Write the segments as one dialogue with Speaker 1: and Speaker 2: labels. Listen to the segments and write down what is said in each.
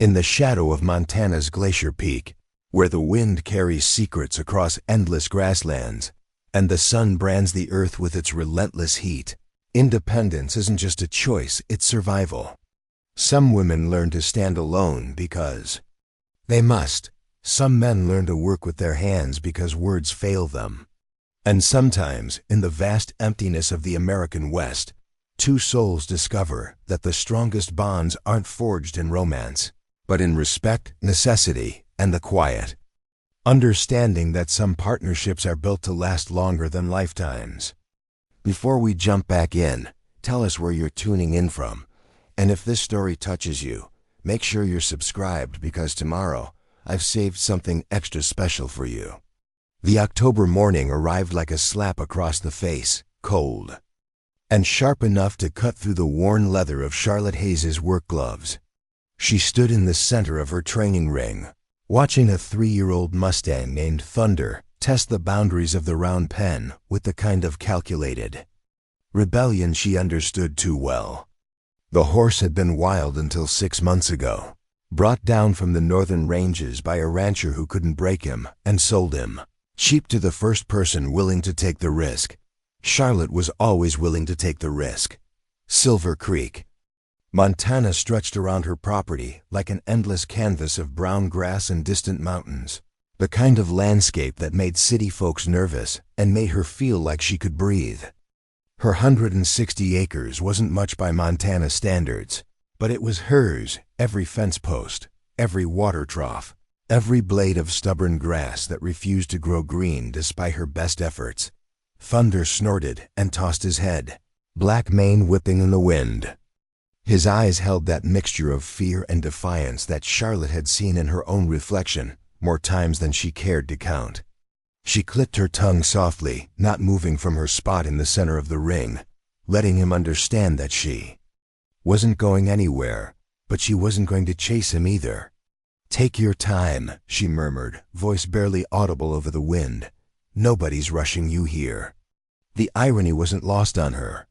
Speaker 1: In the shadow of Montana's glacier peak, where the wind carries secrets across endless grasslands, and the sun brands the earth with its relentless heat, independence isn't just a choice, it's survival. Some women learn to stand alone because they must. Some men learn to work with their hands because words fail them. And sometimes, in the vast emptiness of the American West, two souls discover that the strongest bonds aren't forged in romance, but in respect, necessity, and the quiet. Understanding that some partnerships are built to last longer than lifetimes. Before we jump back in, tell us where you're tuning in from. And if this story touches you, make sure you're subscribed because tomorrow, I've saved something extra special for you. The October morning arrived like a slap across the face, cold, and sharp enough to cut through the worn leather of Charlotte Hayes' work gloves. She stood in the center of her training ring, watching a 3-year-old Mustang named Thunder test the boundaries of the round pen with the kind of calculated rebellion she understood too well. The horse had been wild until 6 months ago, brought down from the northern ranges by a rancher who couldn't break him and sold him cheap to the first person willing to take the risk. Charlotte was always willing to take the risk. Silver Creek, Montana stretched around her property like an endless canvas of brown grass and distant mountains, the kind of landscape that made city folks nervous and made her feel like she could breathe. Her 160 acres wasn't much by Montana standards, but it was hers, every fence post, every water trough, every blade of stubborn grass that refused to grow green despite her best efforts. Thunder snorted and tossed his head, black mane whipping in the wind. His eyes held that mixture of fear and defiance that Charlotte had seen in her own reflection more times than she cared to count. She clicked her tongue softly, not moving from her spot in the center of the ring, letting him understand that she wasn't going anywhere, but she wasn't going to chase him either. "Take your time," she murmured, voice barely audible over the wind. "Nobody's rushing you here." The irony wasn't lost on her.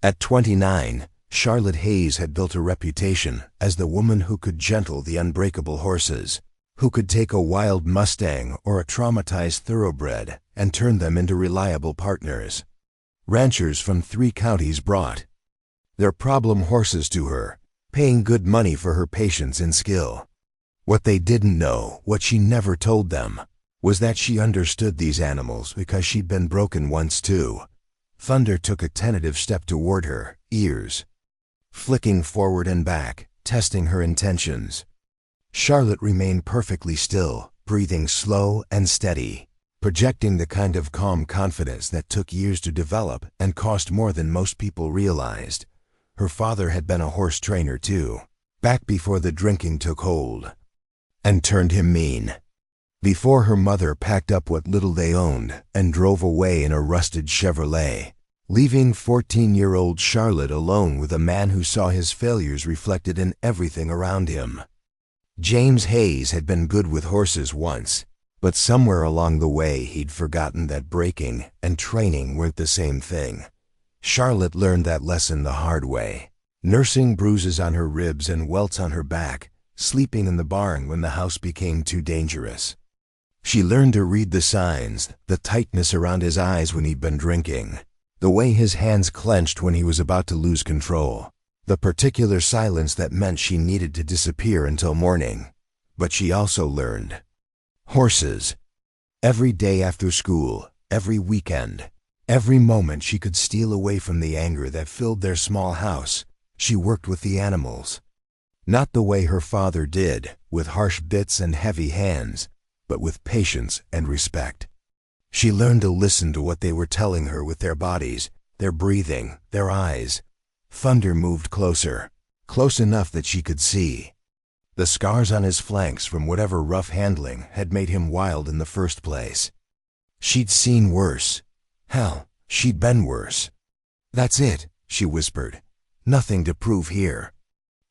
Speaker 1: At 29, Charlotte Hayes had built a reputation as the woman who could gentle the unbreakable horses, who could take a wild Mustang or a traumatized thoroughbred and turn them into reliable partners. Ranchers from 3 counties brought their problem horses to her, paying good money for her patience and skill. What they didn't know, what she never told them, was that she understood these animals because she'd been broken once too. Thunder took a tentative step toward her, ears flicking forward and back, testing her intentions. Charlotte remained perfectly still, breathing slow and steady, projecting the kind of calm confidence that took years to develop and cost more than most people realized. Her father had been a horse trainer too, back before the drinking took hold and turned him mean. Before her mother packed up what little they owned and drove away in a rusted Chevrolet, leaving 14-year-old Charlotte alone with a man who saw his failures reflected in everything around him. James Hayes had been good with horses once, but somewhere along the way he'd forgotten that breaking and training weren't the same thing. Charlotte learned that lesson the hard way, nursing bruises on her ribs and welts on her back, sleeping in the barn when the house became too dangerous. She learned to read the signs, the tightness around his eyes when he'd been drinking, the way his hands clenched when he was about to lose control, the particular silence that meant she needed to disappear until morning. But she also learned horses. Every day after school, every weekend, every moment she could steal away from the anger that filled their small house, she worked with the animals. Not the way her father did, with harsh bits and heavy hands, but with patience and respect. She learned to listen to what they were telling her with their bodies, their breathing, their eyes. Thunder moved closer, close enough that she could see. The scars on his flanks from whatever rough handling had made him wild in the first place. She'd seen worse. Hell, she'd been worse. "That's it," she whispered. "Nothing to prove here."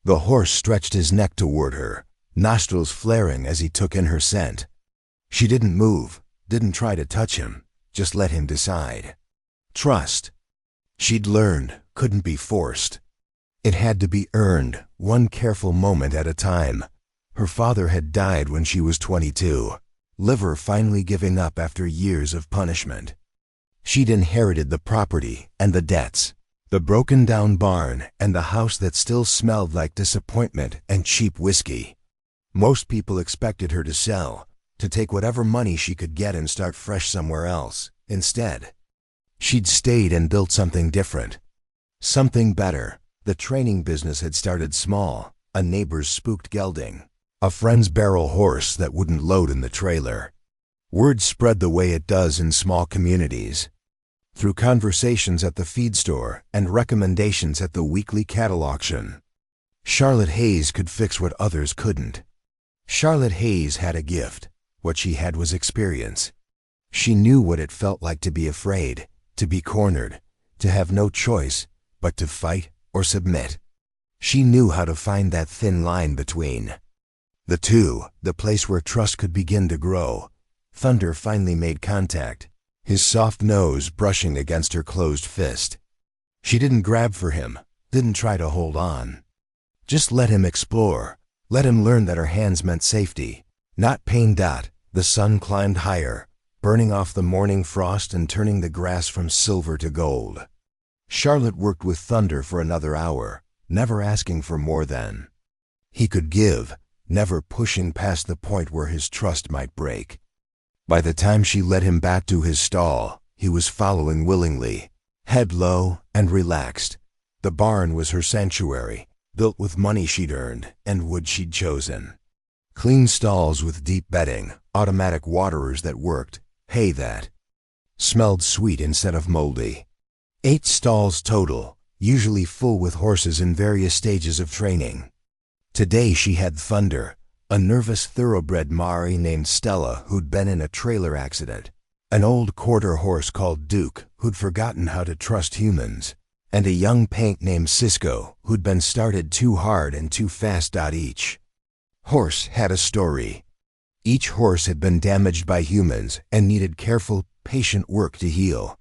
Speaker 1: The horse stretched his neck toward her, nostrils flaring as he took in her scent. She didn't move, didn't try to touch him, just let him decide. Trust. She'd learned, couldn't be forced. It had to be earned, one careful moment at a time. Her father had died when she was 22, liver finally giving up after years of punishment. She'd inherited the property and the debts, the broken-down barn and the house that still smelled like disappointment and cheap whiskey. Most people expected her to sell, to take whatever money she could get and start fresh somewhere else. Instead, she'd stayed and built something different, something better. The training business had started small, a neighbor's spooked gelding, a friend's barrel horse that wouldn't load in the trailer. Word spread the way it does in small communities, through conversations at the feed store and recommendations at the weekly cattle auction. Charlotte Hayes could fix what others couldn't. Charlotte Hayes had a gift. What she had was experience. She knew what it felt like to be afraid, to be cornered, to have no choice but to fight or submit. She knew how to find that thin line between the two, the place where trust could begin to grow. Thunder finally made contact, his soft nose brushing against her closed fist. She didn't grab for him, didn't try to hold on. Just let him explore, let him learn that her hands meant safety, not pain. The sun climbed higher, burning off the morning frost and turning the grass from silver to gold. Charlotte worked with Thunder for another hour, never asking for more than he could give, never pushing past the point where his trust might break. By the time she led him back to his stall, he was following willingly, head low and relaxed. The barn was her sanctuary, built with money she'd earned and wood she'd chosen. Clean stalls with deep bedding, automatic waterers that worked, hay that smelled sweet instead of moldy. 8 stalls total, usually full with horses in various stages of training. Today she had Thunder, a nervous thoroughbred Mari named Stella who'd been in a trailer accident, an old quarter horse called Duke who'd forgotten how to trust humans, and a young paint named Cisco who'd been started too hard and too fast. Each horse had a story. Each horse had been damaged by humans and needed careful, patient work to heal.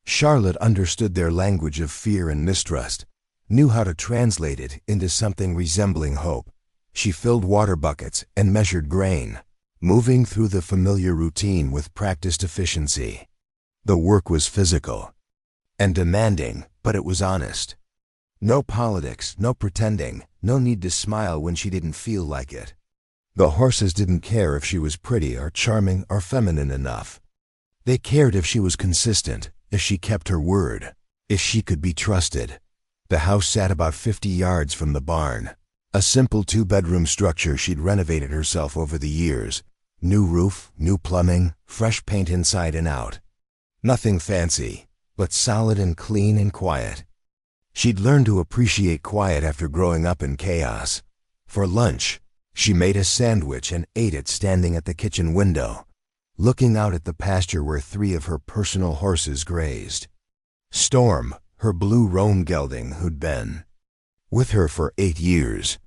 Speaker 1: Charlotte understood their language of fear and mistrust, knew how to translate it into something resembling hope. She filled water buckets and measured grain, moving through the familiar routine with practiced efficiency. The work was physical and demanding, but it was honest. No politics, no pretending, no need to smile when she didn't feel like it. The horses didn't care if she was pretty or charming or feminine enough. They cared if she was consistent, if she kept her word, if she could be trusted. The house sat about 50 yards from the barn, a simple 2-bedroom structure she'd renovated herself over the years. New roof, new plumbing, fresh paint inside and out. Nothing fancy, but solid and clean and quiet. She'd learned to appreciate quiet after growing up in chaos. For lunch, she made a sandwich and ate it standing at the kitchen window, looking out at the pasture where 3 of her personal horses grazed. Storm, her blue roan gelding who'd been with her for 8 years.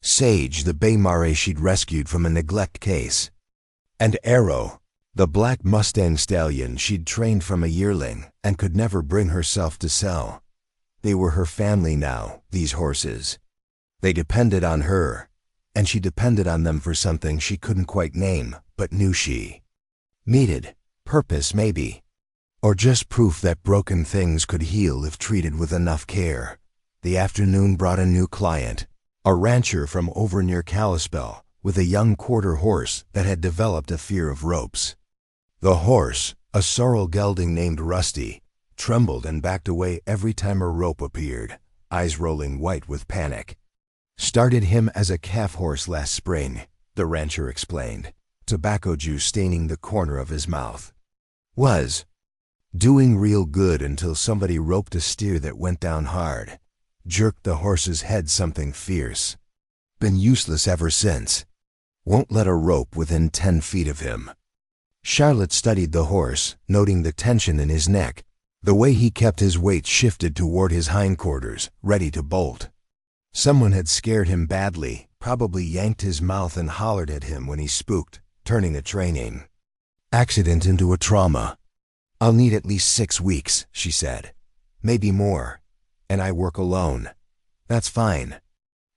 Speaker 1: Sage, the bay mare she'd rescued from a neglect case. And Arrow, the black Mustang stallion she'd trained from a yearling and could never bring herself to sell. They were her family now, these horses. They depended on her, and she depended on them for something she couldn't quite name, but knew she needed. Purpose, maybe. Or just proof that broken things could heal if treated with enough care. The afternoon brought a new client, a rancher from over near Kalispell, with a young quarter horse that had developed a fear of ropes. The horse, a sorrel gelding named Rusty, trembled and backed away every time a rope appeared, eyes rolling white with panic. Started him as a calf horse last spring, the rancher explained, tobacco juice staining the corner of his mouth. Was doing real good until somebody roped a steer that went down hard, jerked the horse's head something fierce. Been useless ever since. Won't let a rope within 10 feet of him. Charlotte studied the horse, noting the tension in his neck, the way he kept his weight shifted toward his hindquarters, ready to bolt. Someone had scared him badly, probably yanked his mouth and hollered at him when he spooked, turning a training accident into a trauma. I'll need at least 6 weeks, she said. Maybe more. And I work alone. That's fine.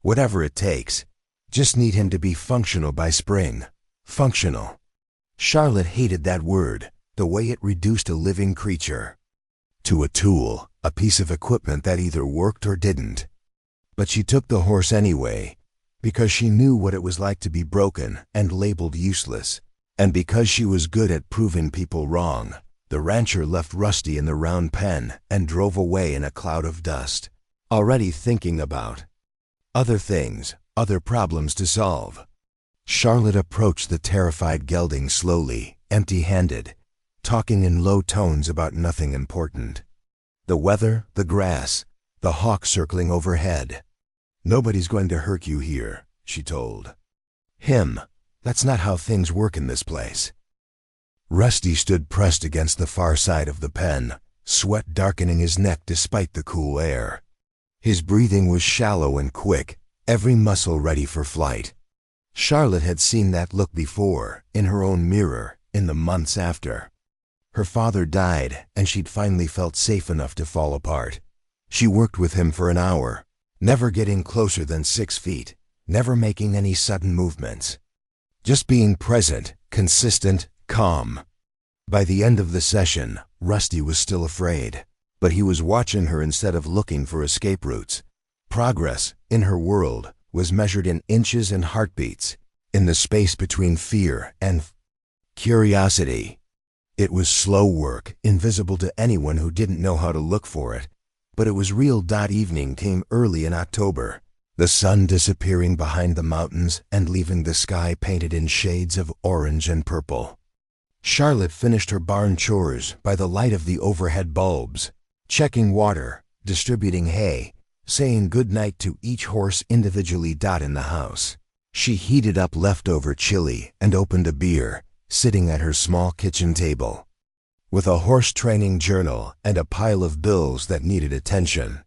Speaker 1: Whatever it takes. Just need him to be functional by spring. Functional. Charlotte hated that word, the way it reduced a living creature to a tool, a piece of equipment that either worked or didn't. But she took the horse anyway, because she knew what it was like to be broken and labeled useless. And because she was good at proving people wrong, the rancher left Rusty in the round pen and drove away in a cloud of dust, already thinking about other things, other problems to solve. Charlotte approached the terrified gelding slowly, empty-handed, talking in low tones about nothing important. The weather, the grass, the hawk circling overhead. "Nobody's going to hurt you here," she told him. "That's not how things work in this place." Rusty stood pressed against the far side of the pen, sweat darkening his neck despite the cool air. His breathing was shallow and quick, every muscle ready for flight. Charlotte had seen that look before, in her own mirror, in the months after. Her father died, and she'd finally felt safe enough to fall apart. She worked with him for an hour, never getting closer than 6 feet, never making any sudden movements. Just being present, consistent, calm. By the end of the session, Rusty was still afraid, but he was watching her instead of looking for escape routes. Progress, in her world, was measured in inches and heartbeats, in the space between fear and curiosity. It was slow work, invisible to anyone who didn't know how to look for it, but it was real. Evening came early in October, the sun disappearing behind the mountains and leaving the sky painted in shades of orange and purple. Charlotte finished her barn chores by the light of the overhead bulbs, checking water, distributing hay, saying goodnight to each horse individually. In the house, she heated up leftover chili and opened a beer, sitting at her small kitchen table, with a horse training journal and a pile of bills that needed attention.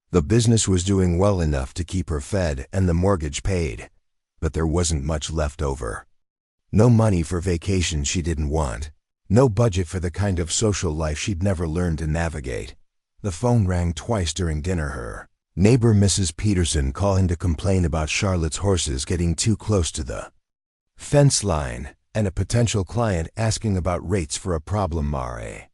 Speaker 1: The business was doing well enough to keep her fed and the mortgage paid, but there wasn't much left over. No money for vacations she didn't want, no budget for the kind of social life she'd never learned to navigate. The phone rang twice during dinner. Her neighbor Mrs. Peterson calling to complain about Charlotte's horses getting too close to the fence line, and a potential client asking about rates for a problem mare.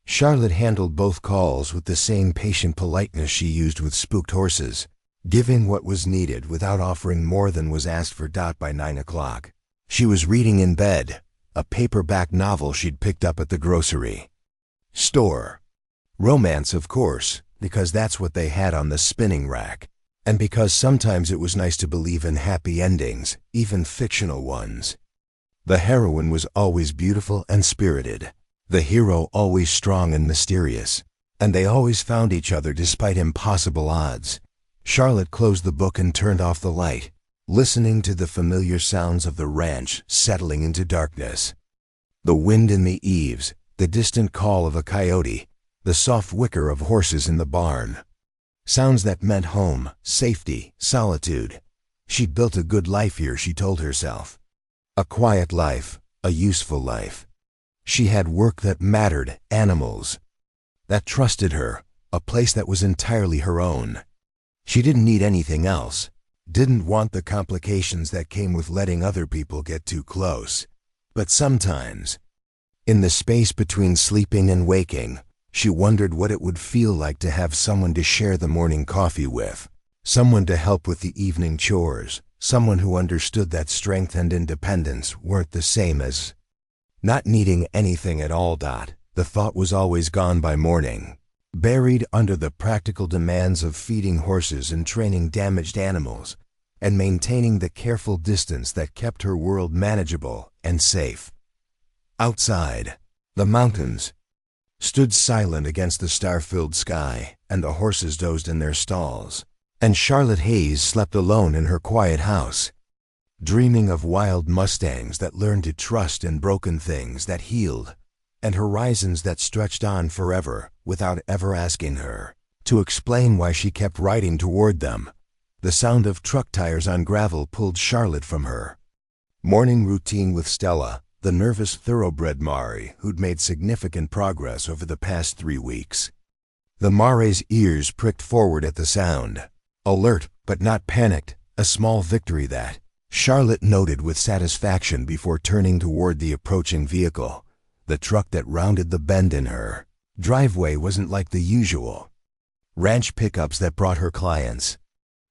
Speaker 1: Charlotte handled both calls with the same patient politeness she used with spooked horses, giving what was needed without offering more than was asked for. By 9 o'clock, she was reading in bed, a paperback novel she'd picked up at the grocery store. Romance, of course, because that's what they had on the spinning rack, and because sometimes it was nice to believe in happy endings, even fictional ones. The heroine was always beautiful and spirited, the hero always strong and mysterious, and they always found each other despite impossible odds. Charlotte closed the book and turned off the light, listening to the familiar sounds of the ranch settling into darkness. The wind in the eaves, the distant call of a coyote, the soft whicker of horses in the barn. Sounds that meant home, safety, solitude. She'd built a good life here, she told herself. A quiet life, a useful life. She had work that mattered, animals that trusted her, a place that was entirely her own. She didn't need anything else, didn't want the complications that came with letting other people get too close. But sometimes, in the space between sleeping and waking, she wondered what it would feel like to have someone to share the morning coffee with, someone to help with the evening chores, someone who understood that strength and independence weren't the same as not needing anything at all. The thought was always gone by morning, buried under the practical demands of feeding horses and training damaged animals, and maintaining the careful distance that kept her world manageable and safe. Outside, the mountains stood silent against the star-filled sky, and the horses dozed in their stalls, and Charlotte Hayes slept alone in her quiet house, dreaming of wild mustangs that learned to trust and broken things that healed, and horizons that stretched on forever without ever asking her to explain why she kept riding toward them. The sound of truck tires on gravel pulled Charlotte from her morning routine with Stella, the nervous thoroughbred mare who'd made significant progress over the past 3 weeks. The mare's ears pricked forward at the sound, alert but not panicked, a small victory that, Charlotte noted with satisfaction before turning toward the approaching vehicle. The truck that rounded the bend in her driveway wasn't like the usual ranch pickups that brought her clients.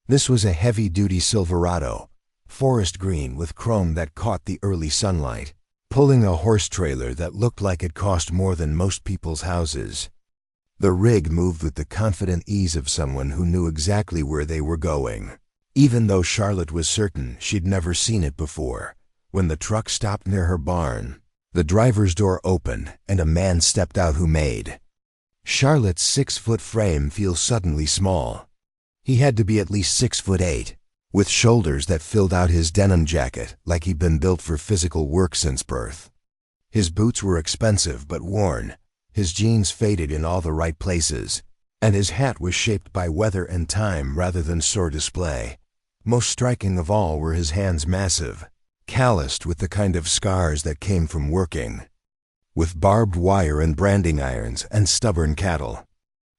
Speaker 1: This was a heavy-duty Silverado, forest green with chrome that caught the early sunlight, pulling a horse trailer that looked like it cost more than most people's houses. The rig moved with the confident ease of someone who knew exactly where they were going, even though Charlotte was certain she'd never seen it before. When the truck stopped near her barn, the driver's door opened and a man stepped out who made Charlotte's 6-foot frame feel suddenly small. He had to be at least 6'8", with shoulders that filled out his denim jacket like he'd been built for physical work since birth. His boots were expensive but worn, his jeans faded in all the right places, and his hat was shaped by weather and time rather than sore display. Most striking of all were his hands, massive, calloused with the kind of scars that came from working with barbed wire and branding irons and stubborn cattle.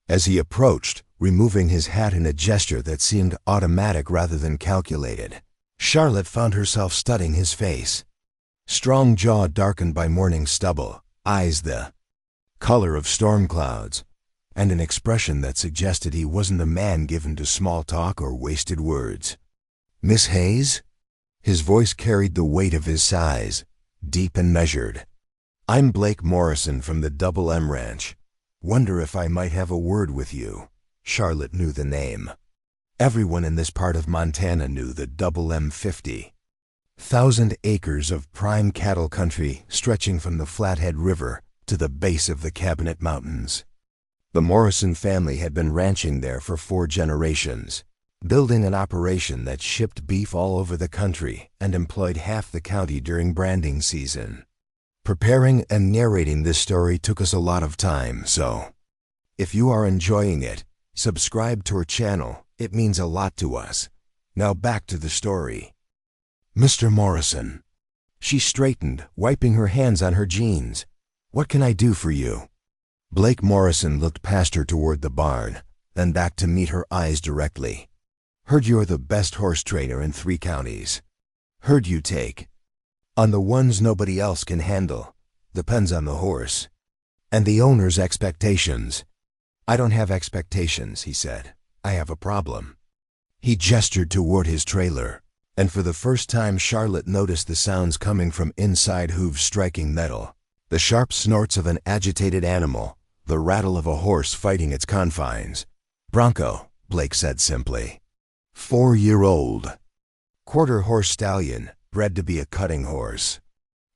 Speaker 1: As he approached, removing his hat in a gesture that seemed automatic rather than calculated, Charlotte found herself studying his face. Strong jaw darkened by morning stubble, eyes the color of storm clouds, and an expression that suggested he wasn't a man given to small talk or wasted words. "Miss Hayes?" His voice carried the weight of his size, deep and measured. "I'm Blake Morrison from the Double M Ranch. Wonder if I might have a word with you." Charlotte knew the name. Everyone in this part of Montana knew the Double M50. 1,000 acres of prime cattle country stretching from the Flathead River to the base of the Cabinet Mountains. The Morrison family had been ranching there for 4 generations, building an operation that shipped beef all over the country and employed half the county during branding season. Preparing and narrating this story took us a lot of time, so if you are enjoying it, subscribe to our channel. It means a lot to us. Now back to the story. "Mr. Morrison." She straightened, wiping her hands on her jeans. "What can I do for you?" Blake Morrison looked past her toward the barn, then back to meet her eyes directly. "Heard you're the best horse trainer in 3 counties. Heard you take on the ones nobody else can handle. Depends on the horse and the owner's expectations." "I don't have expectations," he said. "I have a problem." He gestured toward his trailer, and for the first time Charlotte noticed the sounds coming from inside, hooves striking metal, the sharp snorts of an agitated animal, the rattle of a horse fighting its confines. "Bronco," Blake said simply. 4-year-old. Quarter horse stallion, bred to be a cutting horse.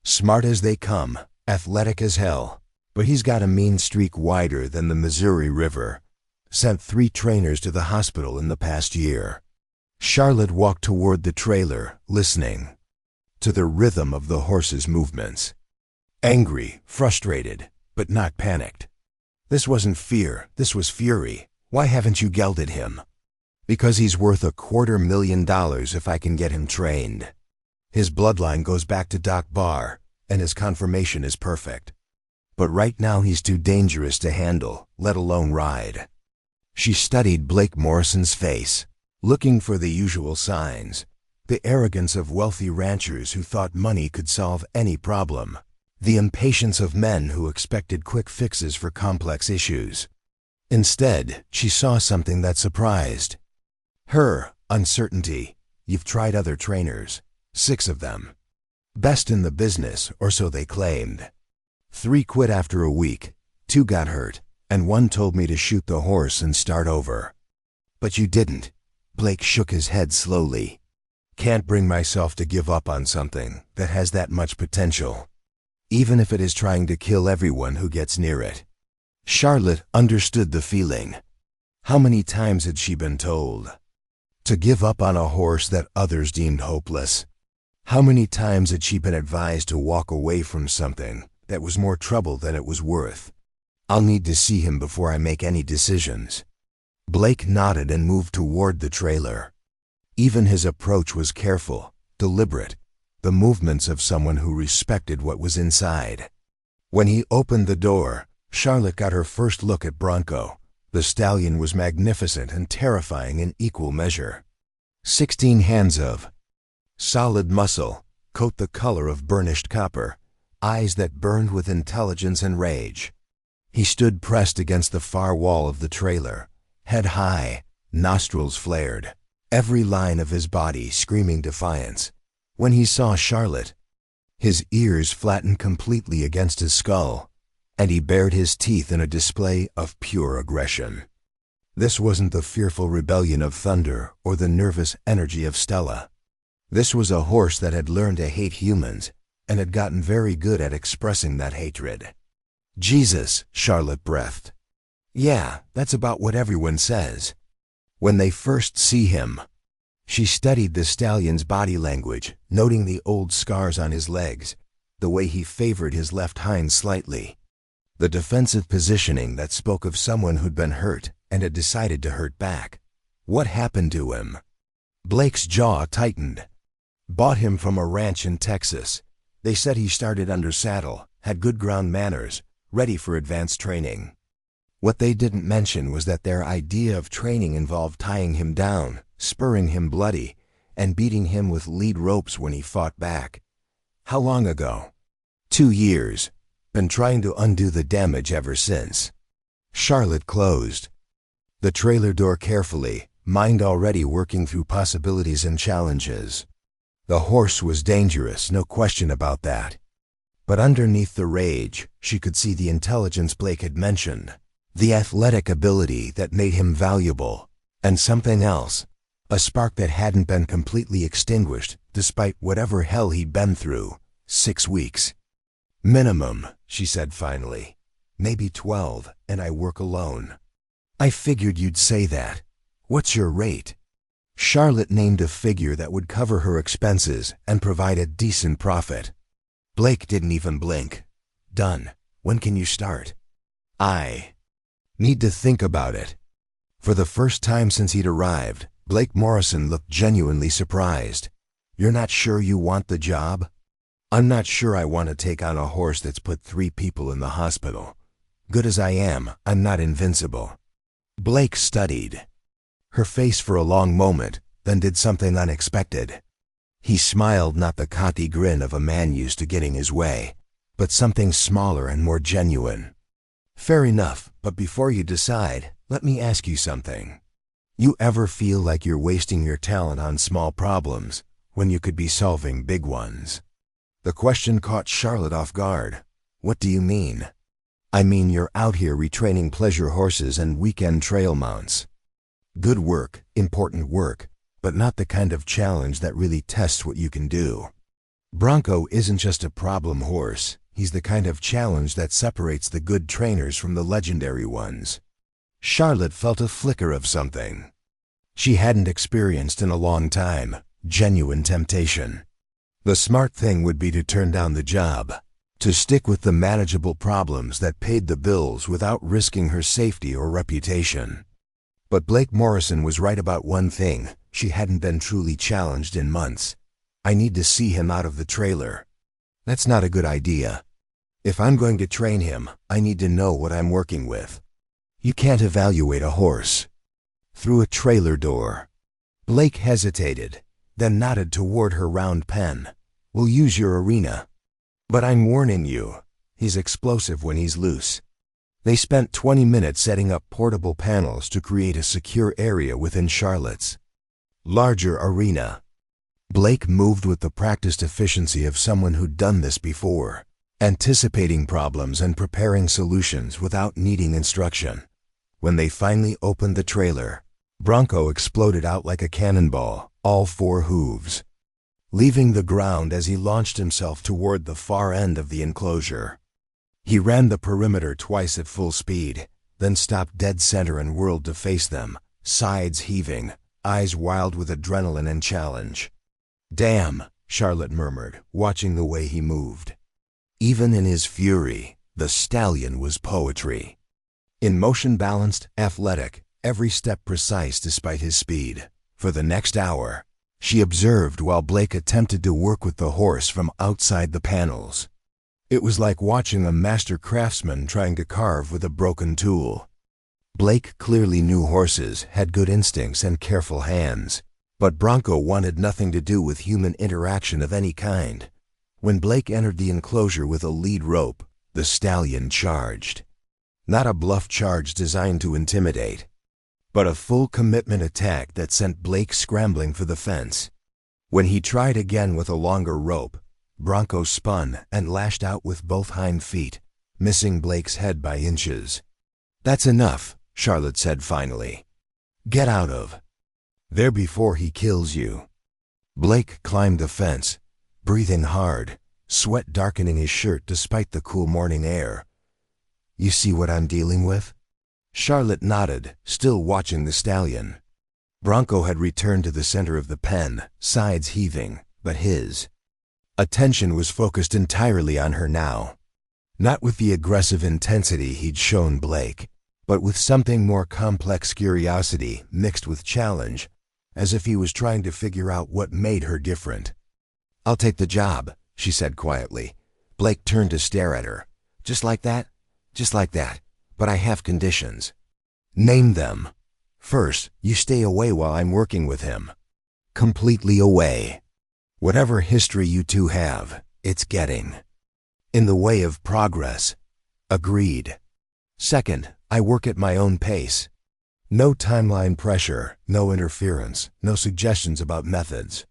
Speaker 1: Smart as they come, athletic as hell, but he's got a mean streak wider than the Missouri River. Sent 3 trainers to the hospital in the past year. Charlotte walked toward the trailer, listening to the rhythm of the horse's movements. Angry, frustrated, but not panicked. This wasn't fear, this was fury. "Why haven't you gelded him?" "Because he's worth $250,000 if I can get him trained. His bloodline goes back to Doc Barr, and his conformation is perfect. But right now he's too dangerous to handle, let alone ride." She studied Blake Morrison's face, looking for the usual signs. The arrogance of wealthy ranchers who thought money could solve any problem. The impatience of men who expected quick fixes for complex issues. Instead, she saw something that surprised her: uncertainty. "You've tried other trainers. 6 of them. Best in the business, or so they claimed. 3 quit after a week, 2 got hurt, and 1 told me to shoot the horse and start over." "But you didn't." Blake shook his head slowly. "Can't bring myself to give up on something that has that much potential, even if it is trying to kill everyone who gets near it." Charlotte understood the feeling. How many times had she been told to give up on a horse that others deemed hopeless? How many times had she been advised to walk away from something that was more trouble than it was worth? "I'll need to see him before I make any decisions." Blake nodded and moved toward the trailer. Even his approach was careful, deliberate, the movements of someone who respected what was inside. When he opened the door, Charlotte got her first look at Bronco. The stallion was magnificent and terrifying in equal measure. 16 hands of Solid muscle, coat the color of burnished copper, eyes that burned with intelligence and rage. He stood pressed against the far wall of the trailer, head high, nostrils flared, every line of his body screaming defiance. When he saw Charlotte, his ears flattened completely against his skull, and he bared his teeth in a display of pure aggression. This wasn't the fearful rebellion of Thunder or the nervous energy of Stella. This was a horse that had learned to hate humans and had gotten very good at expressing that hatred. Jesus, Charlotte breathed. Yeah, that's about what everyone says. When they first see him, she studied the stallion's body language, noting the old scars on his legs, the way he favored his left hind slightly, the defensive positioning that spoke of someone who'd been hurt and had decided to hurt back. What happened to him? Blake's jaw tightened. Bought him from a ranch in Texas. They said he started under saddle, had good ground manners, ready for advanced training. What they didn't mention was that their idea of training involved tying him down, spurring him bloody, and beating him with lead ropes when he fought back. How long ago? 2 years. Been trying to undo the damage ever since. Charlotte closed the trailer door carefully, mind already working through possibilities and challenges. The horse was dangerous, no question about that. But underneath the rage, she could see the intelligence Blake had mentioned, the athletic ability that made him valuable, and something else, a spark that hadn't been completely extinguished despite whatever hell he'd been through. 6 weeks. Minimum, she said finally. Maybe 12, and I work alone. I figured you'd say that. What's your rate? Charlotte named a figure that would cover her expenses and provide a decent profit. Blake didn't even blink. Done. When can you start? I need to think about it. For the first time since he'd arrived, Blake Morrison looked genuinely surprised. You're not sure you want the job? I'm not sure I want to take on a horse that's put 3 people in the hospital. Good as I am, I'm not invincible. Blake studied her face for a long moment, then did something unexpected. He smiled, not the cocky grin of a man used to getting his way, but something smaller and more genuine. Fair enough, but before you decide, let me ask you something. You ever feel like you're wasting your talent on small problems when you could be solving big ones? The question caught Charlotte off guard. What do you mean? I mean you're out here retraining pleasure horses and weekend trail mounts. Good work, important work, but not the kind of challenge that really tests what you can do. Bronco isn't just a problem horse, he's the kind of challenge that separates the good trainers from the legendary ones. Charlotte felt a flicker of something she hadn't experienced in a long time, genuine temptation. The smart thing would be to turn down the job, to stick with the manageable problems that paid the bills without risking her safety or reputation. But Blake Morrison was right about one thing: she hadn't been truly challenged in months. I need to see him out of the trailer. That's not a good idea. If I'm going to train him, I need to know what I'm working with. You can't evaluate a horse through a trailer door. Blake hesitated, then nodded toward her round pen. We'll use your arena. But I'm warning you, he's explosive when he's loose. They spent 20 minutes setting up portable panels to create a secure area within Charlotte's larger arena. Blake moved with the practiced efficiency of someone who'd done this before, anticipating problems and preparing solutions without needing instruction. When they finally opened the trailer, Bronco exploded out like a cannonball, all 4 hooves, leaving the ground as he launched himself toward the far end of the enclosure. He ran the perimeter twice at full speed, then stopped dead center and whirled to face them, sides heaving, eyes wild with adrenaline and challenge. Damn, Charlotte murmured, watching the way he moved. Even in his fury, the stallion was poetry. In motion balanced, athletic, every step precise despite his speed. For the next hour, she observed while Blake attempted to work with the horse from outside the panels. It was like watching a master craftsman trying to carve with a broken tool. Blake clearly knew horses, had good instincts and careful hands. But Bronco wanted nothing to do with human interaction of any kind. When Blake entered the enclosure with a lead rope, the stallion charged. Not a bluff charge designed to intimidate, but a full commitment attack that sent Blake scrambling for the fence. When he tried again with a longer rope, Bronco spun and lashed out with both hind feet, missing Blake's head by inches. "That's enough," Charlotte said finally. "Get out of there before he kills you." Blake climbed the fence, breathing hard, sweat darkening his shirt despite the cool morning air. "You see what I'm dealing with?" Charlotte nodded, still watching the stallion. Bronco had returned to the center of the pen, sides heaving, but his attention was focused entirely on her now. Not with the aggressive intensity he'd shown Blake, but with something more complex curiosity mixed with challenge, as if he was trying to figure out what made her different. "I'll take the job," she said quietly. Blake turned to stare at her. "Just like that? Just like that. But I have conditions." "Name them." "First, you stay away while I'm working with him." "Completely away. Whatever history you two have, it's getting in the way of progress." "Agreed." "Second, I work at my own pace. No timeline pressure, no interference, no suggestions about methods."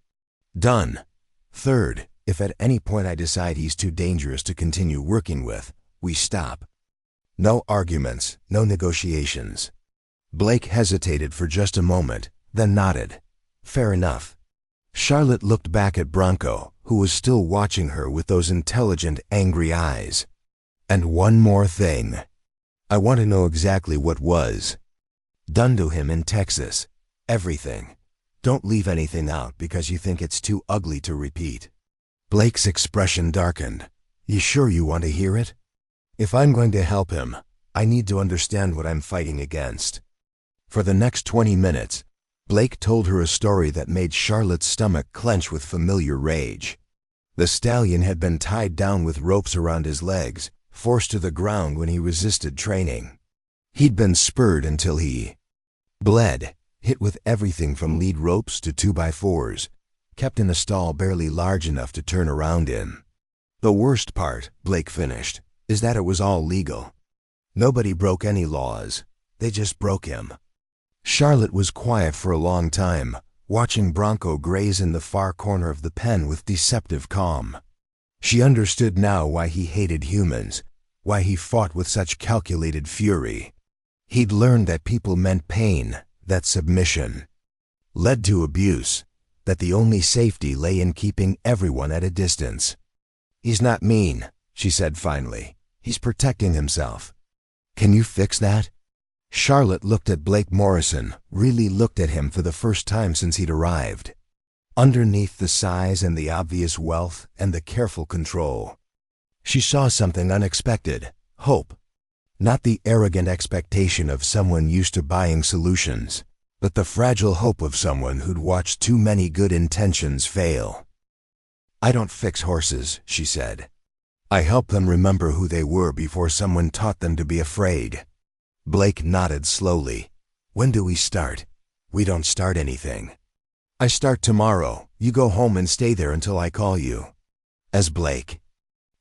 Speaker 1: "Done." "Third, if at any point I decide he's too dangerous to continue working with, we stop. No arguments, no negotiations." Blake hesitated for just a moment, then nodded. "Fair enough." Charlotte looked back at Bronco, who was still watching her with those intelligent, angry eyes. "And one more thing. I want to know exactly what was done to him in Texas. Everything. Don't leave anything out because you think it's too ugly to repeat." Blake's expression darkened. "You sure you want to hear it? If I'm going to help him, I need to understand what I'm fighting against." For the next 20 minutes, Blake told her a story that made Charlotte's stomach clench with familiar rage. The stallion had been tied down with ropes around his legs, forced to the ground when he resisted training. He'd been spurred until he bled, hit with everything from lead ropes to 2x4s, kept in a stall barely large enough to turn around in. "The worst part," Blake finished, "is that it was all legal. Nobody broke any laws. They just broke him." Charlotte was quiet for a long time, watching Bronco graze in the far corner of the pen with deceptive calm. She understood now why he hated humans, why he fought with such calculated fury. He'd learned that people meant pain, that submission led to abuse, that the only safety lay in keeping everyone at a distance. "He's not mean," she said finally. "He's protecting himself. Can you fix that?" Charlotte looked at Blake Morrison, really looked at him for the first time since he'd arrived. Underneath the size and the obvious wealth and the careful control, she saw something unexpected, hope. Not the arrogant expectation of someone used to buying solutions, but the fragile hope of someone who'd watched too many good intentions fail. "I don't fix horses," she said. "I help them remember who they were before someone taught them to be afraid." Blake nodded slowly. "When do we start?" "We don't start anything. I start tomorrow. You go home and stay there until I call you." As Blake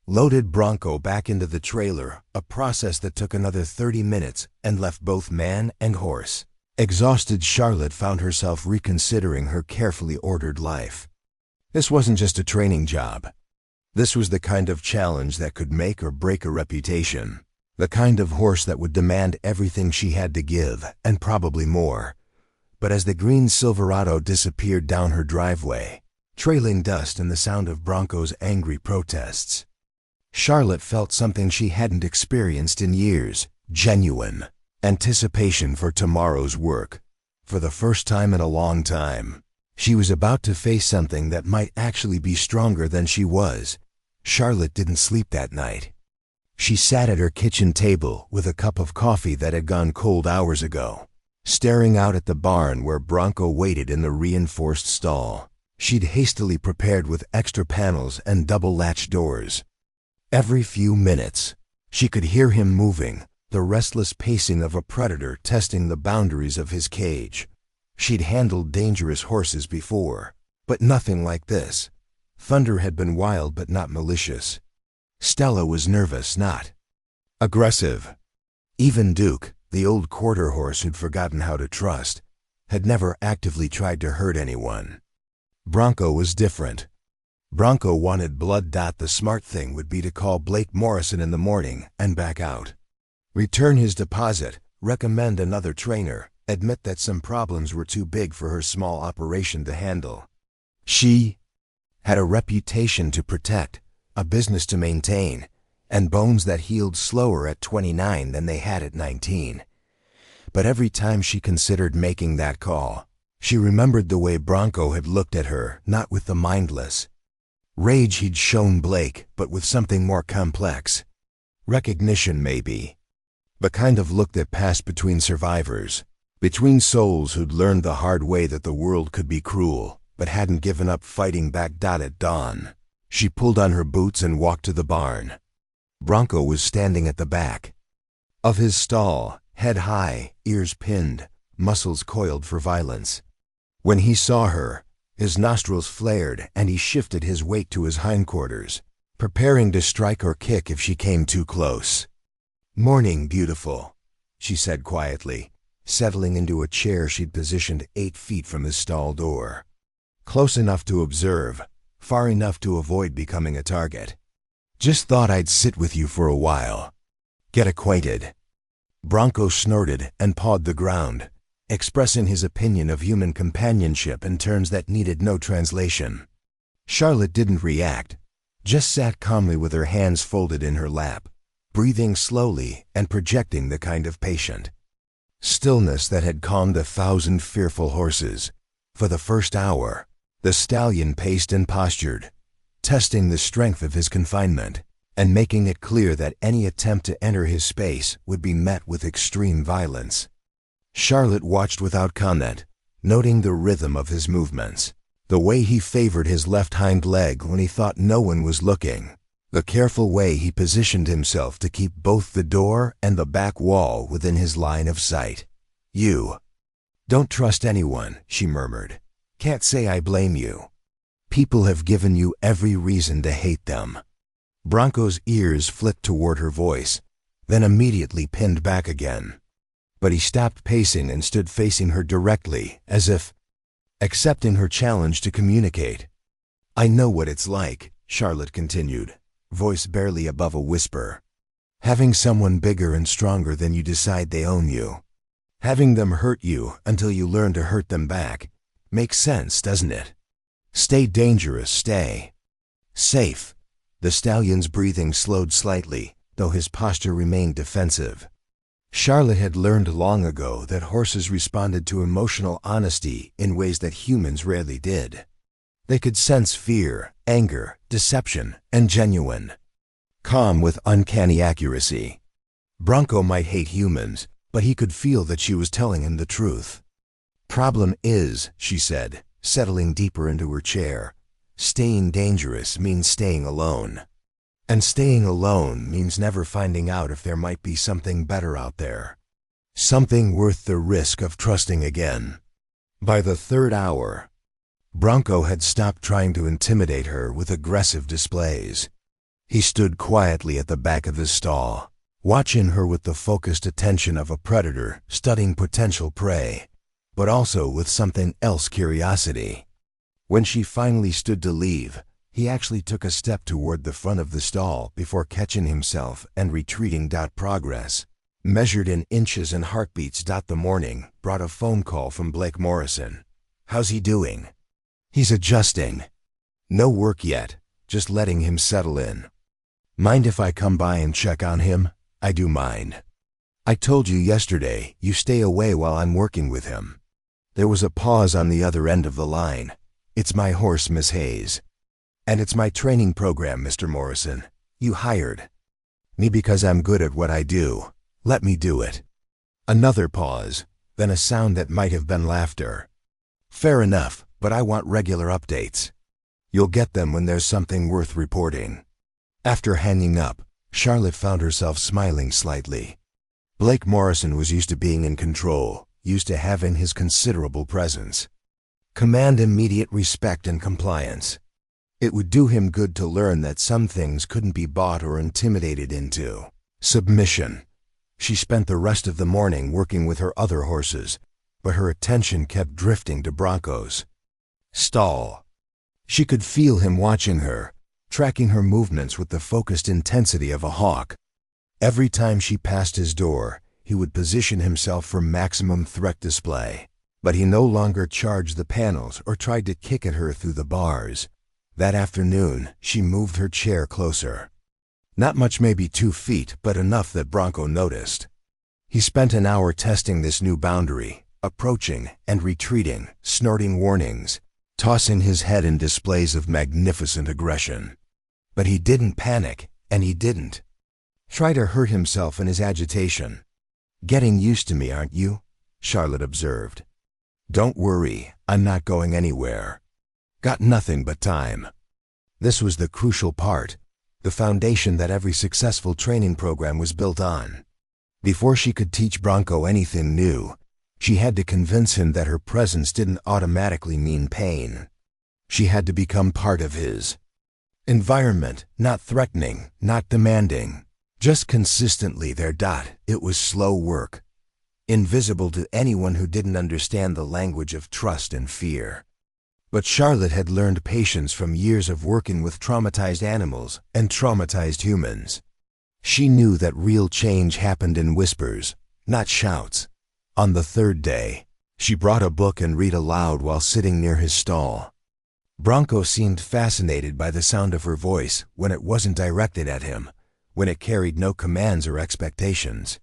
Speaker 1: loaded Bronco back into the trailer, a process that took another 30 minutes and left both man and horse exhausted, Charlotte found herself reconsidering her carefully ordered life. This wasn't just a training job. This was the kind of challenge that could make or break a reputation. The kind of horse that would demand everything she had to give, and probably more. But as the green Silverado disappeared down her driveway, trailing dust and the sound of Bronco's angry protests, Charlotte felt something she hadn't experienced in years: genuine anticipation for tomorrow's work. For the first time in a long time, she was about to face something that might actually be stronger than she was. Charlotte didn't sleep that night. She sat at her kitchen table with a cup of coffee that had gone cold hours ago, staring out at the barn where Bronco waited in the reinforced stall she'd hastily prepared with extra panels and double-latch doors. Every few minutes, she could hear him moving, the restless pacing of a predator testing the boundaries of his cage. She'd handled dangerous horses before, but nothing like this. Thunder had been wild but not malicious. Stella was nervous, not aggressive. Even Duke, the old quarter horse who'd forgotten how to trust, had never actively tried to hurt anyone. Bronco was different. Bronco wanted blood. The smart thing would be to call Blake Morrison in the morning and back out. Return his deposit, recommend another trainer, admit that some problems were too big for her small operation to handle. She had a reputation to protect, a business to maintain, and bones that healed slower at 29 than they had at 19. But every time she considered making that call, she remembered the way Bronco had looked at her, not with the mindless rage he'd shown Blake, but with something more complex. Recognition, maybe. The kind of look that passed between survivors, between souls who'd learned the hard way that the world could be cruel, but hadn't given up fighting back. At dawn, she pulled on her boots and walked to the barn. Bronco was standing at the back of his stall, head high, ears pinned, muscles coiled for violence. When he saw her, his nostrils flared and he shifted his weight to his hindquarters, preparing to strike or kick if she came too close. "Morning, beautiful," she said quietly, settling into a chair she'd positioned 8 feet from his stall door. Close enough to observe, far enough to avoid becoming a target. "Just thought I'd sit with you for a while. Get acquainted." Bronco snorted and pawed the ground, expressing his opinion of human companionship in terms that needed no translation. Charlotte didn't react, just sat calmly with her hands folded in her lap, breathing slowly and projecting the kind of patient stillness that had calmed 1,000 fearful horses. For the first hour, the stallion paced and postured, testing the strength of his confinement, and making it clear that any attempt to enter his space would be met with extreme violence. Charlotte watched without comment, noting the rhythm of his movements, the way he favored his left hind leg when he thought no one was looking, the careful way he positioned himself to keep both the door and the back wall within his line of sight. "You don't trust anyone," she murmured. "Can't say I blame you. People have given you every reason to hate them." Bronco's ears flicked toward her voice, then immediately pinned back again. But he stopped pacing and stood facing her directly, as if accepting her challenge to communicate. "I know what it's like," Charlotte continued, voice barely above a whisper. "Having someone bigger and stronger than you decide they own you. Having them hurt you until you learn to hurt them back. Makes sense, doesn't it? Stay dangerous, stay safe." The stallion's breathing slowed slightly, though his posture remained defensive. Charlotte had learned long ago that horses responded to emotional honesty in ways that humans rarely did. They could sense fear, anger, deception, and genuine calm with uncanny accuracy. Bronco might hate humans, but he could feel that she was telling him the truth. "Problem is," she said, settling deeper into her chair, "staying dangerous means staying alone. And staying alone means never finding out if there might be something better out there. Something worth the risk of trusting again." By the 3rd hour, Bronco had stopped trying to intimidate her with aggressive displays. He stood quietly at the back of his stall, watching her with the focused attention of a predator studying potential prey, but also with something else: curiosity. When she finally stood to leave, he actually took a step toward the front of the stall before catching himself and retreating. Progress, measured in inches and heartbeats. The morning brought a phone call from Blake Morrison. "How's he doing?" "He's adjusting. No work yet, just letting him settle in." "Mind if I come by and check on him?" "I do mind. I told you yesterday you stay away while I'm working with him." There was a pause on the other end of the line. "It's my horse, Miss Hayes. And it's my training program, Mr. Morrison. You hired me because I'm good at what I do. Let me do it." Another pause, then a sound that might have been laughter. "Fair enough, but I want regular updates. You'll get them when there's something worth reporting." After hanging up, Charlotte found herself smiling slightly. Blake Morrison was used to being in control, used to having his considerable presence. Command immediate respect and compliance. It would do him good to learn that some things couldn't be bought or intimidated into. Submission. She spent the rest of the morning working with her other horses, but her attention kept drifting to Bronco's stall. She could feel him watching her, tracking her movements with the focused intensity of a hawk. Every time she passed his door, he would position himself for maximum threat display. But he no longer charged the panels or tried to kick at her through the bars. That afternoon, she moved her chair closer. Not much, maybe 2 feet, but enough that Bronco noticed. He spent an hour testing this new boundary, approaching and retreating, snorting warnings, tossing his head in displays of magnificent aggression. But he didn't panic, and he didn't try to hurt himself in his agitation. "Getting used to me, aren't you?" Charlotte observed. "Don't worry, I'm not going anywhere. Got nothing but time." This was the crucial part, the foundation that every successful training program was built on. Before she could teach Bronco anything new, she had to convince him that her presence didn't automatically mean pain. She had to become part of his environment, not threatening, not demanding, just consistently there. It was slow work, invisible to anyone who didn't understand the language of trust and fear. But Charlotte had learned patience from years of working with traumatized animals and traumatized humans. She knew that real change happened in whispers, not shouts. On the third day, she brought a book and read aloud while sitting near his stall. Bronco seemed fascinated by the sound of her voice when it wasn't directed at him, when it carried no commands or expectations.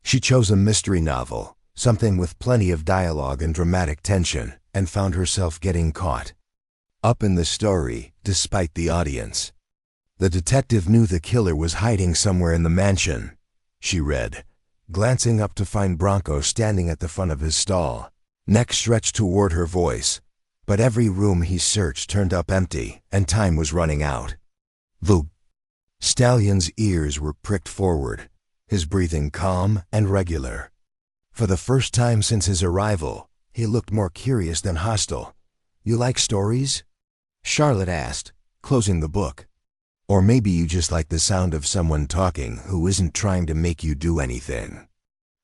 Speaker 1: She chose a mystery novel, something with plenty of dialogue and dramatic tension, and found herself getting caught up in the story, despite the audience. The detective knew the killer was hiding somewhere in the mansion, she read, glancing up to find Bronco standing at the front of his stall, neck stretched toward her voice. But every room he searched turned up empty, and time was running out. The stallion's ears were pricked forward, his breathing calm and regular. For the first time since his arrival, he looked more curious than hostile. "You like stories?" Charlotte asked, closing the book. "Or maybe you just like the sound of someone talking who isn't trying to make you do anything."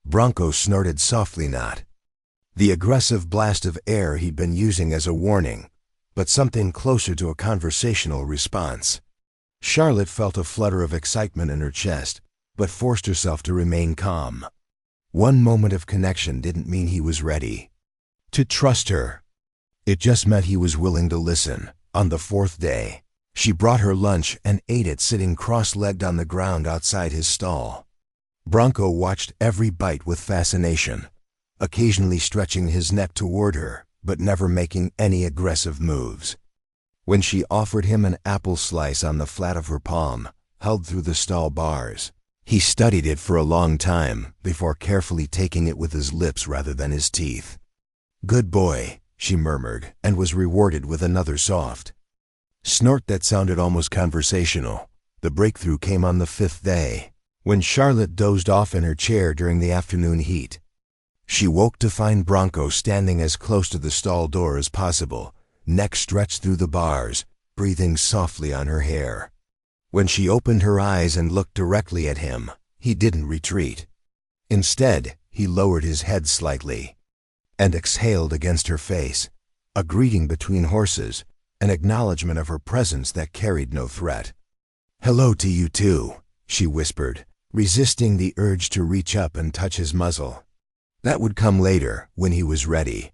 Speaker 1: Bronco snorted softly, not the aggressive blast of air he'd been using as a warning, but something closer to a conversational response. Charlotte felt a flutter of excitement in her chest, but forced herself to remain calm. One moment of connection didn't mean he was ready to trust her. It just meant he was willing to listen. On the fourth day, she brought her lunch and ate it sitting cross-legged on the ground outside his stall. Bronco watched every bite with fascination, occasionally stretching his neck toward her, but never making any aggressive moves. When she offered him an apple slice on the flat of her palm, held through the stall bars, he studied it for a long time before carefully taking it with his lips rather than his teeth. "Good boy," she murmured, and was rewarded with another soft snort that sounded almost conversational. The breakthrough came on the fifth day, when Charlotte dozed off in her chair during the afternoon heat. She woke to find Bronco standing as close to the stall door as possible, neck stretched through the bars, breathing softly on her hair. When she opened her eyes and looked directly at him, he didn't retreat. Instead, he lowered his head slightly and exhaled against her face, a greeting between horses, an acknowledgement of her presence that carried no threat. "Hello to you too," she whispered, resisting the urge to reach up and touch his muzzle. That would come later, when he was ready.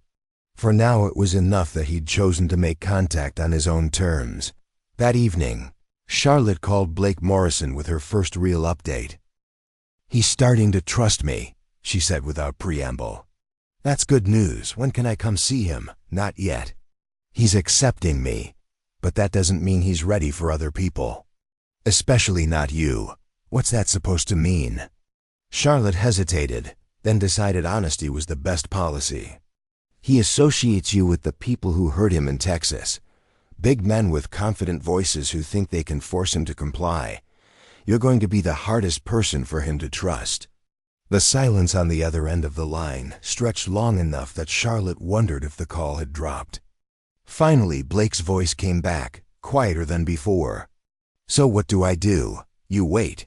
Speaker 1: For now it was enough that he'd chosen to make contact on his own terms. That evening, Charlotte called Blake Morrison with her first real update. "He's starting to trust me," she said without preamble. "That's good news. When can I come see him?" "Not yet. He's accepting me, but that doesn't mean he's ready for other people. Especially not you." "What's that supposed to mean?" Charlotte hesitated, then decided honesty was the best policy. "He associates you with the people who hurt him in Texas. Big men with confident voices who think they can force him to comply. You're going to be the hardest person for him to trust." The silence on the other end of the line stretched long enough that Charlotte wondered if the call had dropped. Finally, Blake's voice came back, quieter than before. "So what do I do? You wait.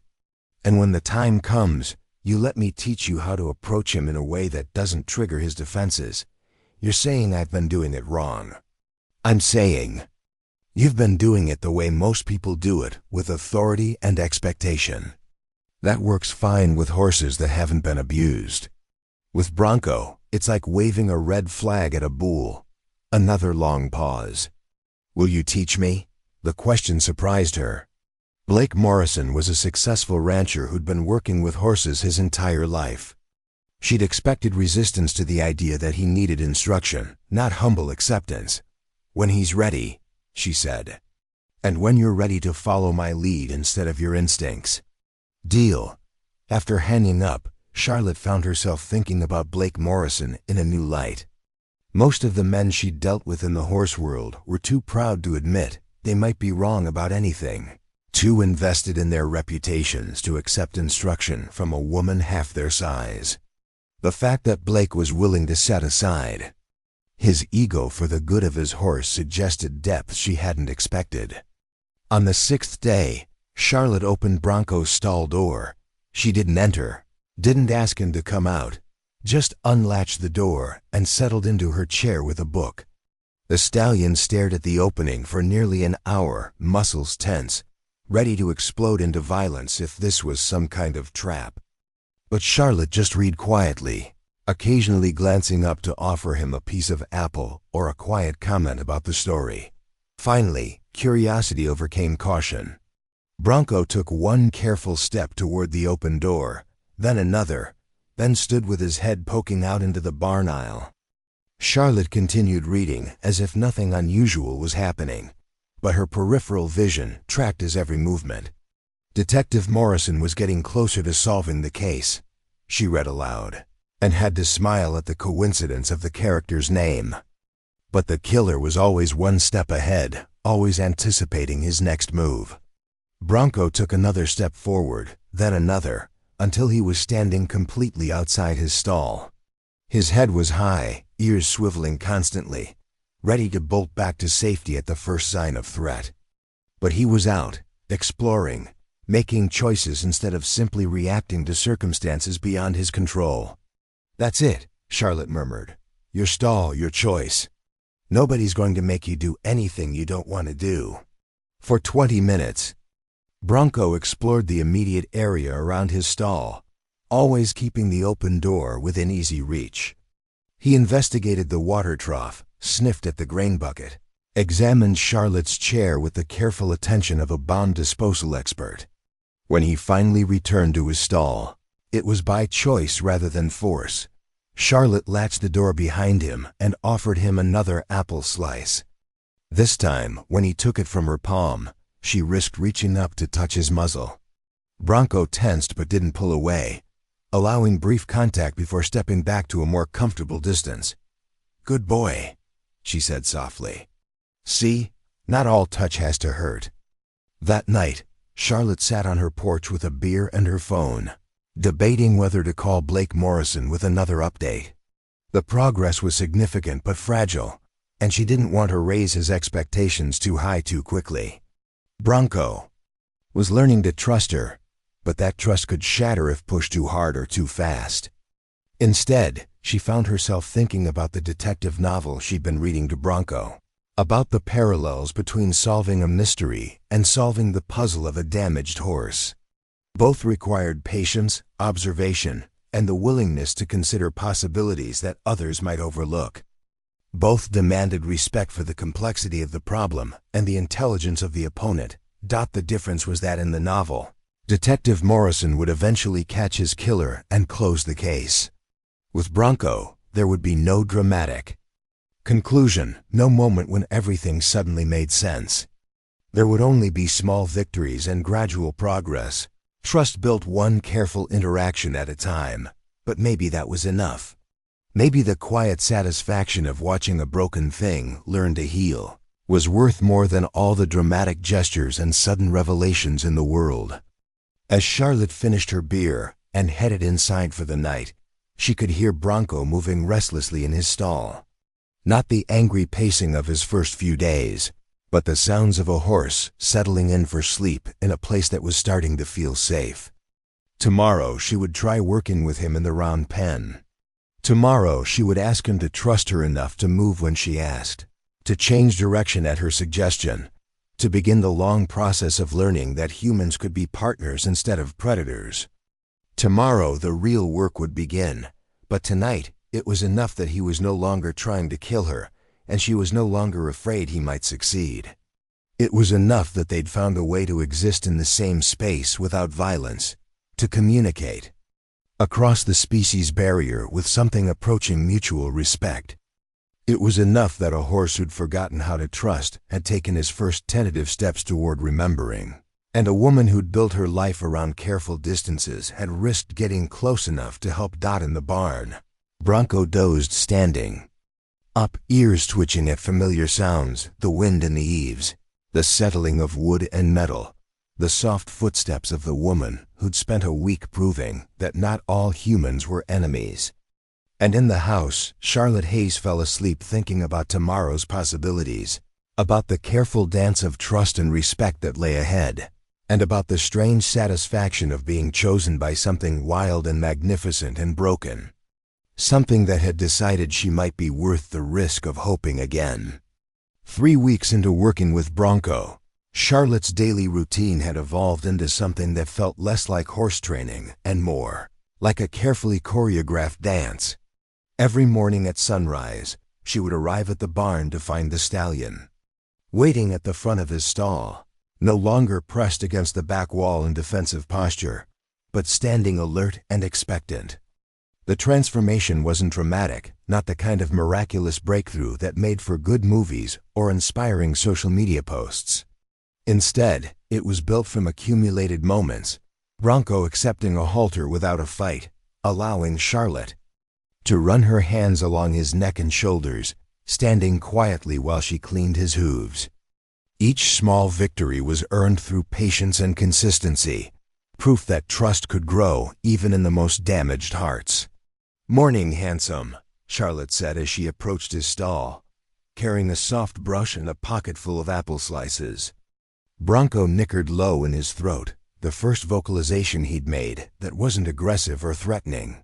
Speaker 1: And when the time comes, you let me teach you how to approach him in a way that doesn't trigger his defenses. You're saying I've been doing it wrong. I'm saying you've been doing it the way most people do it, with authority and expectation. That works fine with horses that haven't been abused. With Bronco, it's like waving a red flag at a bull." Another long pause. "Will you teach me?" The question surprised her. Blake Morrison was a successful rancher who'd been working with horses his entire life. She'd expected resistance to the idea that he needed instruction, not humble acceptance. "When he's ready," she said. "And when you're ready to follow my lead instead of your instincts." "Deal." After hanging up, Charlotte found herself thinking about Blake Morrison in a new light. Most of the men she'd dealt with in the horse world were too proud to admit they might be wrong about anything, too invested in their reputations to accept instruction from a woman half their size. The fact that Blake was willing to set aside his ego for the good of his horse suggested depth she hadn't expected. On the 6th day, Charlotte opened Bronco's stall door. She didn't enter, didn't ask him to come out, just unlatched the door and settled into her chair with a book. The stallion stared at the opening for nearly an hour, muscles tense, ready to explode into violence if this was some kind of trap. But Charlotte just read quietly, occasionally glancing up to offer him a piece of apple or a quiet comment about the story. Finally, curiosity overcame caution. Bronco took one careful step toward the open door, then another, then stood with his head poking out into the barn aisle. Charlotte continued reading as if nothing unusual was happening, but her peripheral vision tracked his every movement. Detective Morrison was getting closer to solving the case, she read aloud, and had to smile at the coincidence of the character's name. But the killer was always one step ahead, always anticipating his next move. Bronco took another step forward, then another, until he was standing completely outside his stall. His head was high, ears swiveling constantly, ready to bolt back to safety at the first sign of threat. But he was out, exploring, making choices instead of simply reacting to circumstances beyond his control. "That's it," Charlotte murmured. "Your stall, your choice. Nobody's going to make you do anything you don't want to do." For 20 minutes, Bronco explored the immediate area around his stall, always keeping the open door within easy reach. He investigated the water trough, sniffed at the grain bucket, examined Charlotte's chair with the careful attention of a bound disposal expert. When he finally returned to his stall, it was by choice rather than force. Charlotte latched the door behind him and offered him another apple slice. This time, when he took it from her palm, she risked reaching up to touch his muzzle. Bronco tensed but didn't pull away, allowing brief contact before stepping back to a more comfortable distance. "Good boy," she said softly. "See, not all touch has to hurt." That night, Charlotte sat on her porch with a beer and her phone, debating whether to call Blake Morrison with another update. The progress was significant but fragile, and she didn't want to raise his expectations too high too quickly. Bronco was learning to trust her, but that trust could shatter if pushed too hard or too fast. Instead, she found herself thinking about the detective novel she'd been reading to Bronco, about the parallels between solving a mystery and solving the puzzle of a damaged horse. Both required patience, observation, and the willingness to consider possibilities that others might overlook. Both demanded respect for the complexity of the problem and the intelligence of the opponent. The difference was that in the novel, Detective Morrison would eventually catch his killer and close the case. With Bronco, there would be no dramatic conclusion, no moment when everything suddenly made sense. There would only be small victories and gradual progress, trust built one careful interaction at a time. But maybe that was enough. Maybe the quiet satisfaction of watching a broken thing learn to heal was worth more than all the dramatic gestures and sudden revelations in the world. As Charlotte finished her beer and headed inside for the night, she could hear Bronco moving restlessly in his stall. Not the angry pacing of his first few days, but the sounds of a horse settling in for sleep in a place that was starting to feel safe. Tomorrow she would try working with him in the round pen. Tomorrow she would ask him to trust her enough to move when she asked, to change direction at her suggestion, to begin the long process of learning that humans could be partners instead of predators. Tomorrow the real work would begin, but tonight it was enough that he was no longer trying to kill her, and she was no longer afraid he might succeed. It was enough that they'd found a way to exist in the same space without violence, to communicate across the species barrier with something approaching mutual respect. It was enough that a horse who'd forgotten how to trust had taken his first tentative steps toward remembering, and a woman who'd built her life around careful distances had risked getting close enough to help Dot in the barn. Bronco dozed standing up, ears twitching at familiar sounds, the wind in the eaves, the settling of wood and metal, the soft footsteps of the woman who'd spent a week proving that not all humans were enemies. And in the house, Charlotte Hayes fell asleep thinking about tomorrow's possibilities, about the careful dance of trust and respect that lay ahead, and about the strange satisfaction of being chosen by something wild and magnificent and broken, something that had decided she might be worth the risk of hoping again. 3 weeks into working with Bronco, Charlotte's daily routine had evolved into something that felt less like horse training and more like a carefully choreographed dance. Every morning at sunrise, she would arrive at the barn to find the stallion, waiting at the front of his stall, no longer pressed against the back wall in defensive posture, but standing alert and expectant. The transformation wasn't dramatic, not the kind of miraculous breakthrough that made for good movies or inspiring social media posts. Instead, it was built from accumulated moments, Bronco accepting a halter without a fight, allowing Charlotte to run her hands along his neck and shoulders, standing quietly while she cleaned his hooves. Each small victory was earned through patience and consistency, proof that trust could grow even in the most damaged hearts. "Morning, handsome," Charlotte said as she approached his stall, carrying a soft brush and a pocket full of apple slices. Bronco nickered low in his throat, the first vocalization he'd made that wasn't aggressive or threatening.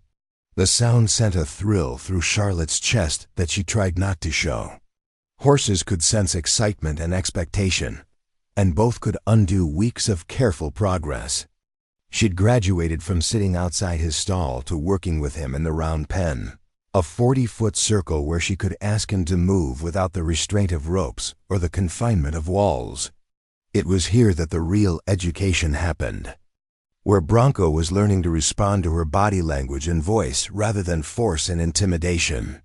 Speaker 1: The sound sent a thrill through Charlotte's chest that she tried not to show. Horses could sense excitement and expectation, and both could undo weeks of careful progress. She'd graduated from sitting outside his stall to working with him in the round pen, a 40-foot circle where she could ask him to move without the restraint of ropes or the confinement of walls. It was here that the real education happened, where Bronco was learning to respond to her body language and voice rather than force and intimidation.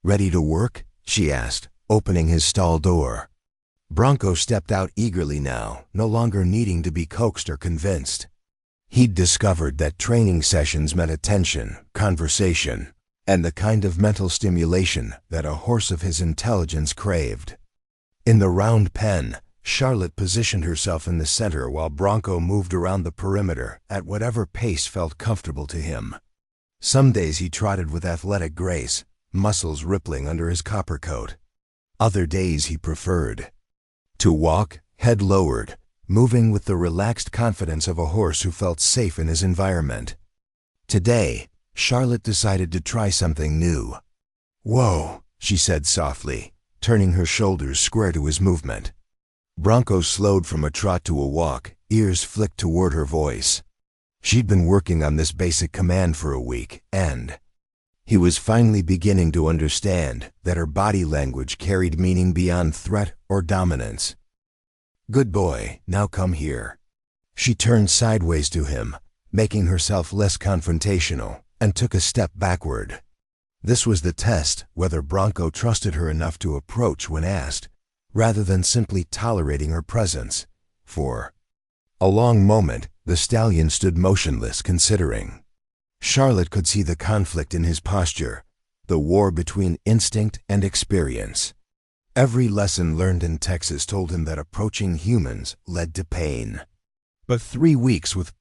Speaker 1: "Ready to work?" she asked, opening his stall door. Bronco stepped out eagerly now, no longer needing to be coaxed or convinced. He'd discovered that training sessions meant attention, conversation, and the kind of mental stimulation that a horse of his intelligence craved. In the round pen, Charlotte positioned herself in the center while Bronco moved around the perimeter at whatever pace felt comfortable to him. Some days he trotted with athletic grace, muscles rippling under his copper coat. Other days he preferred to walk, head lowered, moving with the relaxed confidence of a horse who felt safe in his environment. Today, Charlotte decided to try something new. "Whoa," she said softly, turning her shoulders square to his movement. Bronco slowed from a trot to a walk, ears flicked toward her voice. She'd been working on this basic command for a week, and he was finally beginning to understand that her body language carried meaning beyond threat or dominance. "Good boy, now come here." She turned sideways to him, making herself less confrontational, and took a step backward. This was the test, whether Bronco trusted her enough to approach when asked, rather than simply tolerating her presence. For a long moment, the stallion stood motionless, considering. Charlotte could see the conflict in his posture, the war between instinct and experience. Every lesson learned in Texas told him that approaching humans led to pain. But 3 weeks with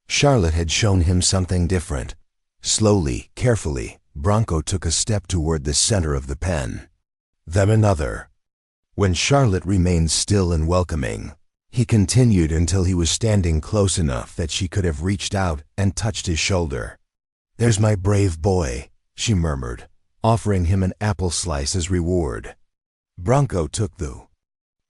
Speaker 1: Charlotte had shown him something different. Slowly, carefully, Bronco took a step toward the center of the pen. Then another. When Charlotte remained still and welcoming, he continued until he was standing close enough that she could have reached out and touched his shoulder. "There's my brave boy," she murmured, offering him an apple slice as reward. Bronco took the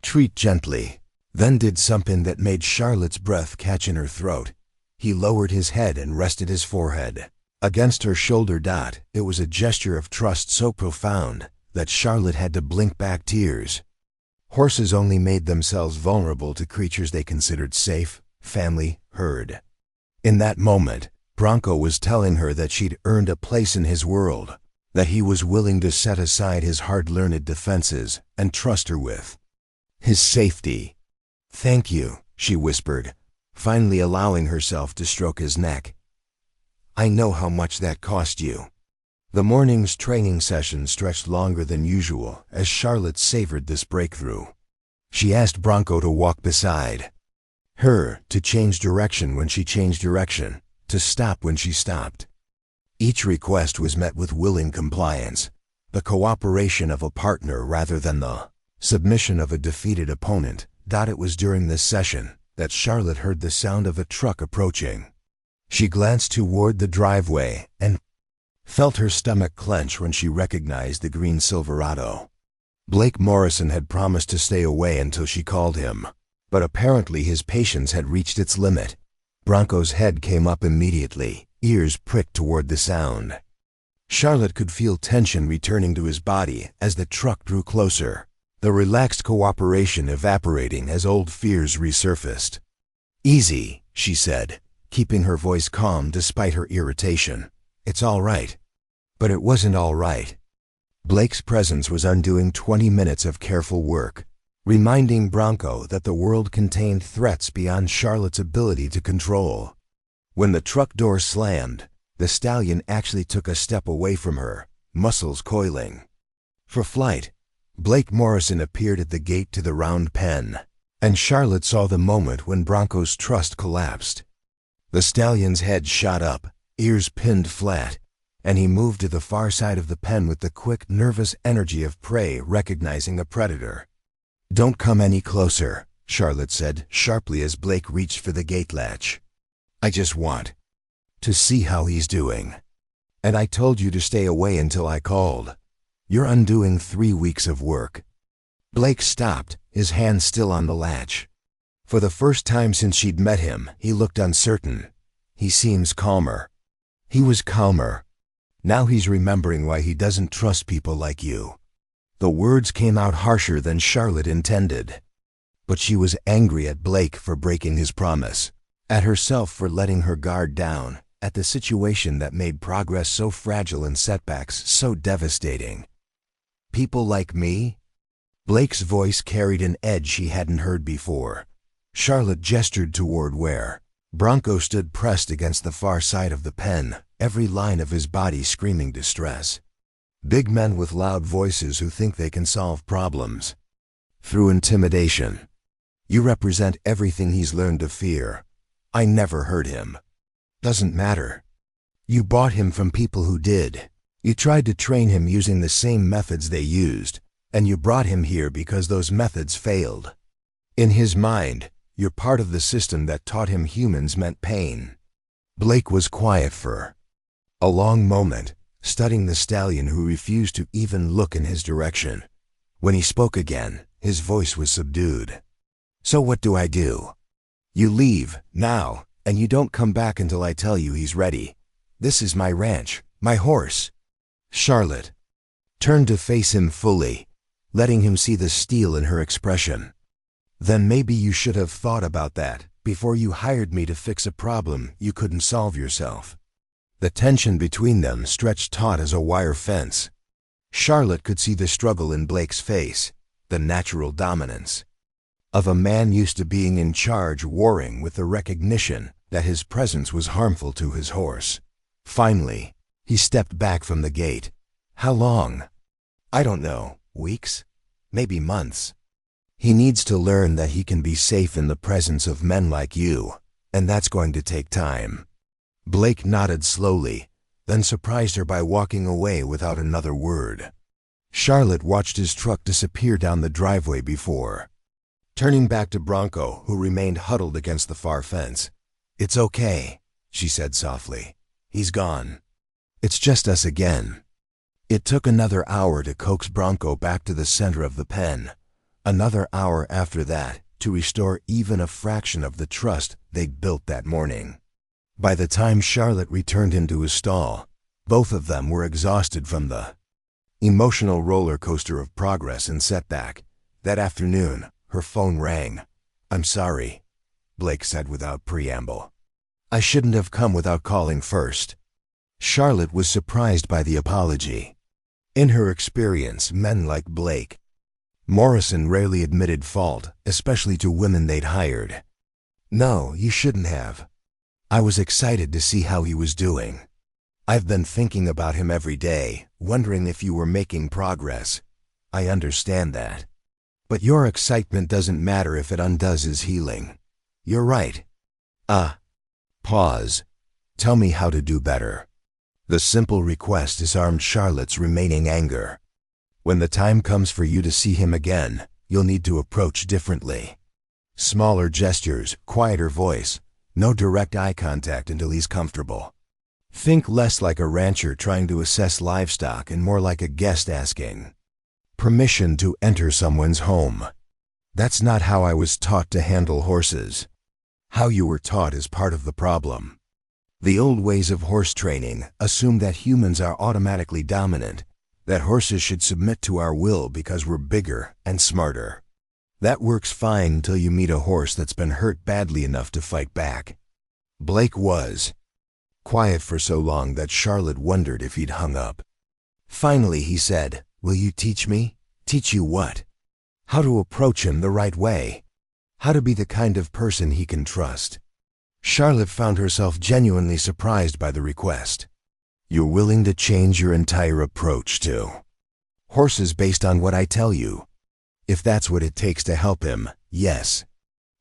Speaker 1: treat gently, then did something that made Charlotte's breath catch in her throat. He lowered his head and rested his forehead against her shoulder. It was a gesture of trust so profound that Charlotte had to blink back tears. Horses only made themselves vulnerable to creatures they considered safe, family, herd. In that moment, Bronco was telling her that she'd earned a place in his world, that he was willing to set aside his hard-learned defenses and trust her with his safety. "Thank you," she whispered, finally allowing herself to stroke his neck. "I know how much that cost you." The morning's training session stretched longer than usual as Charlotte savored this breakthrough. She asked Bronco to walk beside her, to change direction when she changed direction, to stop when she stopped. Each request was met with willing compliance, the cooperation of a partner rather than the submission of a defeated opponent. It was during this session that Charlotte heard the sound of a truck approaching. She glanced toward the driveway and felt her stomach clench when she recognized the green Silverado. Blake Morrison had promised to stay away until she called him, but apparently his patience had reached its limit. Bronco's head came up immediately, ears pricked toward the sound. Charlotte could feel tension returning to his body as the truck drew closer, the relaxed cooperation evaporating as old fears resurfaced. "Easy," she said, keeping her voice calm despite her irritation. "It's all right." But it wasn't all right. Blake's presence was undoing 20 minutes of careful work, reminding Bronco that the world contained threats beyond Charlotte's ability to control. When the truck door slammed, the stallion actually took a step away from her, muscles coiling for flight. Blake Morrison appeared at the gate to the round pen, and Charlotte saw the moment when Bronco's trust collapsed. The stallion's head shot up, ears pinned flat, and he moved to the far side of the pen with the quick, nervous energy of prey recognizing a predator. "Don't come any closer," Charlotte said sharply as Blake reached for the gate latch. "I just want to see how he's doing. And I told you to stay away until I called. You're undoing 3 weeks of work." Blake stopped, his hand still on the latch. For the first time since she'd met him, he looked uncertain. "He seems calmer." He was calmer. Now he's remembering why he doesn't trust people like you. The words came out harsher than Charlotte intended. But she was angry at Blake for breaking his promise, at herself for letting her guard down, at the situation that made progress so fragile and setbacks so devastating. "People like me?" Blake's voice carried an edge she hadn't heard before. Charlotte gestured toward where Bronco stood pressed against the far side of the pen, every line of his body screaming distress. Big men with loud voices who think they can solve problems through intimidation. You represent everything he's learned to fear. I never hurt him. Doesn't matter. You bought him from people who did. You tried to train him using the same methods they used, and you brought him here because those methods failed. In his mind, you're part of the system that taught him humans meant pain. Blake was quiet for a long moment, studying the stallion who refused to even look in his direction. When he spoke again, his voice was subdued. "So what do I do? You leave, now, and you don't come back until I tell you he's ready. This is my ranch, my horse." Charlotte turned to face him fully, letting him see the steel in her expression. "Then maybe you should have thought about that before you hired me to fix a problem you couldn't solve yourself." The tension between them stretched taut as a wire fence. Charlotte could see the struggle in Blake's face, the natural dominance of a man used to being in charge warring with the recognition that his presence was harmful to his horse. Finally, he stepped back from the gate. "How long?" "I don't know. Weeks? Maybe months. He needs to learn that he can be safe in the presence of men like you, and that's going to take time. Blake nodded slowly, then surprised her by walking away without another word. Charlotte watched his truck disappear down the driveway before turning back to Bronco, who remained huddled against the far fence. "It's okay," she said softly. "He's gone. It's just us again." It took another hour to coax Bronco back to the center of the pen, another hour after that to restore even a fraction of the trust they'd built that morning. By the time Charlotte returned him to his stall, both of them were exhausted from the emotional roller coaster of progress and setback. That afternoon, her phone rang. "I'm sorry," Blake said without preamble. "I shouldn't have come without calling first." Charlotte was surprised by the apology. In her experience, men like Blake Morrison rarely admitted fault, especially to women they'd hired. "No, you shouldn't have. I was excited to see how he was doing. I've been thinking about him every day, wondering if you were making progress. I understand that. But your excitement doesn't matter if it undoes his healing. You're right." Pause. "Tell me how to do better." The simple request disarmed Charlotte's remaining anger. "When the time comes for you to see him again, you'll need to approach differently. Smaller gestures, quieter voice, no direct eye contact until he's comfortable. Think less like a rancher trying to assess livestock and more like a guest asking permission to enter someone's home. That's not how I was taught to handle horses. How you were taught is part of the problem. The old ways of horse training assume that humans are automatically dominant, that horses should submit to our will because we're bigger and smarter. That works fine until you meet a horse that's been hurt badly enough to fight back." Blake was quiet for so long that Charlotte wondered if he'd hung up. Finally he said, "Will you teach me?" "Teach you what?" "How to approach him the right way. How to be the kind of person he can trust." Charlotte found herself genuinely surprised by the request. "You're willing to change your entire approach to horses based on what I tell you? If that's what it takes to help him, yes."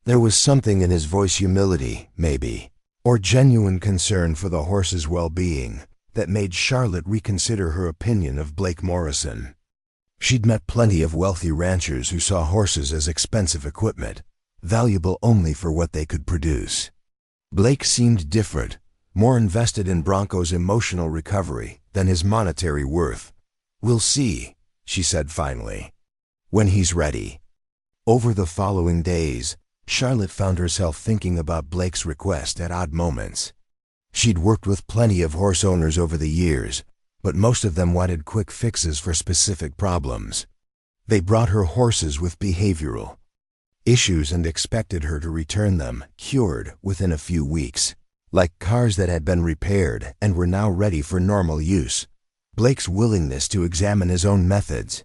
Speaker 1: There was something in his voice, humility, maybe, or genuine concern for the horse's well-being, that made Charlotte reconsider her opinion of Blake Morrison. She'd met plenty of wealthy ranchers who saw horses as expensive equipment, valuable only for what they could produce. Blake seemed different, more invested in Bronco's emotional recovery than his monetary worth. "We'll see," she said finally, "when he's ready." Over the following days, Charlotte found herself thinking about Blake's request at odd moments. She'd worked with plenty of horse owners over the years, but most of them wanted quick fixes for specific problems. They brought her horses with behavioral issues and expected her to return them, cured, within a few weeks. Like cars that had been repaired and were now ready for normal use. Blake's willingness to examine his own methods,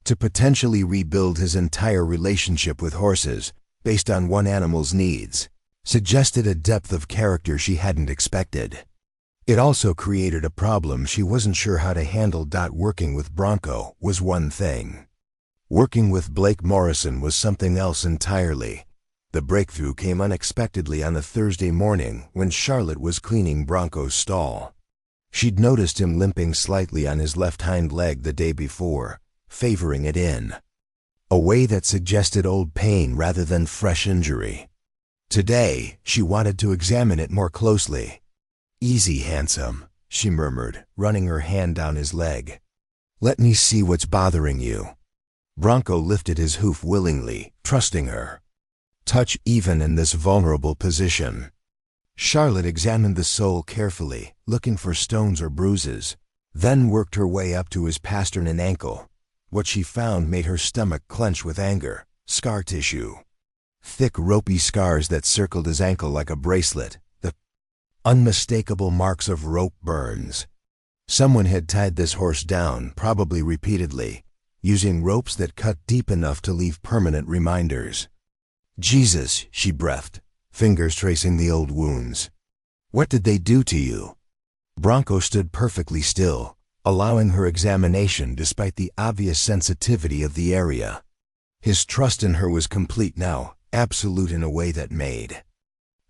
Speaker 1: to potentially rebuild his entire relationship with horses based on one animal's needs, suggested a depth of character she hadn't expected. It also created a problem she wasn't sure how to handle. Working with Bronco was one thing. Working with Blake Morrison was something else entirely. The breakthrough came unexpectedly on a Thursday morning when Charlotte was cleaning Bronco's stall. She'd noticed him limping slightly on his left hind leg the day before, favoring it in a way that suggested old pain rather than fresh injury. Today, she wanted to examine it more closely. "Easy, handsome," she murmured, running her hand down his leg. "Let me see what's bothering you." Bronco lifted his hoof willingly, trusting her touch even in this vulnerable position. Charlotte examined the sole carefully, looking for stones or bruises, then worked her way up to his pastern and ankle. What she found made her stomach clench with anger. Scar tissue. Thick, ropey scars that circled his ankle like a bracelet, the unmistakable marks of rope burns. Someone had tied this horse down, probably repeatedly, using ropes that cut deep enough to leave permanent reminders. "Jesus," she breathed, fingers tracing the old wounds. "What did they do to you?" Bronco stood perfectly still, allowing her examination despite the obvious sensitivity of the area. His trust in her was complete now, absolute in a way that made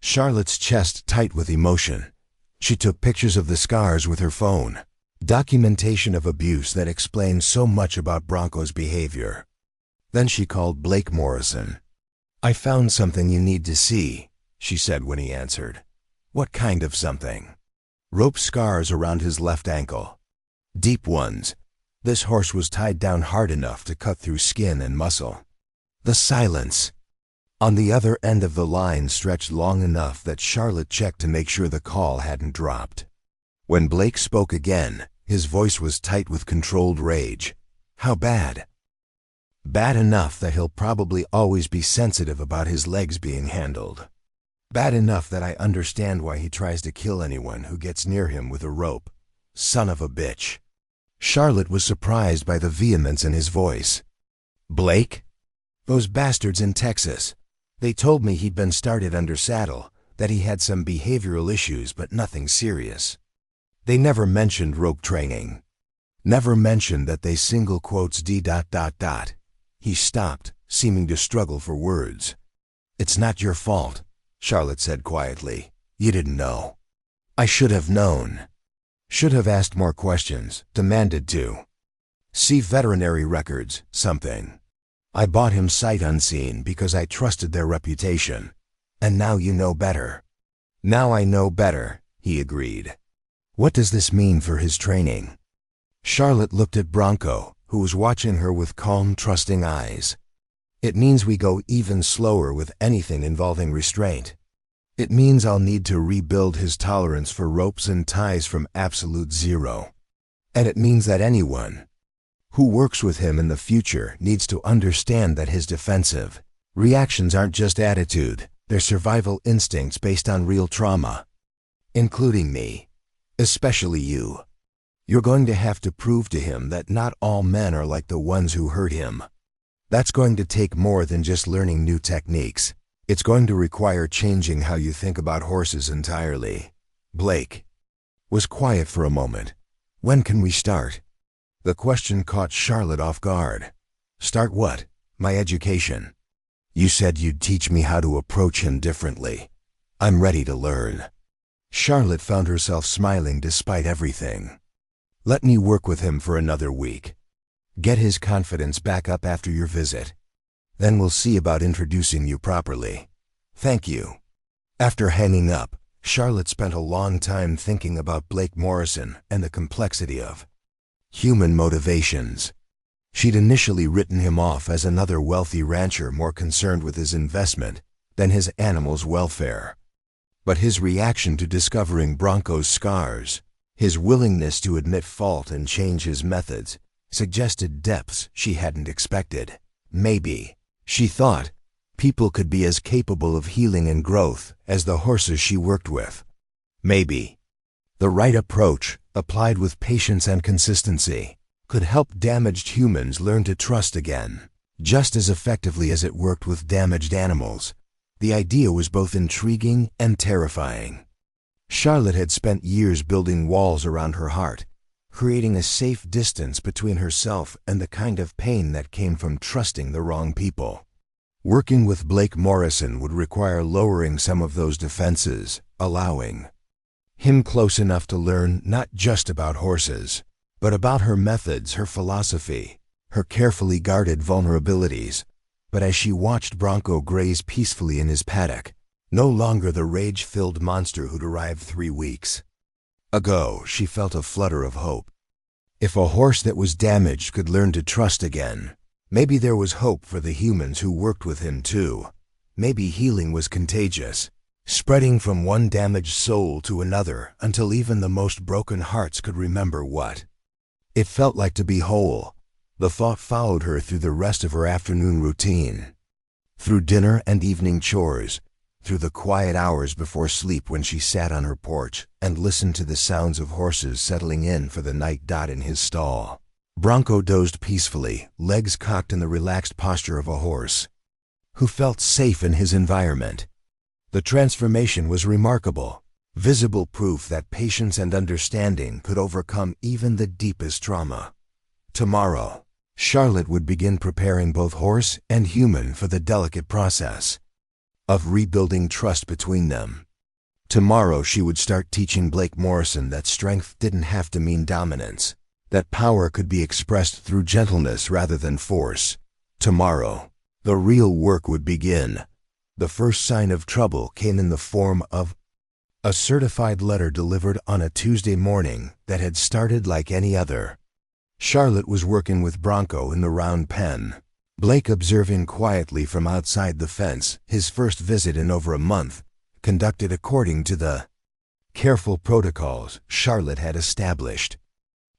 Speaker 1: Charlotte's chest tight with emotion. She took pictures of the scars with her phone. Documentation of abuse that explained so much about Bronco's behavior. Then she called Blake Morrison. "I found something you need to see," she said when he answered. "What kind of something?" "Rope scars around his left ankle. Deep ones. This horse was tied down hard enough to cut through skin and muscle." The silence. On the other end of the line stretched long enough that Charlotte checked to make sure the call hadn't dropped. When Blake spoke again, his voice was tight with controlled rage. "How bad?" "Bad enough that he'll probably always be sensitive about his legs being handled. Bad enough that I understand why he tries to kill anyone who gets near him with a rope. Son of a bitch." Charlotte was surprised by the vehemence in his voice. "Blake? Those bastards in Texas. They told me he'd been started under saddle, that he had some behavioral issues but nothing serious. They never mentioned rope training. Never mentioned that they single quotes d. He stopped, seeming to struggle for words. "It's not your fault," Charlotte said quietly. "You didn't know." "I should have known. Should have asked more questions, demanded to. See veterinary records, something. I bought him sight unseen because I trusted their reputation. And now you know better." "Now I know better," he agreed. "What does this mean for his training?" Charlotte looked at Bronco, who was watching her with calm, trusting eyes. "It means we go even slower with anything involving restraint. It means I'll need to rebuild his tolerance for ropes and ties from absolute zero. And it means that anyone who works with him in the future needs to understand that his defensive reactions aren't just attitude, they're survival instincts based on real trauma. Including me. Especially you. You're going to have to prove to him that not all men are like the ones who hurt him. That's going to take more than just learning new techniques. It's going to require changing how you think about horses entirely." Blake was quiet for a moment. "When can we start?" The question caught Charlotte off guard. "Start what? My education. You said you'd teach me how to approach him differently. I'm ready to learn." Charlotte found herself smiling despite everything. "Let me work with him for another week. Get his confidence back up after your visit. Then we'll see about introducing you properly. Thank you." After hanging up, Charlotte spent a long time thinking about Blake Morrison and the complexity of human motivations. She'd initially written him off as another wealthy rancher more concerned with his investment than his animals' welfare. But his reaction to discovering Bronco's scars, his willingness to admit fault and change his methods, suggested depths she hadn't expected. Maybe, she thought, people could be as capable of healing and growth as the horses she worked with. Maybe the right approach, applied with patience and consistency, could help damaged humans learn to trust again, just as effectively as it worked with damaged animals. The idea was both intriguing and terrifying. Charlotte had spent years building walls around her heart, creating a safe distance between herself and the kind of pain that came from trusting the wrong people. Working with Blake Morrison would require lowering some of those defenses, allowing him close enough to learn not just about horses, but about her methods, her philosophy, her carefully guarded vulnerabilities. But as she watched Bronco graze peacefully in his paddock, no longer the rage-filled monster who'd arrived 3 weeks ago, she felt a flutter of hope. If a horse that was damaged could learn to trust again, maybe there was hope for the humans who worked with him too. Maybe healing was contagious, spreading from one damaged soul to another until even the most broken hearts could remember what it felt like to be whole. The thought followed her through the rest of her afternoon routine, through dinner and evening chores, through the quiet hours before sleep when she sat on her porch and listened to the sounds of horses settling in for the night. In his stall, Bronco dozed peacefully, legs cocked in the relaxed posture of a horse who felt safe in his environment. The transformation was remarkable, visible proof that patience and understanding could overcome even the deepest trauma. Tomorrow, Charlotte would begin preparing both horse and human for the delicate process of rebuilding trust between them. Tomorrow she would start teaching Blake Morrison that strength didn't have to mean dominance, that power could be expressed through gentleness rather than force. Tomorrow, the real work would begin. The first sign of trouble came in the form of a certified letter delivered on a Tuesday morning that had started like any other. Charlotte was working with Bronco in the round pen. Blake, observing quietly from outside the fence, his first visit in over a month, conducted according to the careful protocols Charlotte had established.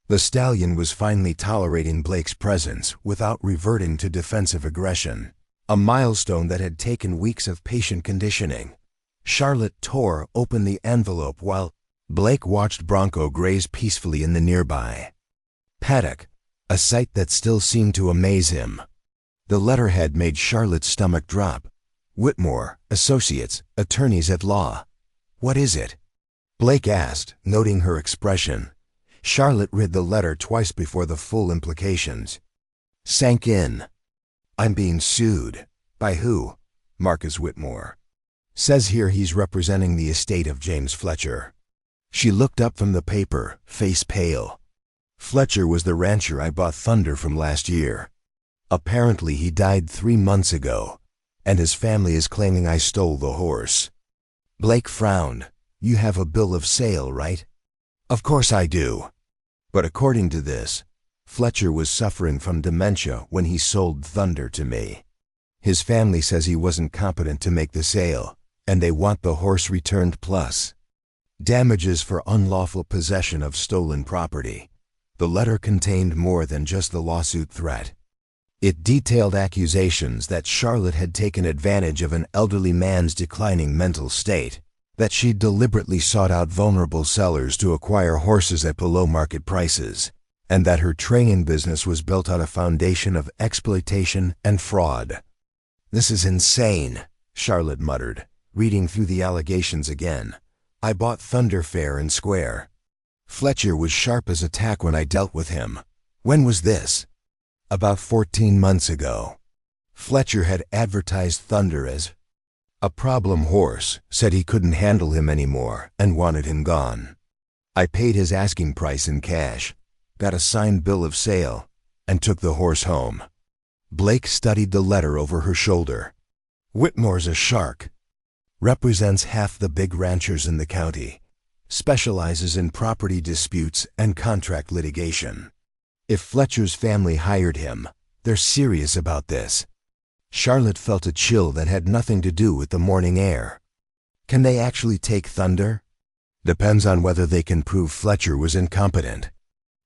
Speaker 1: The stallion was finally tolerating Blake's presence without reverting to defensive aggression, a milestone that had taken weeks of patient conditioning. Charlotte tore open the envelope while Blake watched Bronco graze peacefully in the nearby paddock, a sight that still seemed to amaze him. The letterhead made Charlotte's stomach drop. Whitmore, Associates, Attorneys at Law. What is it? Blake asked, noting her expression. Charlotte read the letter twice before the full implications sank in. I'm being sued. By who? Marcus Whitmore. Says here he's representing the estate of James Fletcher. She looked up from the paper, face pale. Fletcher was the rancher I bought Thunder from last year. Apparently he died 3 months ago, and his family is claiming I stole the horse. Blake frowned. You have a bill of sale, right? Of course I do. But according to this, Fletcher was suffering from dementia when he sold Thunder to me. His family says he wasn't competent to make the sale, and they want the horse returned plus damages for unlawful possession of stolen property. The letter contained more than just the lawsuit threat. It detailed accusations that Charlotte had taken advantage of an elderly man's declining mental state, that she deliberately sought out vulnerable sellers to acquire horses at below market prices, and that her training business was built on a foundation of exploitation and fraud. This is insane, Charlotte muttered, reading through the allegations again. I bought Thunder fair and square. Fletcher was sharp as a tack when I dealt with him. When was this? About 14 months ago. Fletcher had advertised Thunder as a problem horse, said he couldn't handle him anymore and wanted him gone. I paid his asking price in cash, got a signed bill of sale, and took the horse home. Blake studied the letter over her shoulder. Whitmore's a shark. Represents half the big ranchers in the county. Specializes in property disputes and contract litigation. If Fletcher's family hired him, they're serious about this. Charlotte felt a chill that had nothing to do with the morning air. Can they actually take Thunder? Depends on whether they can prove Fletcher was incompetent.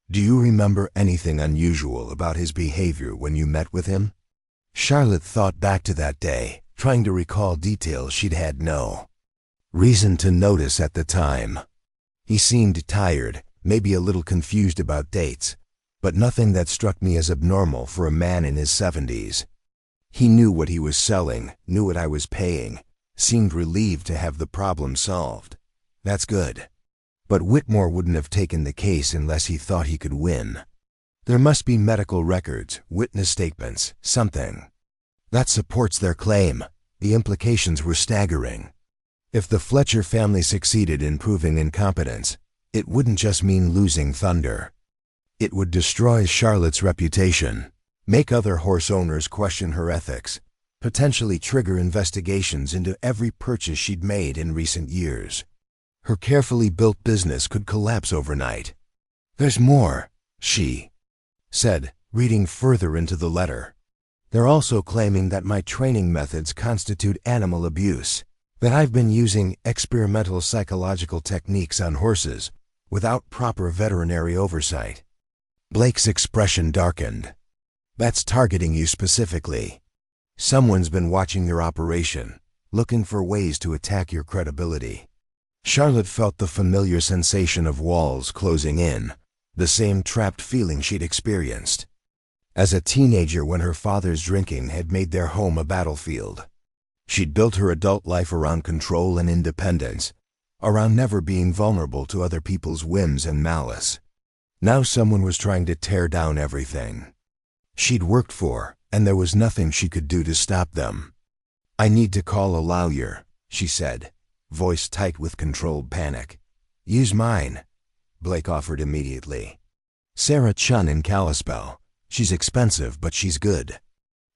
Speaker 1: Do you remember anything unusual about his behavior when you met with him? Charlotte thought back to that day, trying to recall details she'd had no reason to notice at the time. He seemed tired, maybe a little confused about dates, but nothing that struck me as abnormal for a man in his 70s. He knew what he was selling, knew what I was paying, seemed relieved to have the problem solved. That's good. But Whitmore wouldn't have taken the case unless he thought he could win. There must be medical records, witness statements, something that supports their claim. The implications were staggering. If the Fletcher family succeeded in proving incompetence, it wouldn't just mean losing Thunder. It would destroy Charlotte's reputation, make other horse owners question her ethics, potentially trigger investigations into every purchase she'd made in recent years. Her carefully built business could collapse overnight. There's more, she said, reading further into the letter. They're also claiming that my training methods constitute animal abuse, that I've been using experimental psychological techniques on horses without proper veterinary oversight. Blake's expression darkened. That's targeting you specifically. Someone's been watching your operation, looking for ways to attack your credibility. Charlotte felt the familiar sensation of walls closing in, the same trapped feeling she'd experienced as a teenager when her father's drinking had made their home a battlefield. She'd built her adult life around control and independence, around never being vulnerable to other people's whims and malice. Now someone was trying to tear down everything she'd worked for, and there was nothing she could do to stop them. I need to call a lawyer, she said, voice tight with controlled panic. Use mine, Blake offered immediately. Sarah Chun in Kalispell. She's expensive, but she's good.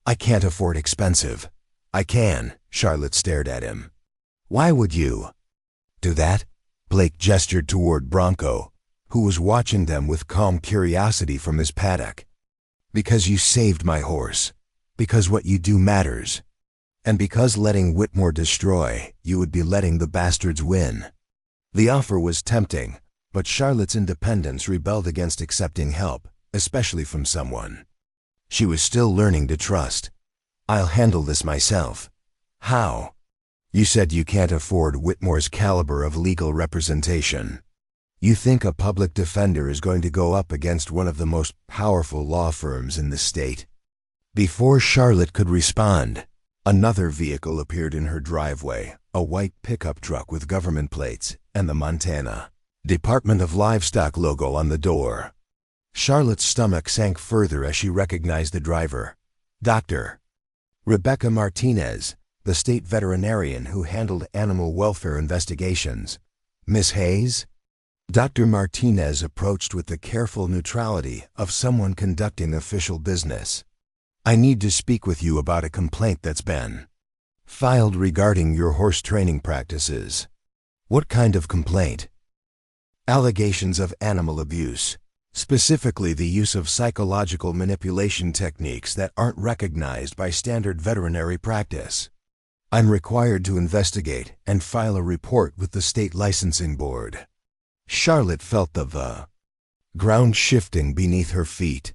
Speaker 1: I can't afford expensive. I can, Charlotte stared at him. Why would you do that? Blake gestured toward Bronco, who was watching them with calm curiosity from his paddock. Because you saved my horse. Because what you do matters. And because letting Whitmore destroy, you would be letting the bastards win. The offer was tempting, but Charlotte's independence rebelled against accepting help, especially from someone she was still learning to trust. I'll handle this myself. How? You said you can't afford Whitmore's caliber of legal representation. You think a public defender is going to go up against one of the most powerful law firms in the state? Before Charlotte could respond, another vehicle appeared in her driveway, a white pickup truck with government plates and the Montana Department of Livestock logo on the door. Charlotte's stomach sank further as she recognized the driver. Dr. Rebecca Martinez, the state veterinarian who handled animal welfare investigations. Miss Hayes? Dr. Martinez approached with the careful neutrality of someone conducting official business. I need to speak with you about a complaint that's been filed regarding your horse training practices. What kind of complaint? Allegations of animal abuse, specifically the use of psychological manipulation techniques that aren't recognized by standard veterinary practice. I'm required to investigate and file a report with the state licensing board. Charlotte felt the ground shifting beneath her feet.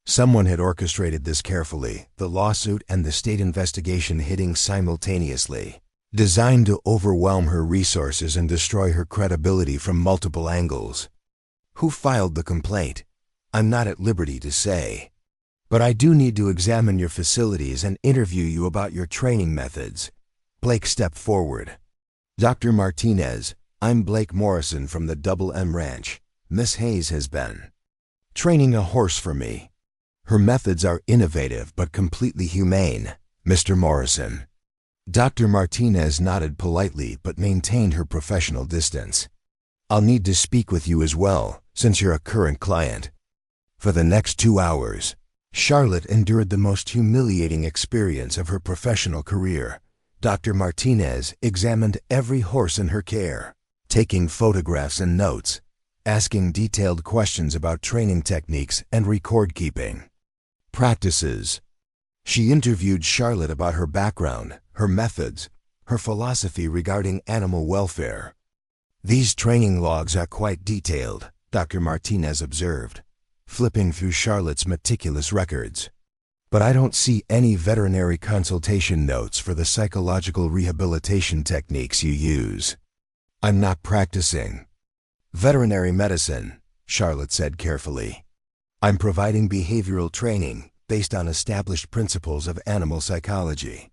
Speaker 1: Someone had orchestrated this carefully, the lawsuit and the state investigation hitting simultaneously, designed to overwhelm her resources and destroy her credibility from multiple angles. Who filed the complaint? I'm not at liberty to say. But I do need to examine your facilities and interview you about your training methods. Blake stepped forward. Dr. Martinez, I'm Blake Morrison from the Double M Ranch. Miss Hayes has been training a horse for me. Her methods are innovative but completely humane, Mr. Morrison. Dr. Martinez nodded politely but maintained her professional distance. I'll need to speak with you as well, since you're a current client. For the next 2 hours, Charlotte endured the most humiliating experience of her professional career. Dr. Martinez examined every horse in her care, taking photographs and notes, asking detailed questions about training techniques and record-keeping practices. She interviewed Charlotte about her background, her methods, her philosophy regarding animal welfare. These training logs are quite detailed, Dr. Martinez observed, flipping through Charlotte's meticulous records. But I don't see any veterinary consultation notes for the psychological rehabilitation techniques you use. I'm not practicing veterinary medicine, Charlotte said carefully. I'm providing behavioral training based on established principles of animal psychology.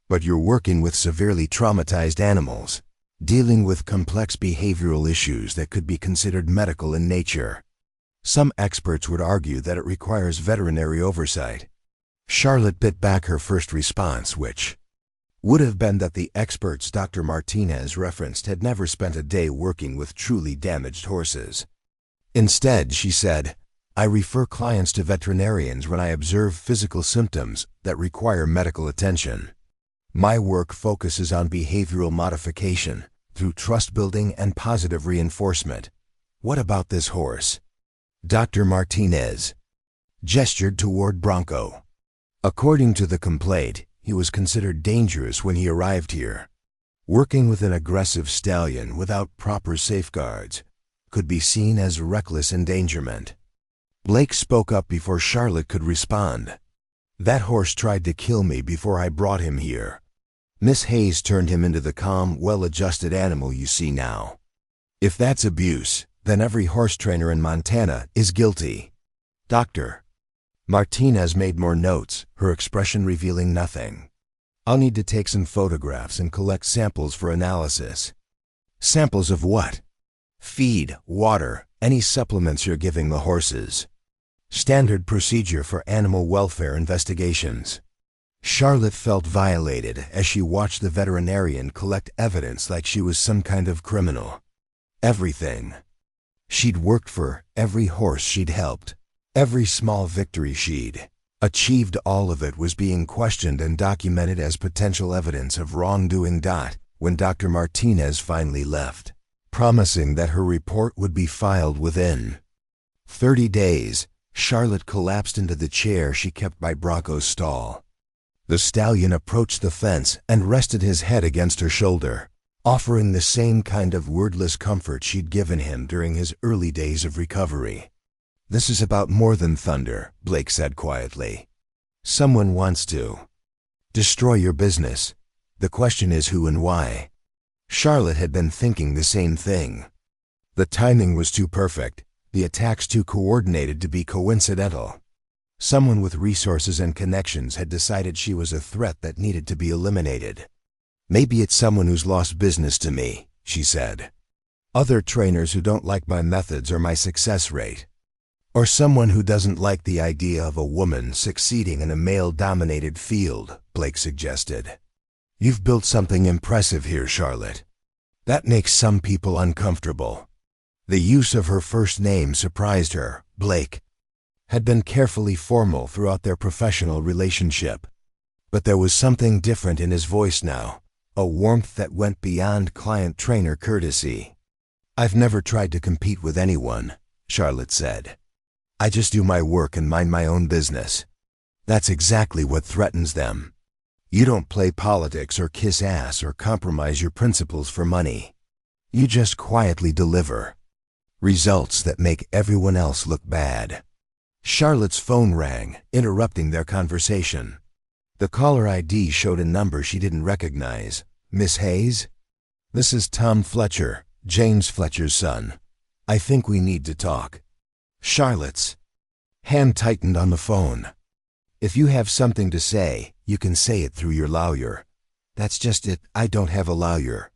Speaker 1: But you're working with severely traumatized animals, dealing with complex behavioral issues that could be considered medical in nature. Some experts would argue that it requires veterinary oversight. Charlotte bit back her first response, which would have been that the experts Dr. Martinez referenced had never spent a day working with truly damaged horses. Instead, she said, I refer clients to veterinarians when I observe physical symptoms that require medical attention. My work focuses on behavioral modification through trust building and positive reinforcement. What about this horse? Dr. Martinez gestured toward Bronco. According to the complaint, he was considered dangerous when he arrived here. Working with an aggressive stallion without proper safeguards could be seen as reckless endangerment. Blake spoke up before Charlotte could respond. That horse tried to kill me before I brought him here. Miss Hayes turned him into the calm, well-adjusted animal you see now. If that's abuse, then every horse trainer in Montana is guilty. Dr. Martinez made more notes, her expression revealing nothing. I'll need to take some photographs and collect samples for analysis. Samples of what? Feed, water, any supplements you're giving the horses. Standard procedure for animal welfare investigations. Charlotte felt violated as she watched the veterinarian collect evidence like she was some kind of criminal. Everything she'd worked for, every horse she'd helped, every small victory she'd achieved, all of it was being questioned and documented as potential evidence of wrongdoing. When Dr. Martinez finally left, promising that her report would be filed within 30 days, Charlotte collapsed into the chair she kept by Bronco's stall. The stallion approached the fence and rested his head against her shoulder, offering the same kind of wordless comfort she'd given him during his early days of recovery. "This is about more than thunder," Blake said quietly. "Someone wants to destroy your business. The question is who and why." Charlotte had been thinking the same thing. The timing was too perfect, the attacks too coordinated to be coincidental. Someone with resources and connections had decided she was a threat that needed to be eliminated. "Maybe it's someone who's lost business to me," she said. "Other trainers who don't like my methods or my success rate. Or someone who doesn't like the idea of a woman succeeding in a male-dominated field," Blake suggested. "You've built something impressive here, Charlotte. That makes some people uncomfortable." The use of her first name surprised her. Blake had been carefully formal throughout their professional relationship. But there was something different in his voice now, a warmth that went beyond client-trainer courtesy. "I've never tried to compete with anyone," Charlotte said. "I just do my work and mind my own business. That's exactly what threatens them. You don't play politics or kiss ass or compromise your principles for money. You just quietly deliver results that make everyone else look bad." Charlotte's phone rang, interrupting their conversation. The caller ID showed a number she didn't recognize. "Miss Hayes? This is Tom Fletcher, James Fletcher's son. I think we need to talk." Charlotte's hand tightened on the phone. "If you have something to say, you can say it through your lawyer." "That's just it, I don't have a lawyer.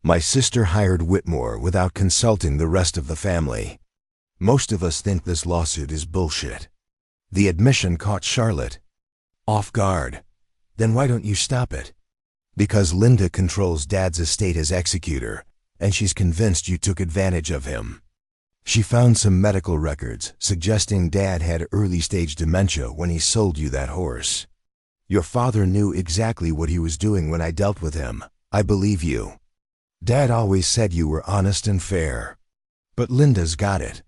Speaker 1: My sister hired Whitmore without consulting the rest of the family. Most of us think this lawsuit is bullshit." The admission caught Charlotte off guard. "Then why don't you stop it?" "Because Linda controls Dad's estate as executor, and she's convinced you took advantage of him. She found some medical records suggesting Dad had early-stage dementia when he sold you that horse. Your father knew exactly what he was doing when I dealt with him. I believe you. Dad always said you were honest and fair. But Linda's got it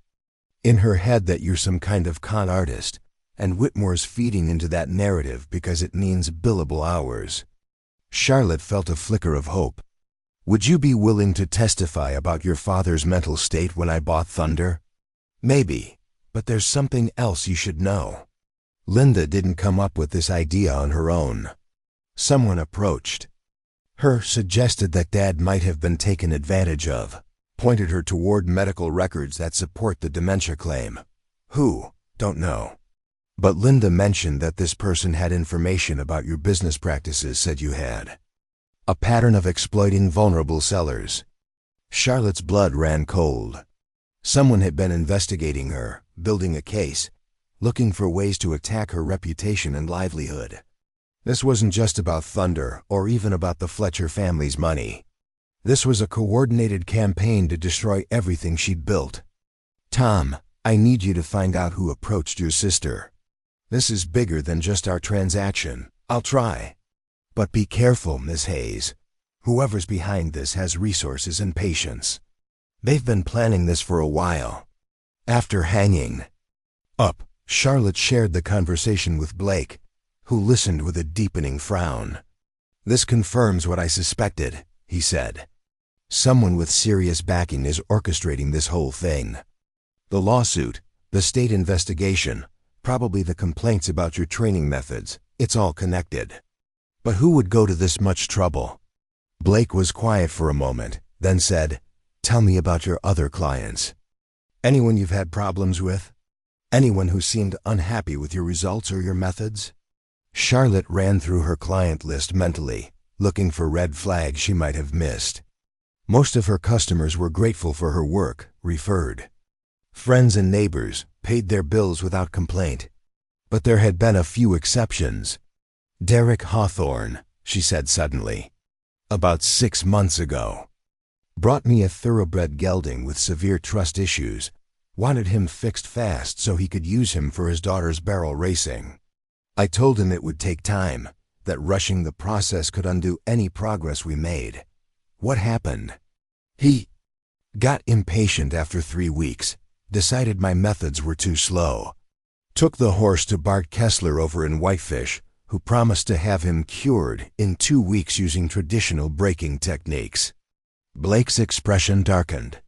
Speaker 1: in her head that you're some kind of con artist, and Whitmore's feeding into that narrative because it means billable hours." Charlotte felt a flicker of hope. "Would you be willing to testify about your father's mental state when I bought Thunder?" "Maybe, but there's something else you should know. Linda didn't come up with this idea on her own. Someone approached her, suggested that Dad might have been taken advantage of, pointed her toward medical records that support the dementia claim. Who? Don't know. But Linda mentioned that this person had information about your business practices, said you had a pattern of exploiting vulnerable sellers." Charlotte's blood ran cold. Someone had been investigating her, building a case, looking for ways to attack her reputation and livelihood. This wasn't just about Thunder or even about the Fletcher family's money. This was a coordinated campaign to destroy everything she'd built. "Tom, I need you to find out who approached your sister. This is bigger than just our transaction." "I'll try. But be careful, Miss Hayes. Whoever's behind this has resources and patience. They've been planning this for a while." After hanging up, Charlotte shared the conversation with Blake, who listened with a deepening frown. "This confirms what I suspected," he said. "Someone with serious backing is orchestrating this whole thing. The lawsuit, the state investigation, probably the complaints about your training methods, it's all connected. But who would go to this much trouble?" Blake was quiet for a moment, then said, "Tell me about your other clients. Anyone you've had problems with? Anyone who seemed unhappy with your results or your methods?" Charlotte ran through her client list mentally, looking for red flags she might have missed. Most of her customers were grateful for her work, referred friends and neighbors, paid their bills without complaint. But there had been a few exceptions. Derek Hawthorne, she said suddenly. About 6 months ago. Brought me a thoroughbred gelding with severe trust issues. Wanted him fixed fast so he could use him for his daughter's barrel racing. I told him it would take time, that rushing the process could undo any progress we made. What happened? He got impatient after 3 weeks, decided my methods were too slow. Took the horse to Bart Kessler over in Whitefish, who promised to have him cured in 2 weeks using traditional breaking techniques. Blake's expression darkened.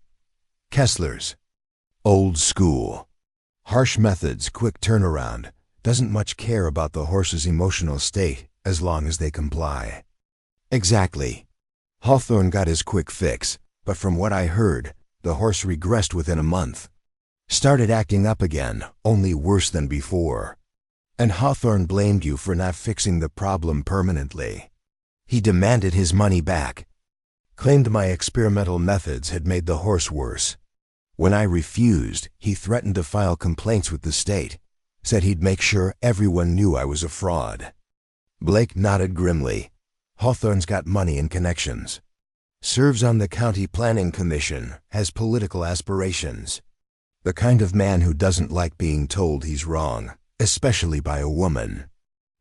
Speaker 1: Kessler's. Old school. Harsh methods, quick turnaround, doesn't much care about the horse's emotional state as long as they comply. Exactly. Hawthorne got his quick fix, but from what I heard, the horse regressed within a month. Started acting up again, only worse than before. And Hawthorne blamed you for not fixing the problem permanently. He demanded his money back. Claimed my experimental methods had made the horse worse. When I refused, he threatened to file complaints with the state. Said he'd make sure everyone knew I was a fraud. Blake nodded grimly. Hawthorne's got money and connections. Serves on the county planning commission, has political aspirations. The kind of man who doesn't like being told he's wrong, especially by a woman.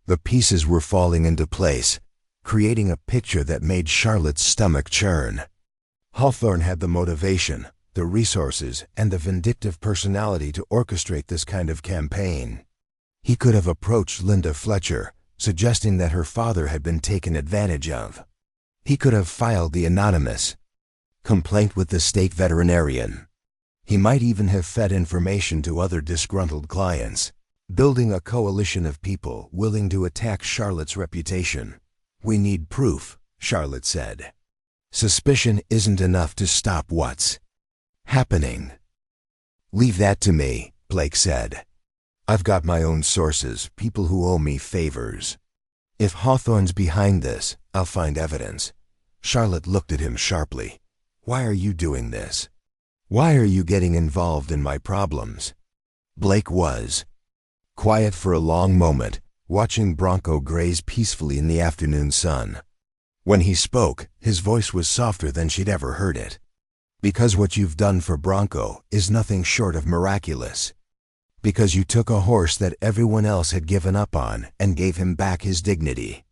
Speaker 1: The pieces were falling into place, creating a picture that made Charlotte's stomach churn. Hawthorne had the motivation, the resources, and the vindictive personality to orchestrate this kind of campaign. He could have approached Linda Fletcher, suggesting that her father had been taken advantage of. He could have filed the anonymous complaint with the state veterinarian. He might even have fed information to other disgruntled clients, building a coalition of people willing to attack Charlotte's reputation. We need proof, Charlotte said. Suspicion isn't enough to stop what's happening. Leave that to me, Blake said. I've got my own sources, people who owe me favors. If Hawthorne's behind this, I'll find evidence. Charlotte looked at him sharply. Why are you doing this? Why are you getting involved in my problems? Blake was quiet for a long moment, watching Bronco graze peacefully in the afternoon sun. When he spoke, his voice was softer than she'd ever heard it. Because what you've done for Bronco is nothing short of miraculous. Because you took a horse that everyone else had given up on and gave him back his dignity.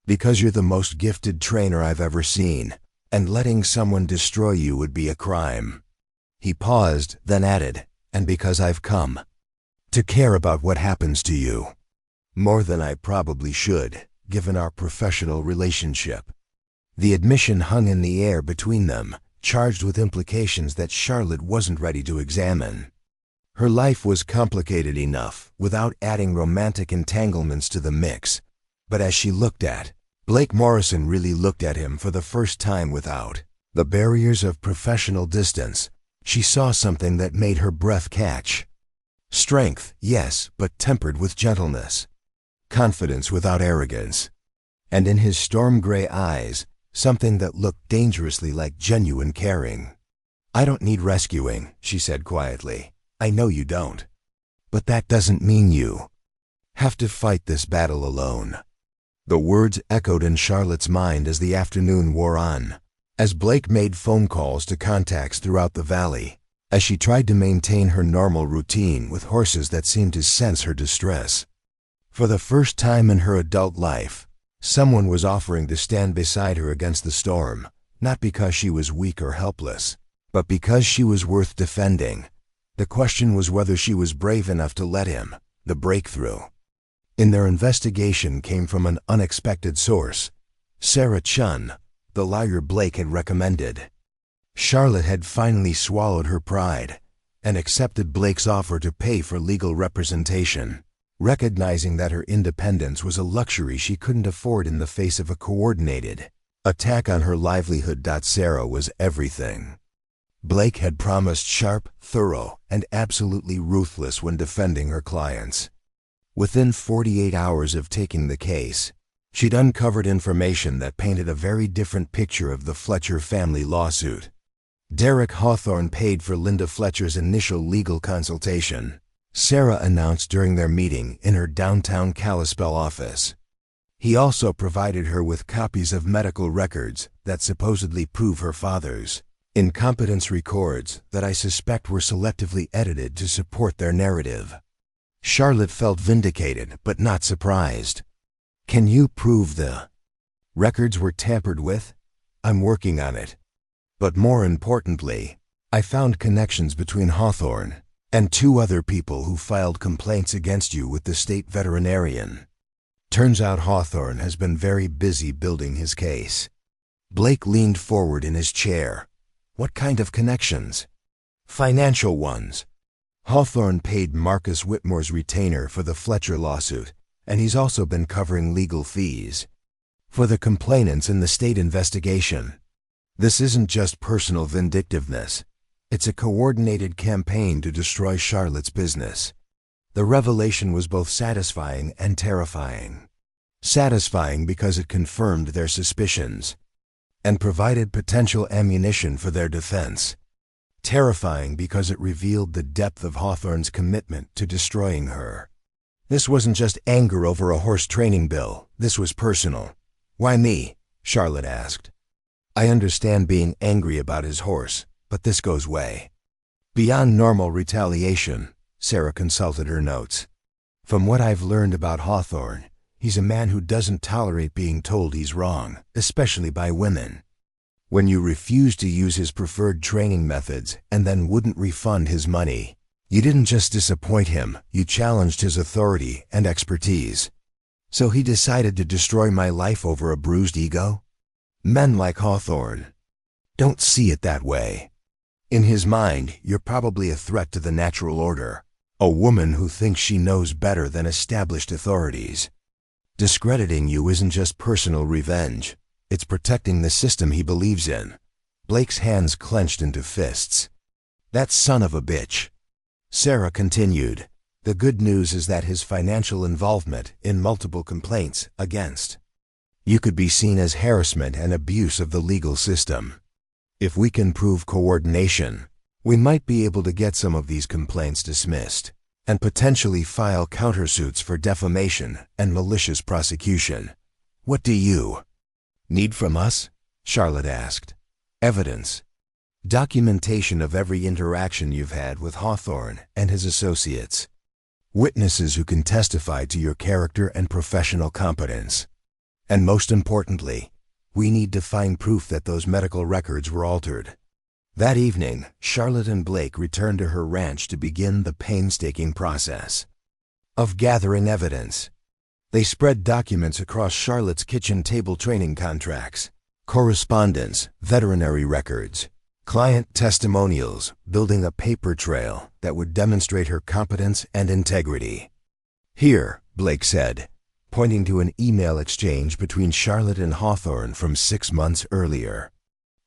Speaker 1: Because you're the most gifted trainer I've ever seen, and letting someone destroy you would be a crime. He paused, then added, and because I've come to care about what happens to you. More than I probably should, given our professional relationship. The admission hung in the air between them, charged with implications that Charlotte wasn't ready to examine. Her life was complicated enough without adding romantic entanglements to the mix, but as she looked at Blake Morrison really looked at him for the first time without the barriers of professional distance, she saw something that made her breath catch. Strength, yes, but tempered with gentleness. Confidence without arrogance. And in his storm-gray eyes, something that looked dangerously like genuine caring. I don't need rescuing, she said quietly. I know you don't. But that doesn't mean you have to fight this battle alone. The words echoed in Charlotte's mind as the afternoon wore on, as Blake made phone calls to contacts throughout the valley, as she tried to maintain her normal routine with horses that seemed to sense her distress. For the first time in her adult life, someone was offering to stand beside her against the storm, not because she was weak or helpless, but because she was worth defending. The question was whether she was brave enough to let him. The breakthrough in their investigation came from an unexpected source. Sarah Chun, the lawyer Blake had recommended. Charlotte had finally swallowed her pride and accepted Blake's offer to pay for legal representation, recognizing that her independence was a luxury she couldn't afford in the face of a coordinated attack on her livelihood. Sarah was everything. Blake had promised sharp, thorough, and absolutely ruthless when defending her clients. Within 48 hours of taking the case, she'd uncovered information that painted a very different picture of the Fletcher family lawsuit. Derek Hawthorne paid for Linda Fletcher's initial legal consultation, Sarah announced during their meeting in her downtown Kalispell office. He also provided her with copies of medical records that supposedly prove her father's incompetence records that I suspect were selectively edited to support their narrative. Charlotte felt vindicated, but not surprised. Can you prove the records were tampered with? I'm working on it. But more importantly, I found connections between Hawthorne and 2 other people who filed complaints against you with the state veterinarian. Turns out Hawthorne has been very busy building his case. Blake leaned forward in his chair. What kind of connections? Financial ones. Hawthorne paid Marcus Whitmore's retainer for the Fletcher lawsuit, and he's also been covering legal fees for the complainants in the state investigation. This isn't just personal vindictiveness. It's a coordinated campaign to destroy Charlotte's business. The revelation was both satisfying and terrifying. Satisfying because it confirmed their suspicions and provided potential ammunition for their defense. Terrifying because it revealed the depth of Hawthorne's commitment to destroying her. This wasn't just anger over a horse training bill. This was personal. Why me? Charlotte asked. I understand being angry about his horse, but this goes way beyond normal retaliation. Sarah consulted her notes. From what I've learned about Hawthorne, he's a man who doesn't tolerate being told he's wrong, especially by women. When you refused to use his preferred training methods and then wouldn't refund his money, you didn't just disappoint him, you challenged his authority and expertise. So he decided to destroy my life over a bruised ego? Men like Hawthorne don't see it that way. In his mind, you're probably a threat to the natural order, a woman who thinks she knows better than established authorities. Discrediting you isn't just personal revenge. It's protecting the system he believes in. Blake's hands clenched into fists. That son of a bitch. Sarah continued. The good news is that his financial involvement in multiple complaints against you could be seen as harassment and abuse of the legal system. If we can prove coordination, we might be able to get some of these complaints dismissed and potentially file countersuits for defamation and malicious prosecution. What do you need from us? Charlotte asked. Evidence. Documentation of every interaction you've had with Hawthorne and his associates. Witnesses who can testify to your character and professional competence. And most importantly, we need to find proof that those medical records were altered. That evening, Charlotte and Blake returned to her ranch to begin the painstaking process of gathering evidence. They spread documents across Charlotte's kitchen table training contracts, correspondence, veterinary records, client testimonials, building a paper trail that would demonstrate her competence and integrity. Here, Blake said, pointing to an email exchange between Charlotte and Hawthorne from 6 months earlier.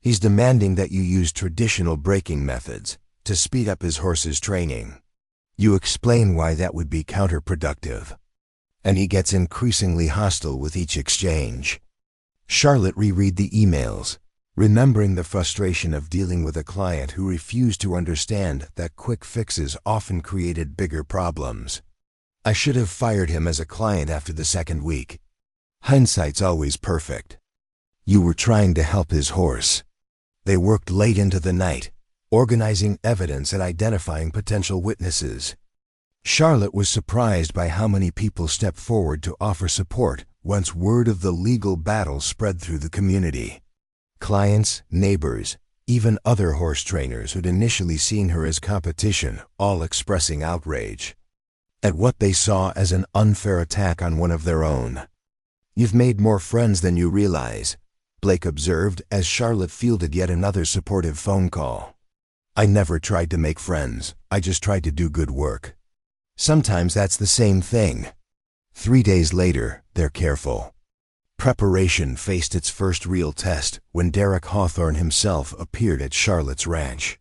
Speaker 1: He's demanding that you use traditional breaking methods to speed up his horse's training. You explain why that would be counterproductive. And he gets increasingly hostile with each exchange. Charlotte reread the emails, remembering the frustration of dealing with a client who refused to understand that quick fixes often created bigger problems. I should have fired him as a client after the 2nd week. Hindsight's always perfect. You were trying to help his horse. They worked late into the night, organizing evidence and identifying potential witnesses. Charlotte was surprised by how many people stepped forward to offer support once word of the legal battle spread through the community. Clients, neighbors, even other horse trainers who'd initially seen her as competition, all expressing outrage at what they saw as an unfair attack on one of their own. You've made more friends than you realize, Blake observed as Charlotte fielded yet another supportive phone call. I never tried to make friends, I just tried to do good work. Sometimes that's the same thing. 3 days later, they're careful. Preparation faced its first real test when Derek Hawthorne himself appeared at Charlotte's ranch.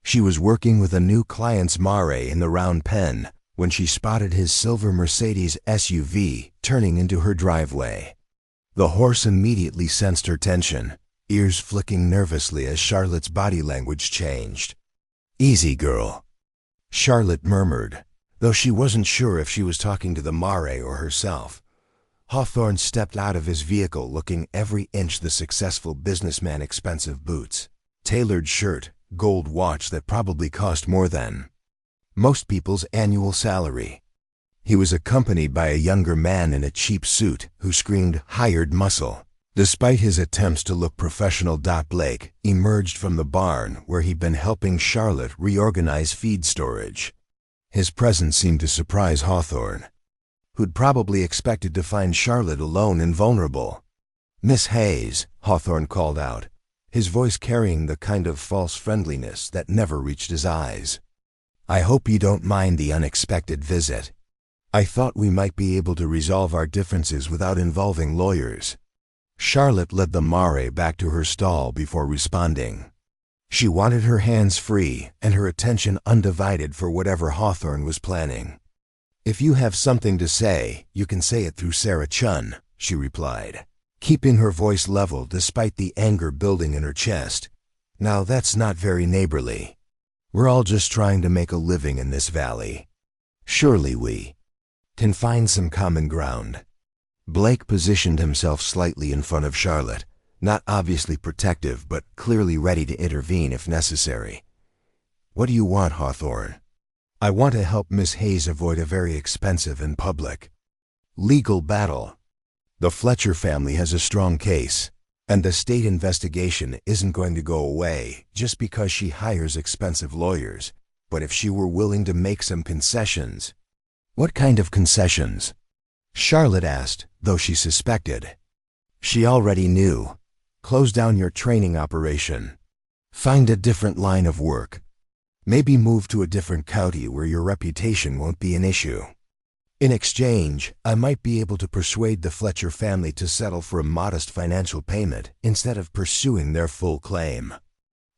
Speaker 1: She was working with a new client's mare in the round pen when she spotted his silver Mercedes SUV turning into her driveway. The horse immediately sensed her tension, ears flicking nervously as Charlotte's body language changed. Easy, girl, Charlotte murmured, though she wasn't sure if she was talking to the mare or herself. Hawthorne stepped out of his vehicle looking every inch the successful businessman. Expensive boots, tailored shirt, gold watch that probably cost more than most people's annual salary. He was accompanied by a younger man in a cheap suit who screamed hired muscle. Despite his attempts to look professional, Blake emerged from the barn where he'd been helping Charlotte reorganize feed storage. His presence seemed to surprise Hawthorne, who'd probably expected to find Charlotte alone and vulnerable. "Miss Hayes," Hawthorne called out, his voice carrying the kind of false friendliness that never reached his eyes. "I hope you don't mind the unexpected visit. I thought we might be able to resolve our differences without involving lawyers." Charlotte led the mare back to her stall before responding. She wanted her hands free and her attention undivided for whatever Hawthorne was planning. "If you have something to say, you can say it through Sarah Chun," she replied, keeping her voice level despite the anger building in her chest. "Now that's not very neighborly. We're all just trying to make a living in this valley. Surely we can find some common ground." Blake positioned himself slightly in front of Charlotte, not obviously protective but clearly ready to intervene if necessary. "What do you want, Hawthorne?" "I want to help Miss Hayes avoid a very expensive and public legal battle. The Fletcher family has a strong case, and the state investigation isn't going to go away just because she hires expensive lawyers. But if she were willing to make some concessions—" "What kind of concessions?" Charlotte asked, though she suspected. She already knew. "Close down your training operation. Find a different line of work. Maybe move to a different county where your reputation won't be an issue. In exchange, I might be able to persuade the Fletcher family to settle for a modest financial payment instead of pursuing their full claim."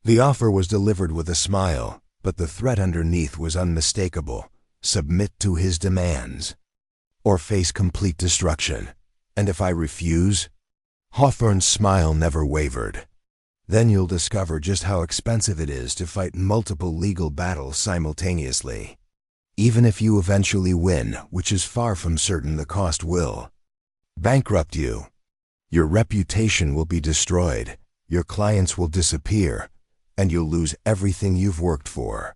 Speaker 1: The offer was delivered with a smile, but the threat underneath was unmistakable. Submit to his demands, or face complete destruction. "And if I refuse?" Hawthorne's smile never wavered. "Then you'll discover just how expensive it is to fight multiple legal battles simultaneously. Even if you eventually win, which is far from certain, the cost will bankrupt you. Your reputation will be destroyed, your clients will disappear, and you'll lose everything you've worked for."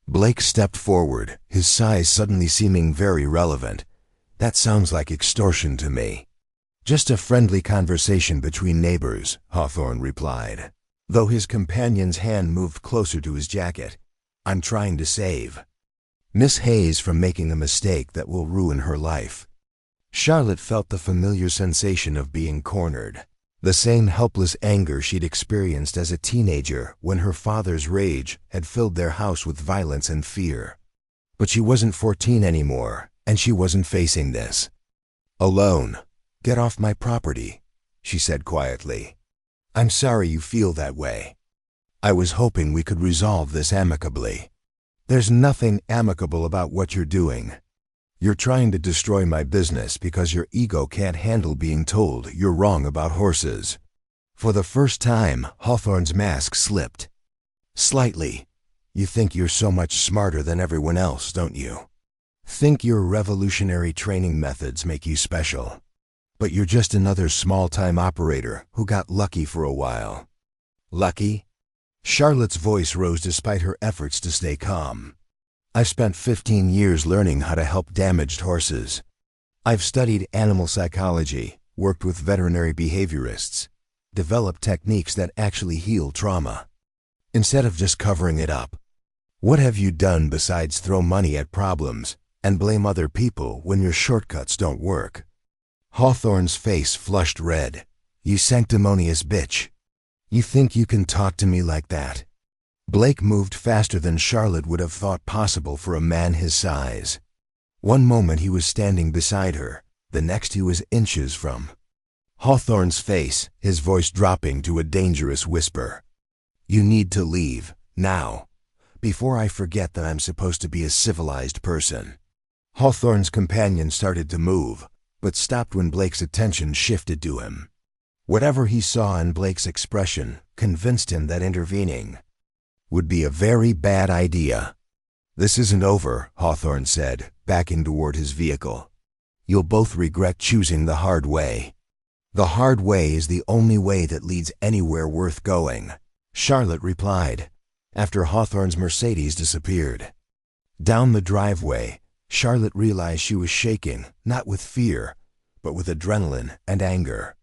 Speaker 1: Blake stepped forward, his size suddenly seeming very relevant. "That sounds like extortion to me." "Just a friendly conversation between neighbors," Hawthorne replied, though his companion's hand moved closer to his jacket. "I'm trying to save Miss Hayes from making a mistake that will ruin her life." Charlotte felt the familiar sensation of being cornered, the same helpless anger she'd experienced as a teenager when her father's rage had filled their house with violence and fear. But she wasn't 14 anymore, and she wasn't facing this alone. "Get off my property," she said quietly. "I'm sorry you feel that way. I was hoping we could resolve this amicably." "There's nothing amicable about what you're doing. You're trying to destroy my business because your ego can't handle being told you're wrong about horses." For the first time, Hawthorne's mask slipped slightly. "You think you're so much smarter than everyone else, don't you? Think your revolutionary training methods make you special. But you're just another small-time operator who got lucky for a while." "Lucky?" Charlotte's voice rose despite her efforts to stay calm. "I've spent 15 years learning how to help damaged horses. I've studied animal psychology, worked with veterinary behaviorists, developed techniques that actually heal trauma. Instead of just covering it up, what have you done besides throw money at problems and blame other people when your shortcuts don't work?" Hawthorne's face flushed red. "You sanctimonious bitch. You think you can talk to me like that?" Blake moved faster than Charlotte would have thought possible for a man his size. One moment he was standing beside her, the next he was inches from Hawthorne's face, his voice dropping to a dangerous whisper. "You need to leave, now, before I forget that I'm supposed to be a civilized person." Hawthorne's companion started to move, but stopped when Blake's attention shifted to him. Whatever he saw in Blake's expression convinced him that intervening would be a very bad idea. "This isn't over," Hawthorne said, backing toward his vehicle. You'll both regret choosing the hard way. The hard way is the only way that leads anywhere worth going, Charlotte replied, after Hawthorne's Mercedes disappeared. Down the driveway, Charlotte realized she was shaking, not with fear, but with adrenaline and anger.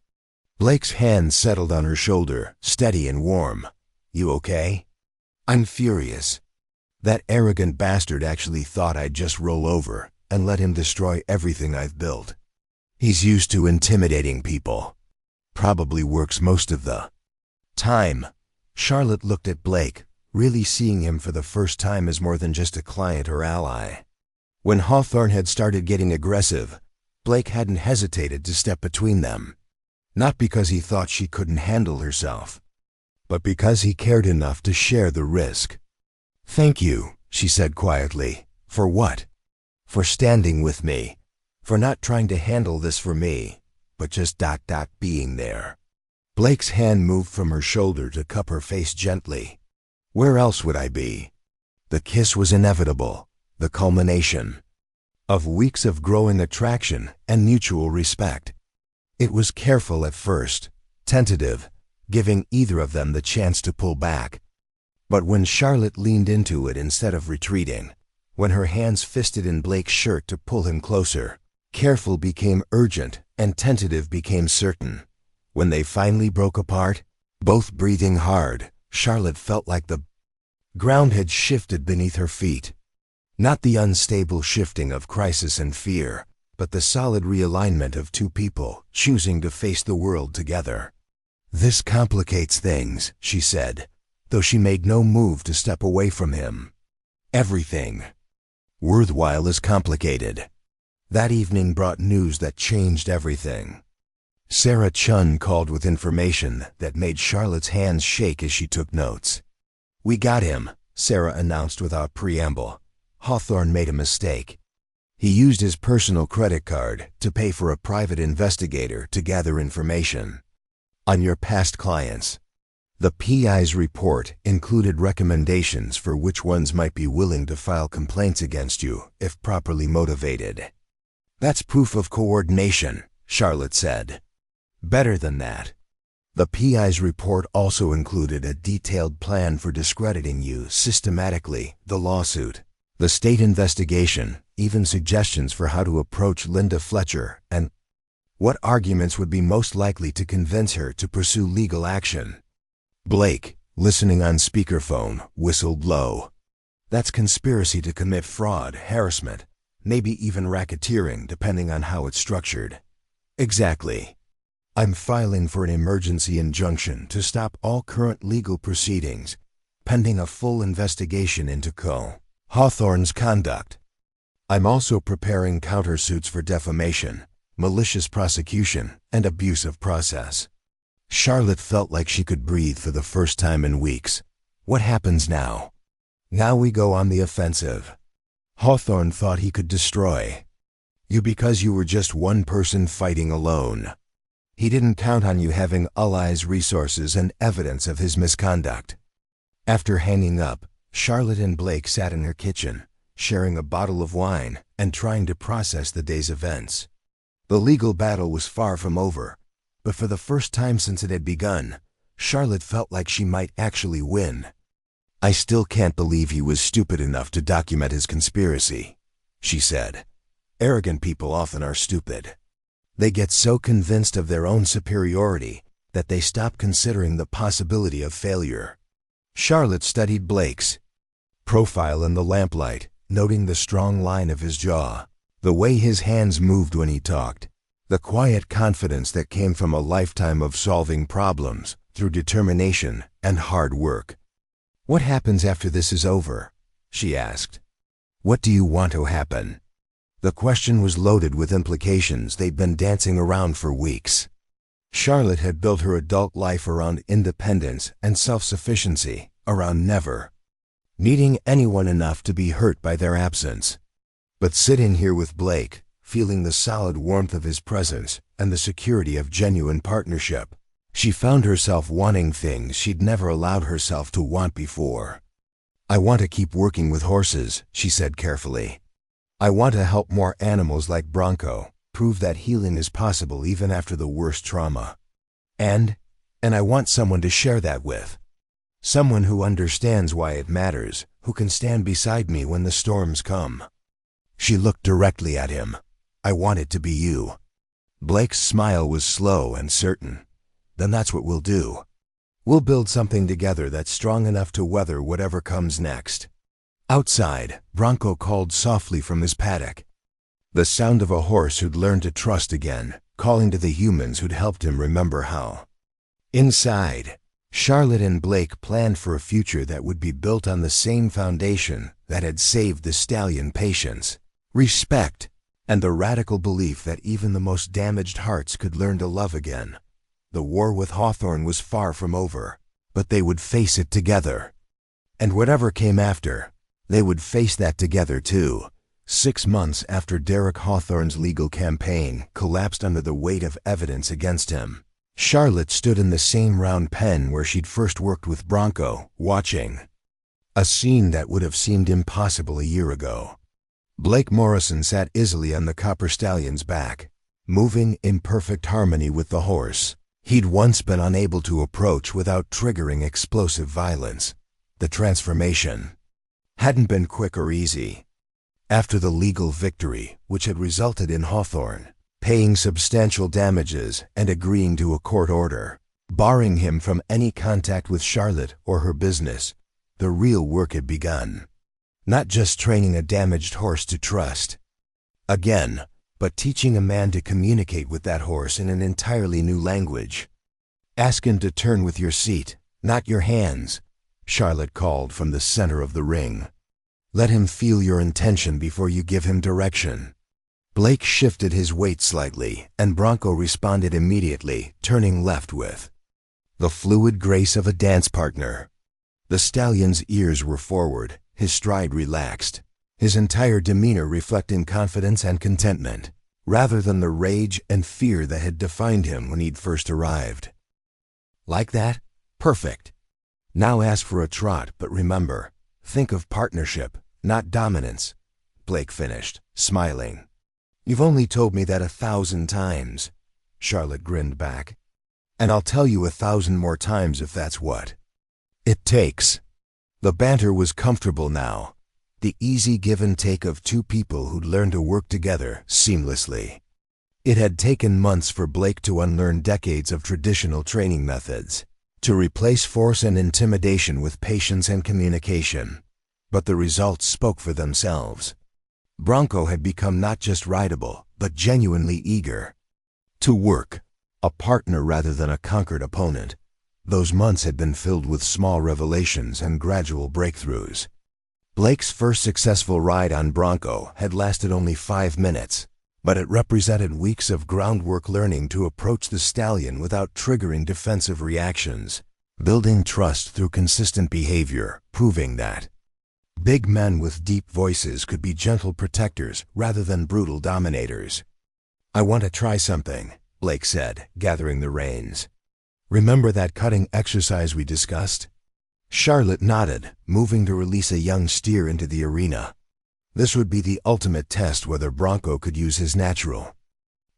Speaker 1: Blake's hand settled on her shoulder, steady and warm. You okay? I'm furious. That arrogant bastard actually thought I'd just roll over and let him destroy everything I've built. He's used to intimidating people. Probably works most of the time. Charlotte looked at Blake, really seeing him for the first time as more than just a client or ally. When Hawthorne had started getting aggressive, Blake hadn't hesitated to step between them. Not because he thought she couldn't handle herself, but because he cared enough to share the risk. Thank you, she said quietly. For what? For standing with me. For not trying to handle this for me, but just being there. Blake's hand moved from her shoulder to cup her face gently. Where else would I be? The kiss was inevitable, the culmination of weeks of growing attraction and mutual respect. It was careful at first, tentative, giving either of them the chance to pull back. But when Charlotte leaned into it instead of retreating, when her hands fisted in Blake's shirt to pull him closer, careful became urgent and tentative became certain. When they finally broke apart, both breathing hard, Charlotte felt like the ground had shifted beneath her feet. Not the unstable shifting of crisis and fear, but the solid realignment of two people choosing to face the world together. This complicates things, she said, though she made no move to step away from him. Everything worthwhile is complicated. That evening brought news that changed everything. Sarah Chun called with information that made Charlotte's hands shake as she took notes. We got him, Sarah announced without preamble. Hawthorne made a mistake. He used his personal credit card to pay for a private investigator to gather information on your past clients. The PI's report included recommendations for which ones might be willing to file complaints against you if properly motivated. That's proof of coordination, Charlotte said. Better than that. The PI's report also included a detailed plan for discrediting you systematically, the lawsuit, the state investigation, even suggestions for how to approach Linda Fletcher and what arguments would be most likely to convince her to pursue legal action. Blake, listening on speakerphone, whistled low. That's conspiracy to commit fraud, harassment, maybe even racketeering, depending on how it's structured. Exactly. I'm filing for an emergency injunction to stop all current legal proceedings, pending a full investigation into Hawthorne's conduct. I'm also preparing countersuits for defamation, malicious prosecution, and abuse of process. Charlotte felt like she could breathe for the first time in weeks. What happens now? Now we go on the offensive. Hawthorne thought he could destroy you because you were just one person fighting alone. He didn't count on you having allies, resources, and evidence of his misconduct. After hanging up, Charlotte and Blake sat in her kitchen, sharing a bottle of wine and trying to process the day's events. The legal battle was far from over, but for the first time since it had begun, Charlotte felt like she might actually win. I still can't believe he was stupid enough to document his conspiracy, she said. Arrogant people often are stupid. They get so convinced of their own superiority that they stop considering the possibility of failure. Charlotte studied Blake's profile in the lamplight, noting the strong line of his jaw, the way his hands moved when he talked, the quiet confidence that came from a lifetime of solving problems through determination and hard work. What happens after this is over? She asked. What do you want to happen? The question was loaded with implications they'd been dancing around for weeks. Charlotte had built her adult life around independence and self-sufficiency, around never needing anyone enough to be hurt by their absence. But sitting here with Blake, feeling the solid warmth of his presence and the security of genuine partnership, she found herself wanting things she'd never allowed herself to want before. I want to keep working with horses, she said carefully. I want to help more animals like Bronco, prove that healing is possible even after the worst trauma. And I want someone to share that with. Someone who understands why it matters, who can stand beside me when the storms come." She looked directly at him. "I want it to be you." Blake's smile was slow and certain. "Then that's what we'll do. We'll build something together that's strong enough to weather whatever comes next." Outside, Bronco called softly from his paddock. The sound of a horse who'd learned to trust again, calling to the humans who'd helped him remember how. Inside, Charlotte and Blake planned for a future that would be built on the same foundation that had saved the stallion: patience, respect, and the radical belief that even the most damaged hearts could learn to love again. The war with Hawthorne was far from over, but they would face it together. And whatever came after, they would face that together too. 6 months after Derek Hawthorne's legal campaign collapsed under the weight of evidence against him, Charlotte stood in the same round pen where she'd first worked with Bronco, watching. A scene that would have seemed impossible a year ago. Blake Morrison sat easily on the Copper Stallion's back, moving in perfect harmony with the horse he'd once been unable to approach without triggering explosive violence. The transformation hadn't been quick or easy. After the legal victory, which had resulted in Hawthorne paying substantial damages and agreeing to a court order, barring him from any contact with Charlotte or her business, the real work had begun. Not just training a damaged horse to trust again, but teaching a man to communicate with that horse in an entirely new language. "Ask him to turn with your seat, not your hands," Charlotte called from the center of the ring. "Let him feel your intention before you give him direction." Blake shifted his weight slightly, and Bronco responded immediately, turning left with the fluid grace of a dance partner. The stallion's ears were forward, his stride relaxed, his entire demeanor reflecting confidence and contentment, rather than the rage and fear that had defined him when he'd first arrived. "Like that? Perfect. Now ask for a trot, but remember, think of partnership, not dominance," Blake finished, smiling. "You've only told me that 1,000 times," Charlotte grinned back. "And I'll tell you 1,000 more times if that's what it takes." The banter was comfortable now, the easy give and take of two people who'd learned to work together seamlessly. It had taken months for Blake to unlearn decades of traditional training methods, to replace force and intimidation with patience and communication. But the results spoke for themselves. Bronco had become not just rideable, but genuinely eager to work, a partner rather than a conquered opponent. Those months had been filled with small revelations and gradual breakthroughs. Blake's first successful ride on Bronco had lasted only 5 minutes, but it represented weeks of groundwork learning to approach the stallion without triggering defensive reactions, building trust through consistent behavior, proving that big men with deep voices could be gentle protectors rather than brutal dominators. "I want to try something," Blake said, gathering the reins. "Remember that cutting exercise we discussed?" Charlotte nodded, moving to release a young steer into the arena. This would be the ultimate test whether Bronco could use his natural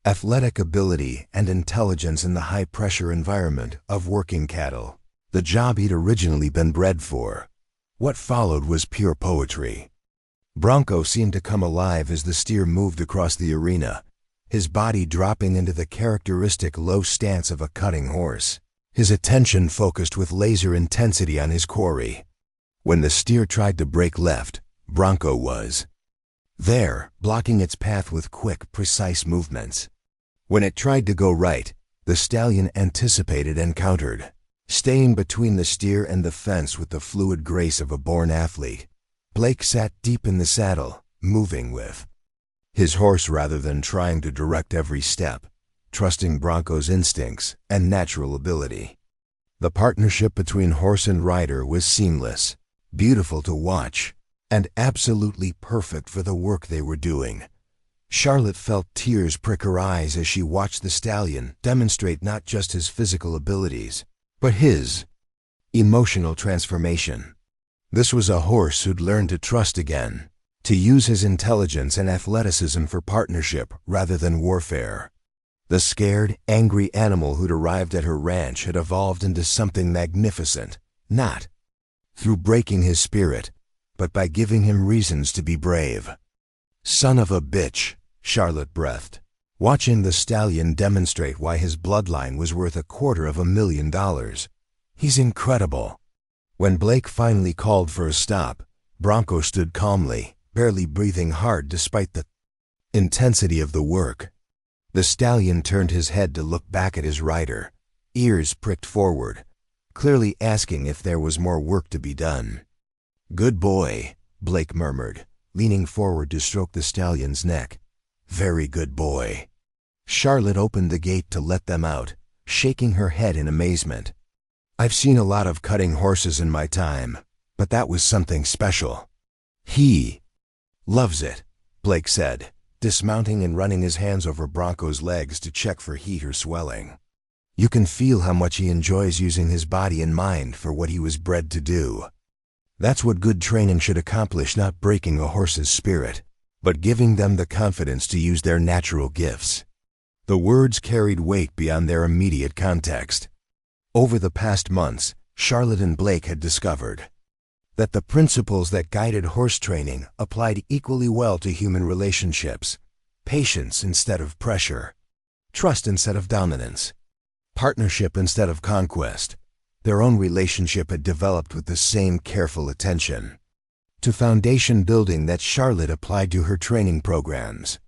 Speaker 1: athletic ability and intelligence in the high-pressure environment of working cattle, the job he'd originally been bred for. What followed was pure poetry. Bronco seemed to come alive as the steer moved across the arena, his body dropping into the characteristic low stance of a cutting horse, his attention focused with laser intensity on his quarry. When the steer tried to break left, Bronco was there, blocking its path with quick, precise movements. When it tried to go right, the stallion anticipated and countered, staying between the steer and the fence with the fluid grace of a born athlete. Blake sat deep in the saddle, moving with his horse rather than trying to direct every step, trusting Bronco's instincts and natural ability. The partnership between horse and rider was seamless, beautiful to watch, and absolutely perfect for the work they were doing. Charlotte felt tears prick her eyes as she watched the stallion demonstrate not just his physical abilities, but his emotional transformation. This was a horse who'd learned to trust again, to use his intelligence and athleticism for partnership rather than warfare. The scared, angry animal who'd arrived at her ranch had evolved into something magnificent, not through breaking his spirit, but by giving him reasons to be brave. Son of a bitch, Charlotte breathed, watching the stallion demonstrate why his bloodline was worth $250,000. He's incredible. When Blake finally called for a stop, Bronco stood calmly, barely breathing hard despite the intensity of the work. The stallion turned his head to look back at his rider, ears pricked forward, clearly asking if there was more work to be done. "Good boy," Blake murmured, leaning forward to stroke the stallion's neck. "Very good boy." Charlotte opened the gate to let them out, shaking her head in amazement. "I've seen a lot of cutting horses in my time, but that was something special." "He loves it," Blake said, dismounting and running his hands over Bronco's legs to check for heat or swelling. "You can feel how much he enjoys using his body and mind for what he was bred to do. That's what good training should accomplish, not breaking a horse's spirit, but giving them the confidence to use their natural gifts." The words carried weight beyond their immediate context. Over the past months, Charlotte and Blake had discovered that the principles that guided horse training applied equally well to human relationships: patience instead of pressure, trust instead of dominance, partnership instead of conquest. Their own relationship had developed with the same careful attention to foundation building that Charlotte applied to her training programs.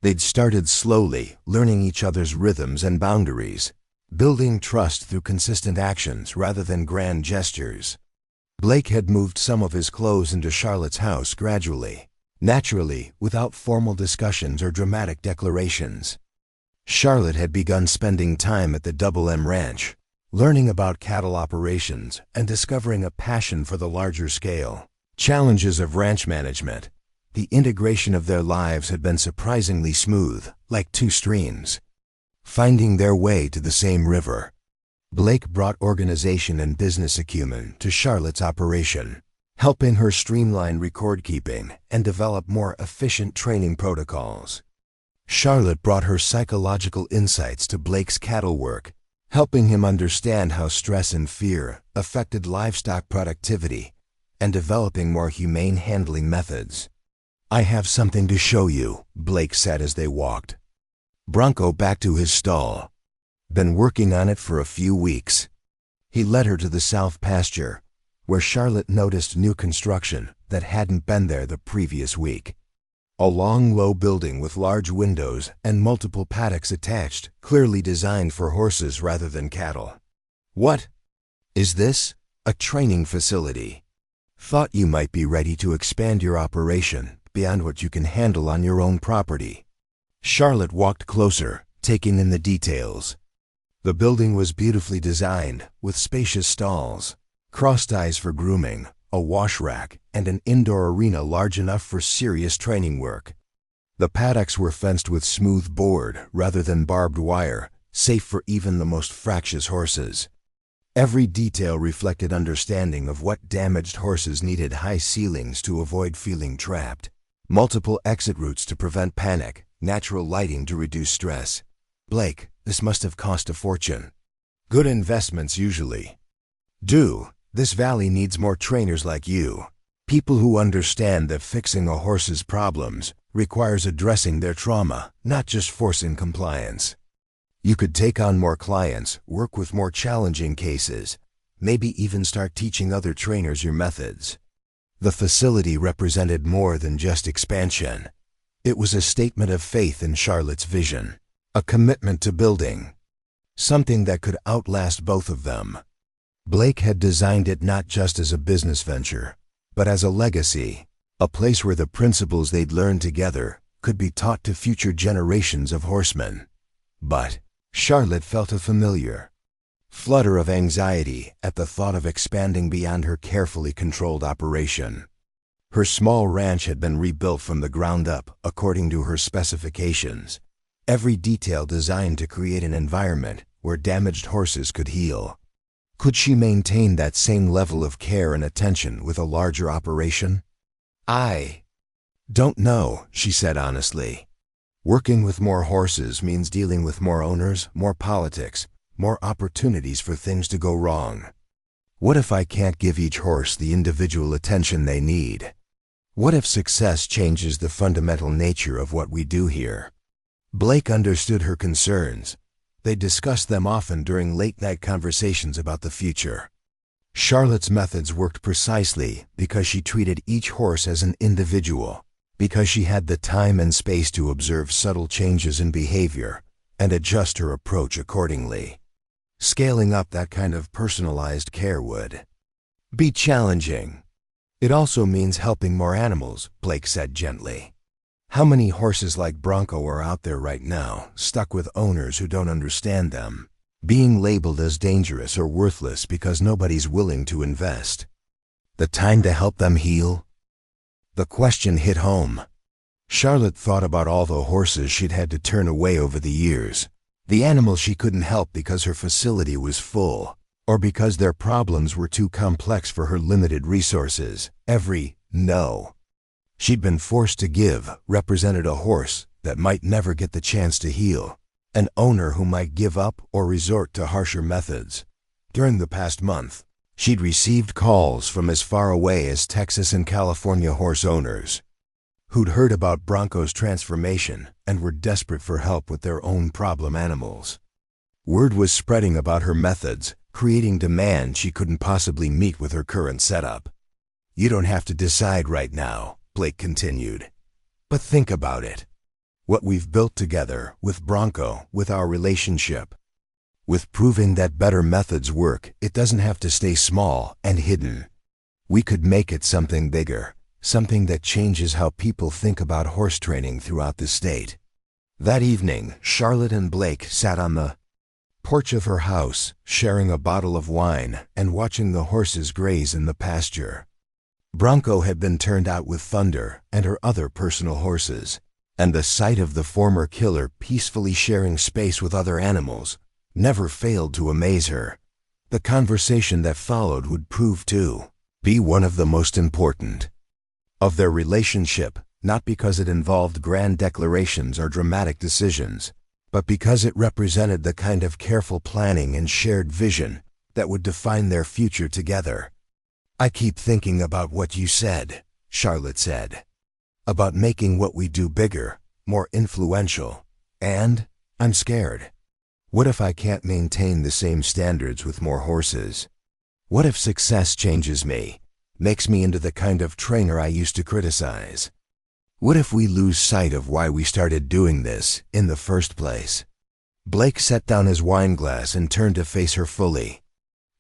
Speaker 1: They'd started slowly, learning each other's rhythms and boundaries, building trust through consistent actions rather than grand gestures. Blake had moved some of his clothes into Charlotte's house gradually, naturally, without formal discussions or dramatic declarations. Charlotte had begun spending time at the Double M Ranch, learning about cattle operations and discovering a passion for the larger scale challenges of ranch management. The integration of their lives had been surprisingly smooth, like two streams finding their way to the same river. Blake brought organization and business acumen to Charlotte's operation, helping her streamline record-keeping and develop more efficient training protocols. Charlotte brought her psychological insights to Blake's cattle work, helping him understand how stress and fear affected livestock productivity and developing more humane handling methods. "I have something to show you," Blake said as they walked. Bronco back to his stall. "Been working on it for a few weeks." He led her to the south pasture, where Charlotte noticed new construction that hadn't been there the previous week. A long, low building with large windows and multiple paddocks attached, clearly designed for horses rather than cattle. "What is this?" "A training facility. Thought you might be ready to expand your operation beyond what you can handle on your own property." Charlotte walked closer, taking in the details. The building was beautifully designed, with spacious stalls, cross ties for grooming, a wash rack, and an indoor arena large enough for serious training work. The paddocks were fenced with smooth board rather than barbed wire, safe for even the most fractious horses. Every detail reflected understanding of what damaged horses needed: high ceilings to avoid feeling trapped, multiple exit routes to prevent panic, natural lighting to reduce stress. "Blake, this must have cost a fortune." "Good investments usually do. This valley needs more trainers like you. People who understand that fixing a horse's problems requires addressing their trauma, not just forcing compliance. You could take on more clients, work with more challenging cases, maybe even start teaching other trainers your methods." The facility represented more than just expansion. It was a statement of faith in Charlotte's vision, a commitment to building something that could outlast both of them. Blake had designed it not just as a business venture, but as a legacy, a place where the principles they'd learned together could be taught to future generations of horsemen. But Charlotte felt a familiar flutter of anxiety at the thought of expanding beyond her carefully controlled operation. Her small ranch had been rebuilt from the ground up according to her specifications, every detail designed to create an environment where damaged horses could heal. Could she maintain that same level of care and attention with a larger operation? Don't know, she said honestly. Working with more horses means dealing with more owners, more politics, more opportunities for things to go wrong. What if I can't give each horse the individual attention they need? What if success changes the fundamental nature of what we do here? Blake understood her concerns. They discussed them often during late-night conversations about the future. Charlotte's methods worked precisely because she treated each horse as an individual, because she had the time and space to observe subtle changes in behavior and adjust her approach accordingly. Scaling up that kind of personalized care would be challenging. It also means helping more animals, Blake said gently. How many horses like Bronco are out there right now, stuck with owners who don't understand them, being labeled as dangerous or worthless because nobody's willing to invest? The time to help them heal? The question hit home. Charlotte thought about all the horses she'd had to turn away over the years, the animals she couldn't help because her facility was full, or because their problems were too complex for her limited resources. Every no she'd been forced to give represented a horse that might never get the chance to heal, an owner who might give up or resort to harsher methods. During the past month, she'd received calls from as far away as Texas and California horse owners who'd heard about Bronco's transformation and were desperate for help with their own problem animals. Word was spreading about her methods, creating demand she couldn't possibly meet with her current setup. You don't have to decide right now, Blake continued. But think about it. What we've built together with Bronco, with our relationship, with proving that better methods work, it doesn't have to stay small and hidden. We could make it something bigger, something that changes how people think about horse training throughout the state. That evening, Charlotte and Blake sat on the porch of her house, sharing a bottle of wine and watching the horses graze in the pasture. Bronco had been turned out with Thunder and her other personal horses, and the sight of the former killer peacefully sharing space with other animals never failed to amaze her. The conversation that followed would prove to be one of the most important of their relationship, not because it involved grand declarations or dramatic decisions, but because it represented the kind of careful planning and shared vision that would define their future together. I keep thinking about what you said, Charlotte said, about making what we do bigger, more influential, and I'm scared. What if I can't maintain the same standards with more horses? What if success changes me, makes me into the kind of trainer I used to criticize? What if we lose sight of why we started doing this in the first place? Blake set down his wine glass and turned to face her fully.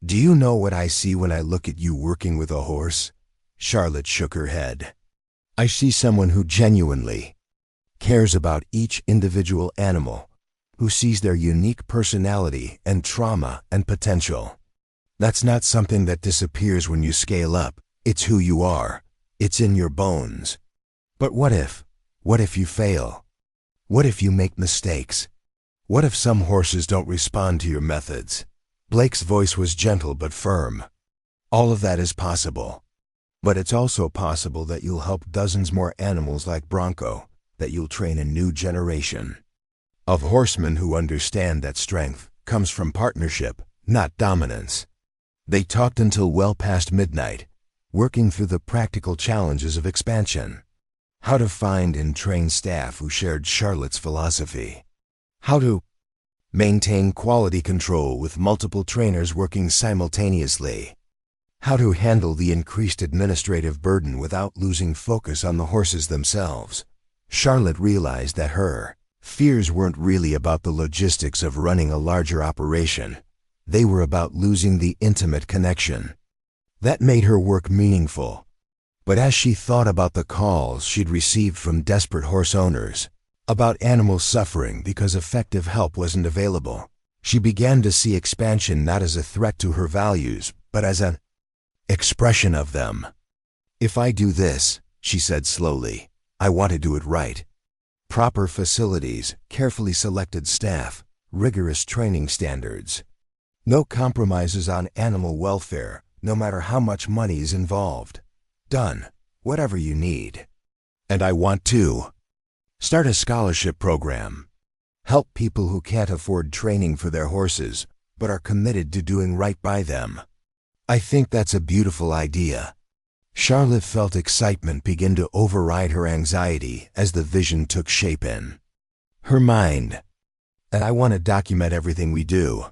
Speaker 1: Do you know what I see when I look at you working with a horse? Charlotte shook her head. I see someone who genuinely cares about each individual animal, who sees their unique personality and trauma and potential. That's not something that disappears when you scale up. It's who you are. It's in your bones. But what if you fail? What if you make mistakes? What if some horses don't respond to your methods? Blake's voice was gentle but firm. All of that is possible. But it's also possible that you'll help dozens more animals like Bronco, that you'll train a new generation of horsemen who understand that strength comes from partnership, not dominance. They talked until well past midnight, working through the practical challenges of expansion. How to find and train staff who shared Charlotte's philosophy. How to maintain quality control with multiple trainers working simultaneously. How to handle the increased administrative burden without losing focus on the horses themselves. Charlotte realized that her fears weren't really about the logistics of running a larger operation. They were about losing the intimate connection. That made her work meaningful. But as she thought about the calls she'd received from desperate horse owners, about animals suffering because effective help wasn't available, she began to see expansion not as a threat to her values, but as an expression of them. If I do this, she said slowly, I want to do it right. Proper facilities, carefully selected staff, rigorous training standards. No compromises on animal welfare, no matter how much money is involved. Done. Whatever you need. And I want to start a scholarship program. Help people who can't afford training for their horses, but are committed to doing right by them. I think that's a beautiful idea. Charlotte felt excitement begin to override her anxiety as the vision took shape in her mind. And I want to document everything we do.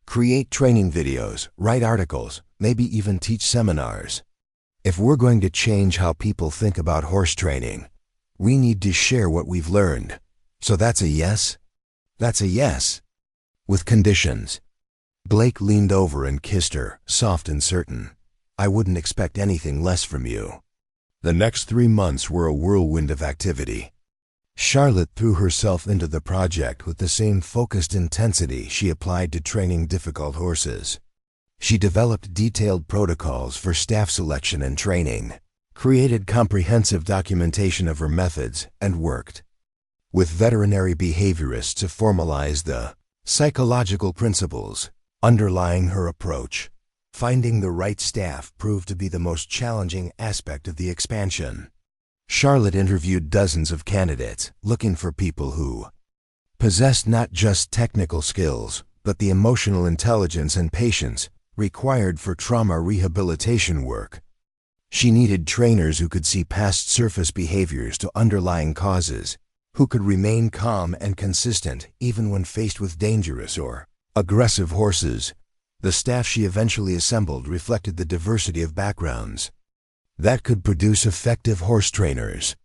Speaker 1: Create training videos, write articles, maybe even teach seminars. If we're going to change how people think about horse training, we need to share what we've learned. So that's a yes? That's a yes. With conditions. Blake leaned over and kissed her, soft and certain. I wouldn't expect anything less from you. The next 3 months were a whirlwind of activity. Charlotte threw herself into the project with the same focused intensity she applied to training difficult horses. She developed detailed protocols for staff selection and training, created comprehensive documentation of her methods, and worked with veterinary behaviorists to formalize the psychological principles underlying her approach. Finding the right staff proved to be the most challenging aspect of the expansion. Charlotte interviewed dozens of candidates, looking for people who possessed not just technical skills, but the emotional intelligence and patience required for trauma rehabilitation work. She needed trainers who could see past surface behaviors to underlying causes, who could remain calm and consistent even when faced with dangerous or aggressive horses. The staff she eventually assembled reflected the diversity of backgrounds that could produce effective horse trainers.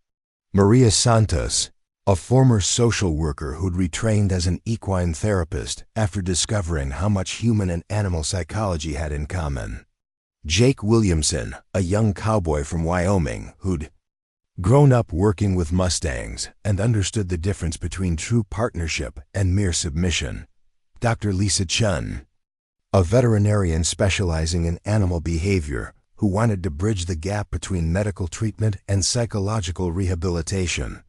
Speaker 1: Maria Santos, a former social worker who'd retrained as an equine therapist after discovering how much human and animal psychology had in common. Jake Williamson, a young cowboy from Wyoming who'd grown up working with Mustangs and understood the difference between true partnership and mere submission. Dr. Lisa Chun, a veterinarian specializing in animal behavior who wanted to bridge the gap between medical treatment and psychological rehabilitation.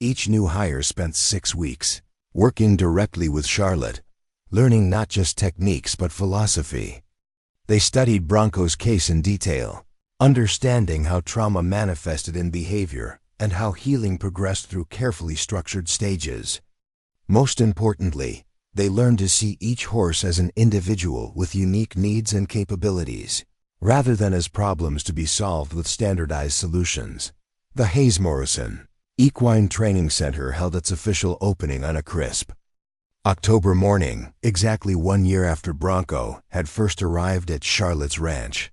Speaker 1: Each new hire spent 6 weeks working directly with Charlotte, learning not just techniques but philosophy. They studied Bronco's case in detail, understanding how trauma manifested in behavior and how healing progressed through carefully structured stages. Most importantly, they learned to see each horse as an individual with unique needs and capabilities, rather than as problems to be solved with standardized solutions. The Hayes Morrison Equine Training Center held its official opening on a crisp October morning, exactly 1 year after Bronco had first arrived at Charlotte's ranch.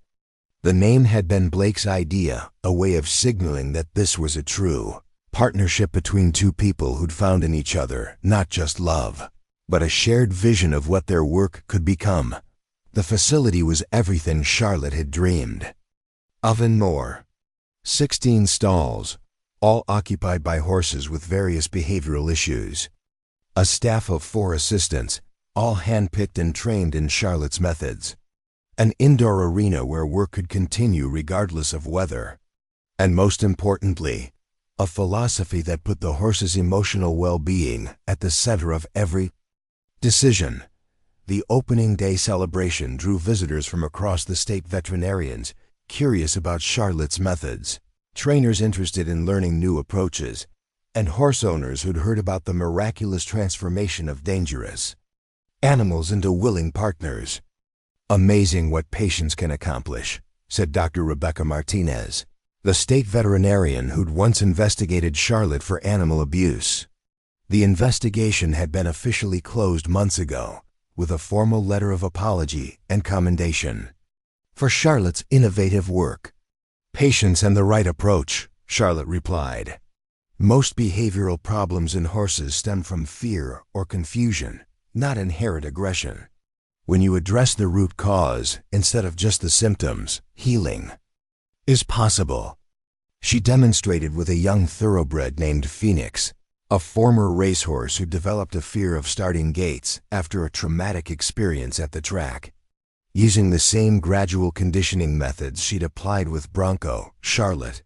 Speaker 1: The name had been Blake's idea, a way of signaling that this was a true partnership between two people who'd found in each other not just love, but a shared vision of what their work could become. The facility was everything Charlotte had dreamed of and more. 16 stalls, all occupied by horses with various behavioral issues. A staff of 4 assistants, all handpicked and trained in Charlotte's methods. An indoor arena where work could continue regardless of weather. And most importantly, a philosophy that put the horse's emotional well-being at the center of every decision. The opening day celebration drew visitors from across the state, veterinarians curious about Charlotte's methods, trainers interested in learning new approaches, and horse owners who'd heard about the miraculous transformation of dangerous animals into willing partners. Amazing what patience can accomplish, said Dr. Rebecca Martinez, the state veterinarian who'd once investigated Charlotte for animal abuse. The investigation had been officially closed months ago, with a formal letter of apology and commendation for Charlotte's innovative work. Patience and the right approach, Charlotte replied. Most behavioral problems in horses stem from fear or confusion, not inherent aggression. When you address the root cause instead of just the symptoms, healing is possible. She demonstrated with a young thoroughbred named Phoenix, a former racehorse who developed a fear of starting gates after a traumatic experience at the track. Using the same gradual conditioning methods she'd applied with Bronco, Charlotte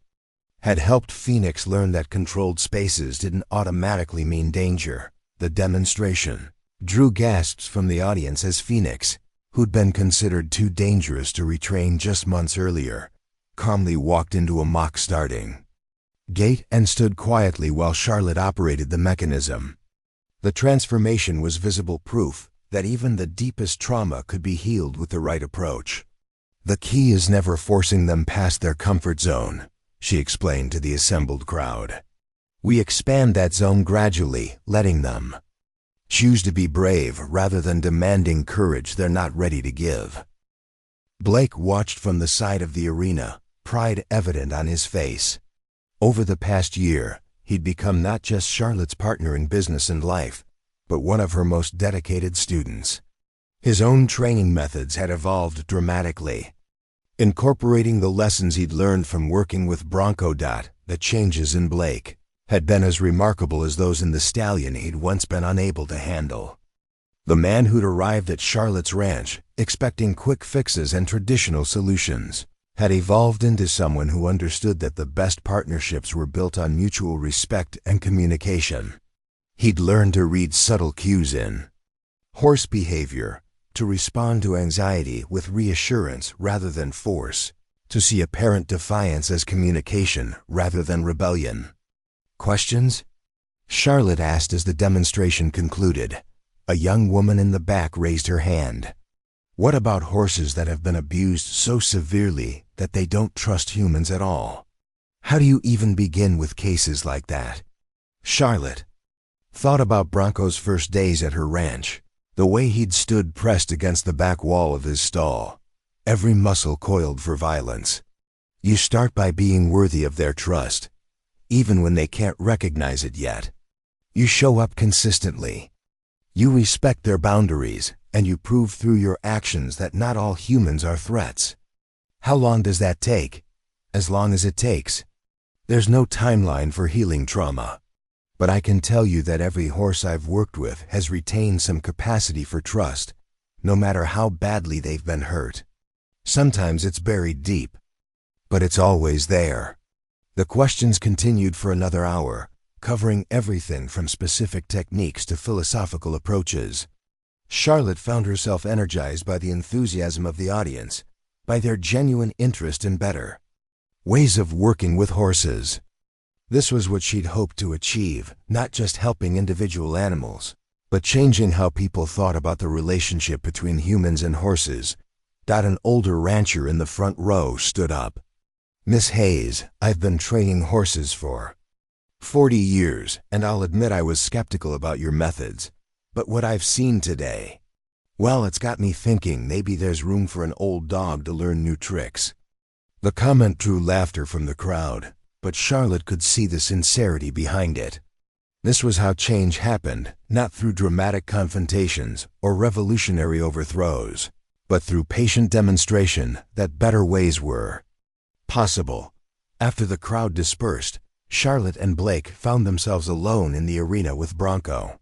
Speaker 1: had helped Phoenix learn that controlled spaces didn't automatically mean danger. The demonstration drew gasps from the audience as Phoenix, who'd been considered too dangerous to retrain just months earlier, calmly walked into a mock starting. gate and stood quietly while Charlotte operated the mechanism. The transformation was visible proof that even the deepest trauma could be healed with the right approach. The key is never forcing them past their comfort zone, she explained to the assembled crowd. We expand that zone gradually, letting them choose to be brave rather than demanding courage they're not ready to give. Blake watched from the side of the arena, pride evident on his face. Over the past year, he'd become not just Charlotte's partner in business and life, but one of her most dedicated students. His own training methods had evolved dramatically, incorporating the lessons he'd learned from working with Bronco. The changes in Blake had been as remarkable as those in the stallion he'd once been unable to handle. The man who'd arrived at Charlotte's ranch, expecting quick fixes and traditional solutions, had evolved into someone who understood that the best partnerships were built on mutual respect and communication. He'd learned to read subtle cues in horse behavior, to respond to anxiety with reassurance rather than force, to see apparent defiance as communication rather than rebellion. Questions? Charlotte asked as the demonstration concluded. A young woman in the back raised her hand. What about horses that have been abused so severely that they don't trust humans at all? How do you even begin with cases like that? Charlotte thought about Bronco's first days at her ranch, the way he'd stood pressed against the back wall of his stall, every muscle coiled for violence. You start by being worthy of their trust, even when they can't recognize it yet. You show up consistently. You respect their boundaries, and you prove through your actions that not all humans are threats. How long does that take? As long as it takes. There's no timeline for healing trauma. But I can tell you that every horse I've worked with has retained some capacity for trust, no matter how badly they've been hurt. Sometimes it's buried deep, but it's always there. The questions continued for another hour, covering everything from specific techniques to philosophical approaches. Charlotte found herself energized by the enthusiasm of the audience, by their genuine interest in better ways of working with horses. This was what she'd hoped to achieve, not just helping individual animals, but changing how people thought about the relationship between humans and horses. An older rancher in the front row stood up. Miss Hayes, I've been training horses for 40 years, and I'll admit I was skeptical about your methods. But what I've seen today, well, it's got me thinking maybe there's room for an old dog to learn new tricks. The comment drew laughter from the crowd, but Charlotte could see the sincerity behind it. This was how change happened, not through dramatic confrontations or revolutionary overthrows, but through patient demonstration that better ways were possible. After the crowd dispersed, Charlotte and Blake found themselves alone in the arena with Bronco.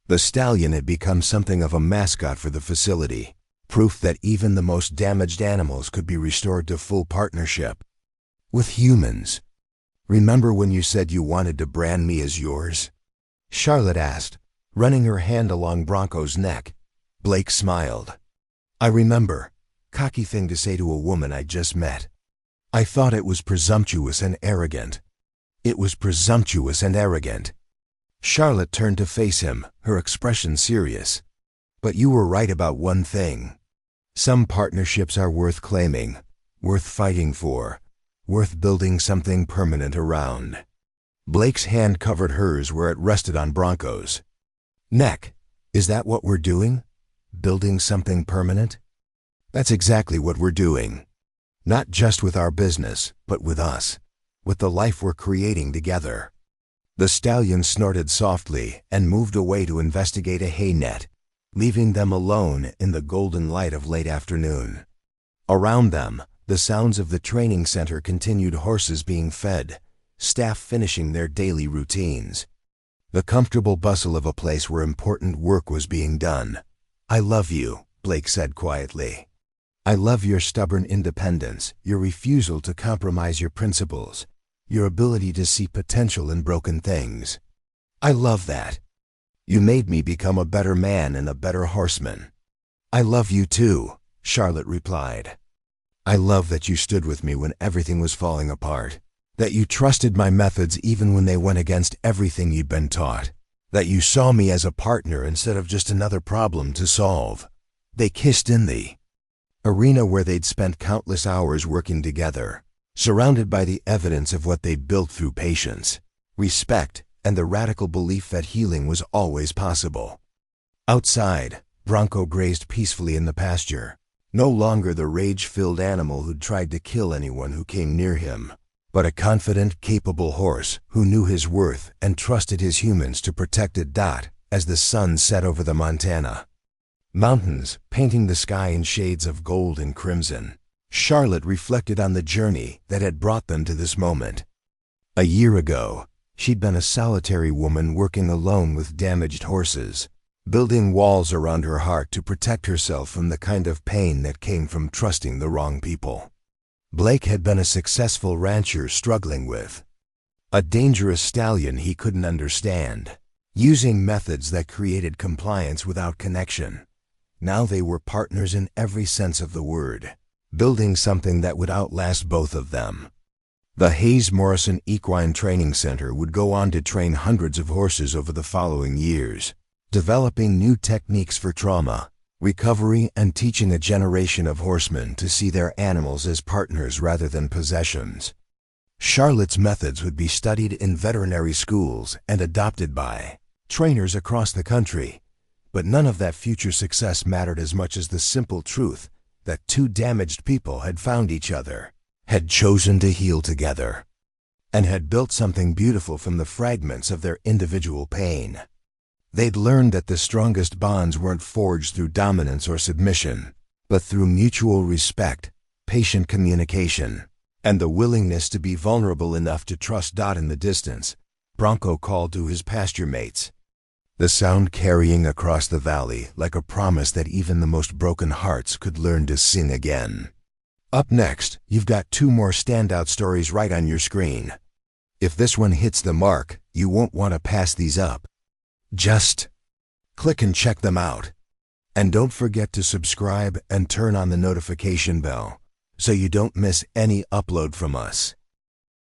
Speaker 1: The stallion had become something of a mascot for the facility, proof that even the most damaged animals could be restored to full partnership with humans. Remember when you said you wanted to brand me as yours? Charlotte asked, running her hand along Bronco's neck. Blake smiled. I remember. Cocky thing to say to a woman I just met. I thought it was presumptuous and arrogant. It was presumptuous and arrogant. Charlotte turned to face him, her expression serious. But you were right about one thing. Some partnerships are worth claiming, worth fighting for, worth building something permanent around. Blake's hand covered hers where it rested on Bronco's neck. Is that what we're doing? Building something permanent? That's exactly what we're doing. Not just with our business, but with us, with the life we're creating together. The stallion snorted softly and moved away to investigate a hay net, leaving them alone in the golden light of late afternoon. Around them, the sounds of the training center continued, horses being fed, staff finishing their daily routines. The comfortable bustle of a place where important work was being done. I love you, Blake said quietly. I love your stubborn independence, your refusal to compromise your principles, your ability to see potential in broken things. I love that. You made me become a better man and a better horseman. I love you too, Charlotte replied. I love that you stood with me when everything was falling apart, That you trusted my methods even when they went against everything you'd been taught. That you saw me as a partner instead of just another problem to solve. They kissed in the arena where they'd spent countless hours working together, surrounded by the evidence of what they'd built through patience, respect, and the radical belief that healing was always possible. Outside, Bronco grazed peacefully in the pasture, no longer the rage-filled animal who'd tried to kill anyone who came near him, but a confident, capable horse who knew his worth and trusted his humans to protect it. As the sun set over the Montana mountains, painting the sky in shades of gold and crimson, Charlotte reflected on the journey that had brought them to this moment. A year ago, she'd been a solitary woman working alone with damaged horses, building walls around her heart to protect herself from the kind of pain that came from trusting the wrong people. Blake had been a successful rancher struggling with a dangerous stallion he couldn't understand, using methods that created compliance without connection. Now they were partners in every sense of the word, building something that would outlast both of them. The Hayes Morrison Equine Training Center would go on to train hundreds of horses over the following years, developing new techniques for trauma, recovery, and teaching a generation of horsemen to see their animals as partners rather than possessions. Charlotte's methods would be studied in veterinary schools and adopted by trainers across the country, but none of that future success mattered as much as the simple truth that two damaged people had found each other, had chosen to heal together, and had built something beautiful from the fragments of their individual pain. They'd learned that the strongest bonds weren't forged through dominance or submission, but through mutual respect, patient communication, and the willingness to be vulnerable enough to trust. In the distance, Bronco called to his pasture mates, the sound carrying across the valley like a promise that even the most broken hearts could learn to sing again. Up next, you've got two more standout stories right on your screen. If this one hits the mark, you won't want to pass these up. Just click and check them out. And don't forget to subscribe and turn on the notification bell so you don't miss any upload from us.